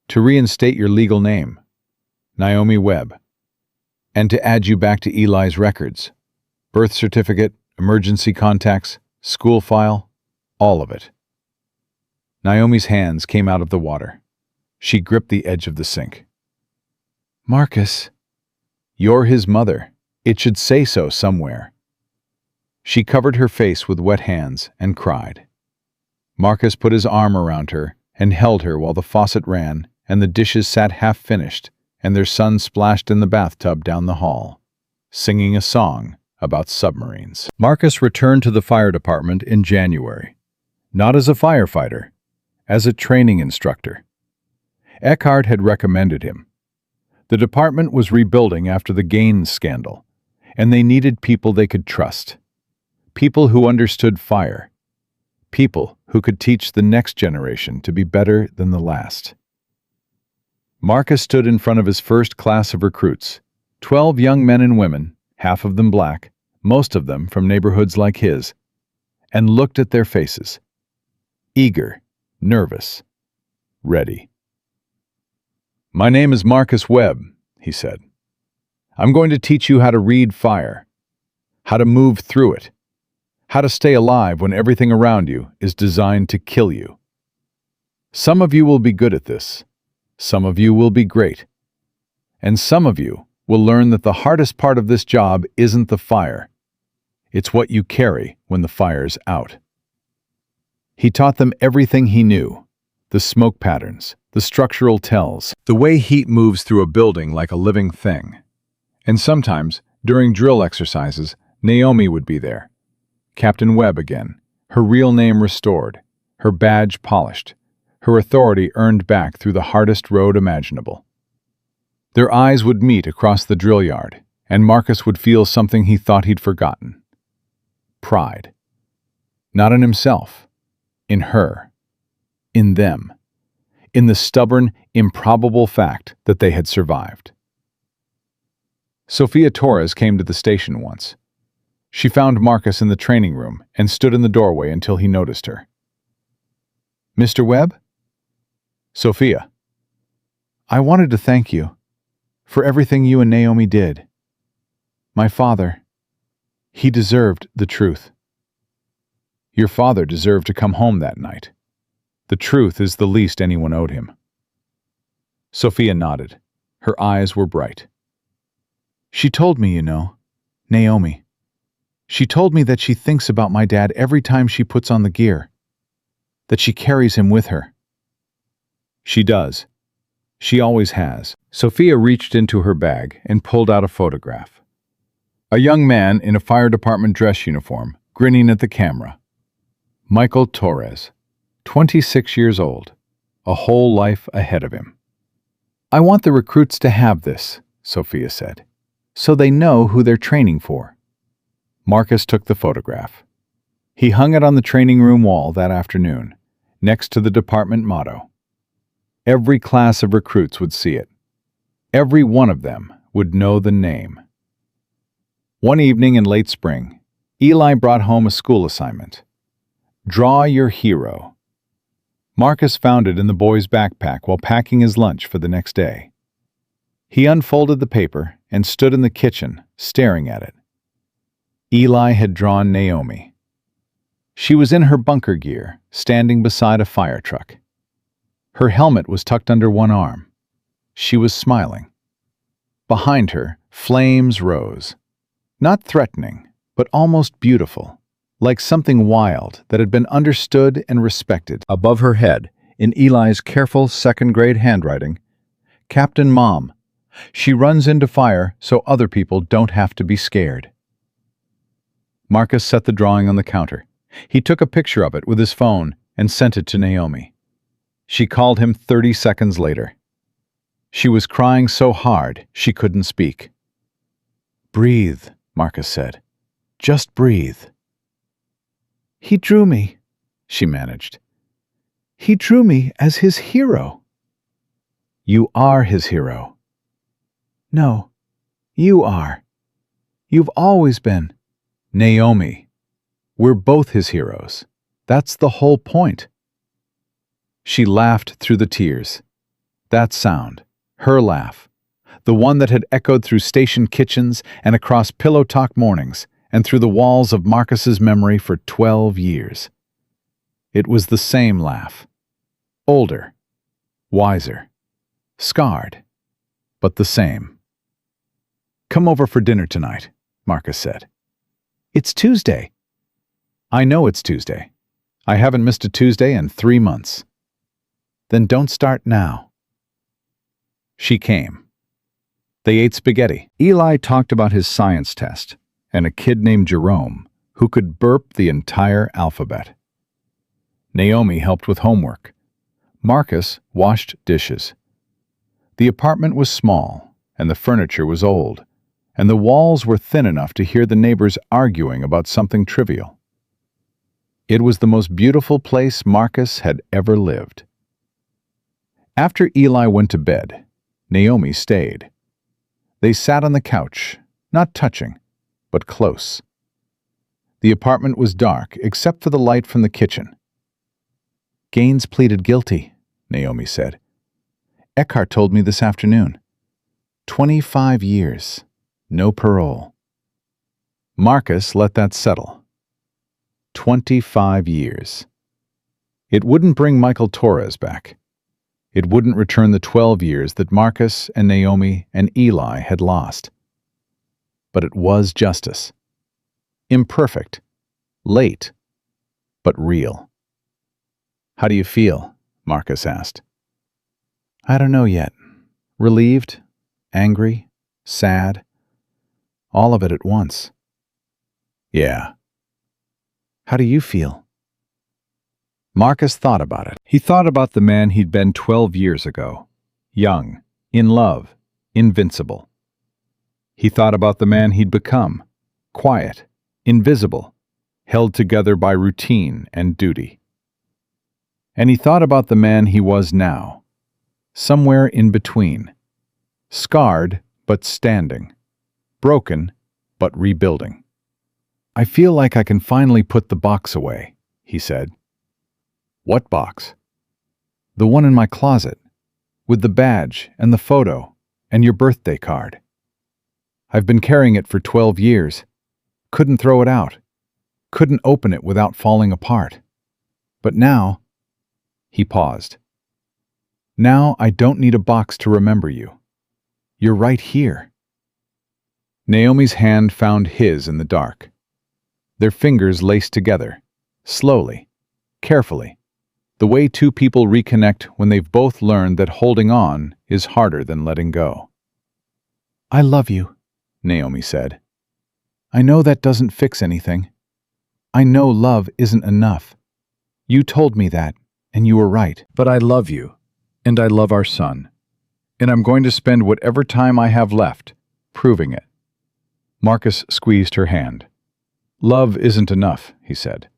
"To reinstate your legal name, Naomi Webb, and to add you back to Eli's records. Birth certificate, emergency contacts, school file, all of it." Naomi's hands came out of the water. She gripped the edge of the sink. "Marcus." "You're his mother. It should say so somewhere." She covered her face with wet hands and cried. Marcus put his arm around her and held her while the faucet ran and the dishes sat half-finished and their son splashed in the bathtub down the hall, singing a song about submarines. Marcus returned to the fire department in January, not as a firefighter, as a training instructor. Eckhart had recommended him. The department was rebuilding after the Gaines scandal, and they needed people they could trust. People who understood fire. People who could teach the next generation to be better than the last. Marcus stood in front of his first class of recruits, 12 young men and women, half of them black, most of them from neighborhoods like his, and looked at their faces. Eager, nervous, ready. "My name is Marcus Webb," he said. "I'm going to teach you how to read fire, how to move through it, how to stay alive when everything around you is designed to kill you." Some of you will be good at this. Some of you will be great. And some of you will learn that the hardest part of this job isn't the fire. It's what you carry when the fire's out. He taught them everything he knew, the smoke patterns, the structural tells, the way heat moves through a building like a living thing. And sometimes, during drill exercises, Naomi would be there. Captain Webb again, her real name restored, her badge polished, her authority earned back through the hardest road imaginable. Their eyes would meet across the drill yard, and Marcus would feel something he thought he'd forgotten. Pride. Not in himself, in her, in them, in the stubborn, improbable fact that they had survived. Sophia Torres came to the station once. She found Marcus in the training room and stood in the doorway until he noticed her. "Mr. Webb?" "Sophia, I wanted to thank you for everything you and Naomi did. My father, he deserved the truth." "Your father deserved to come home that night. The truth is the least anyone owed him." Sophia nodded. Her eyes were bright. "She told me, Naomi. She told me that she thinks about my dad every time she puts on the gear, that she carries him with her." "She does. She always has." Sophia reached into her bag and pulled out a photograph. A young man in a fire department dress uniform, grinning at the camera. Michael Torres, 26 years old, a whole life ahead of him. "I want the recruits to have this," Sophia said, "so they know who they're training for." Marcus took the photograph. He hung it on the training room wall that afternoon, next to the department motto. Every class of recruits would see it. Every one of them would know the name. One evening in late spring, Eli brought home a school assignment. Draw your hero. Marcus found it in the boy's backpack while packing his lunch for the next day. He unfolded the paper and stood in the kitchen, staring at it. Eli had drawn Naomi. She was in her bunker gear, standing beside a fire truck. Her helmet was tucked under one arm. She was smiling. Behind her, flames rose. Not threatening, but almost beautiful, like something wild that had been understood and respected. Above her head, in Eli's careful second-grade handwriting, "Captain Mom. She runs into fire so other people don't have to be scared." Marcus set the drawing on the counter. He took a picture of it with his phone and sent it to Naomi. She called him 30 seconds later. She was crying so hard she couldn't speak. "Breathe," Marcus said. "Just breathe." "He drew me," she managed. "He drew me as his hero." "You are his hero." "No, you are. You've always been." "Naomi, we're both his heroes. That's the whole point." She laughed through the tears. That sound, her laugh, the one that had echoed through station kitchens and across pillow talk mornings and through the walls of Marcus's memory for 12 years. It was the same laugh. Older, wiser, scarred, but the same. "Come over for dinner tonight," Marcus said. "It's Tuesday." "I know it's Tuesday. I haven't missed a Tuesday in 3 months." "Then don't start now." She came. They ate spaghetti. Eli talked about his science test and a kid named Jerome who could burp the entire alphabet. Naomi helped with homework. Marcus washed dishes. The apartment was small, and the furniture was old, and the walls were thin enough to hear the neighbors arguing about something trivial. It was the most beautiful place Marcus had ever lived. After Eli went to bed, Naomi stayed. They sat on the couch, not touching, but close. The apartment was dark except for the light from the kitchen. "Gaines pleaded guilty," Naomi said. "Eckhart told me this afternoon. 25 years. No parole." Marcus let that settle. 25 years. It wouldn't bring Michael Torres back. It wouldn't return the 12 years that Marcus and Naomi and Eli had lost. But it was justice. Imperfect, late, but real. "How do you feel?" Marcus asked. "I don't know yet. Relieved, angry, sad, all of it at once." "Yeah." "How do you feel?" Marcus thought about it. He thought about the man he'd been 12 years ago. Young, in love, invincible. He thought about the man he'd become. Quiet, invisible, held together by routine and duty. And he thought about the man he was now. Somewhere in between. Scarred, but standing. Broken, but rebuilding. "I feel like I can finally put the box away," he said. "What box?" "The one in my closet, with the badge and the photo and your birthday card. I've been carrying it for 12 years. Couldn't throw it out. Couldn't open it without falling apart. But now..." He paused. "Now I don't need a box to remember you. You're right here." Naomi's hand found his in the dark. Their fingers laced together, slowly, carefully. The way two people reconnect when they've both learned that holding on is harder than letting go. "I love you," Naomi said. "I know that doesn't fix anything. I know love isn't enough. You told me that, and you were right. But I love you, and I love our son. And I'm going to spend whatever time I have left proving it." Marcus squeezed her hand. "Love isn't enough," he said.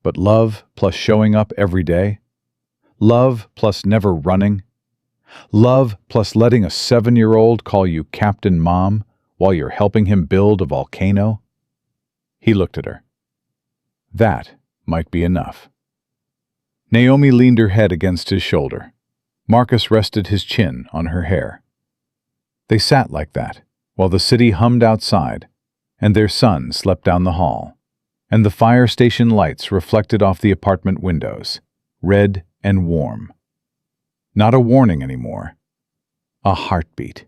"But love plus showing up every day, love plus never running, love plus letting a 7-year-old call you Captain Mom while you're helping him build a volcano." He looked at her. That might be enough. Naomi leaned her head against his shoulder. Marcus rested his chin on her hair. They sat like that while the city hummed outside and their son slept down the hall, and the fire station lights reflected off the apartment windows, red and warm. Not a warning anymore. A heartbeat.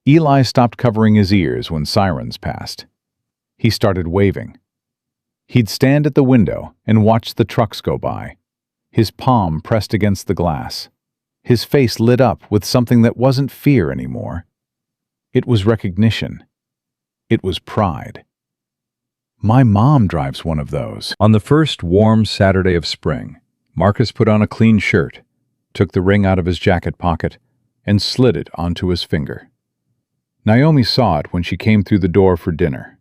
Eli stopped covering his ears when sirens passed. He started waving. He'd stand at the window and watch the trucks go by, his palm pressed against the glass, his face lit up with something that wasn't fear anymore. It was recognition. It was pride. "My mom drives one of those." On the first warm Saturday of spring, Marcus put on a clean shirt, took the ring out of his jacket pocket, and slid it onto his finger. Naomi saw it when she came through the door for dinner.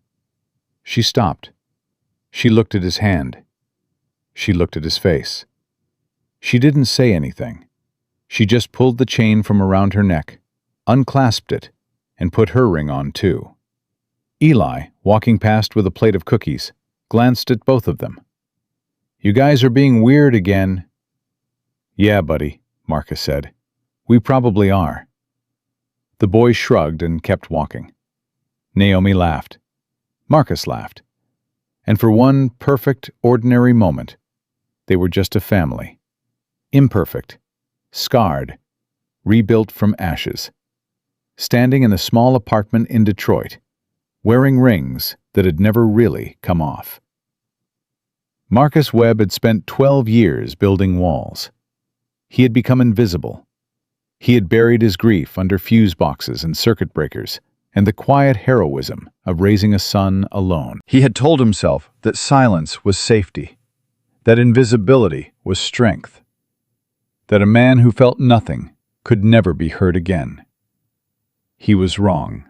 She stopped. She looked at his hand. She looked at his face. She didn't say anything. She just pulled the chain from around her neck, unclasped it, and put her ring on too. Eli, walking past with a plate of cookies, glanced at both of them. "You guys are being weird again." "Yeah, buddy," Marcus said. "We probably are." The boy shrugged and kept walking. Naomi laughed. Marcus laughed. And for one perfect, ordinary moment, they were just a family. Imperfect, scarred, rebuilt from ashes. Standing in a small apartment in Detroit, wearing rings that had never really come off. Marcus Webb had spent 12 years building walls. He had become invisible. He had buried his grief under fuse boxes and circuit breakers, and the quiet heroism of raising a son alone. He had told himself that silence was safety, that invisibility was strength, that a man who felt nothing could never be hurt again. He was wrong.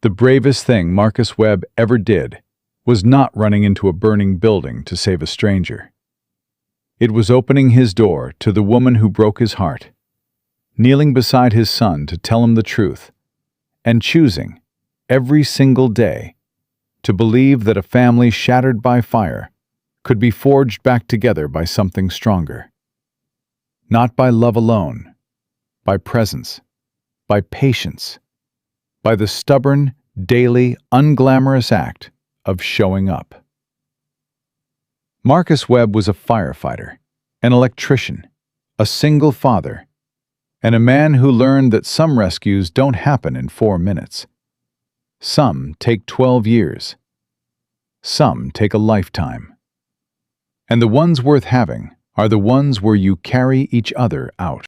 The bravest thing Marcus Webb ever did was not running into a burning building to save a stranger. It was opening his door to the woman who broke his heart, kneeling beside his son to tell him the truth, and choosing, every single day, to believe that a family shattered by fire could be forged back together by something stronger. Not by love alone, by presence, by patience, by the stubborn, daily, unglamorous act of showing up. Marcus Webb was a firefighter, an electrician, a single father, and a man who learned that some rescues don't happen in 4 minutes. Some take 12 years. Some take a lifetime. And the ones worth having are the ones where you carry each other out.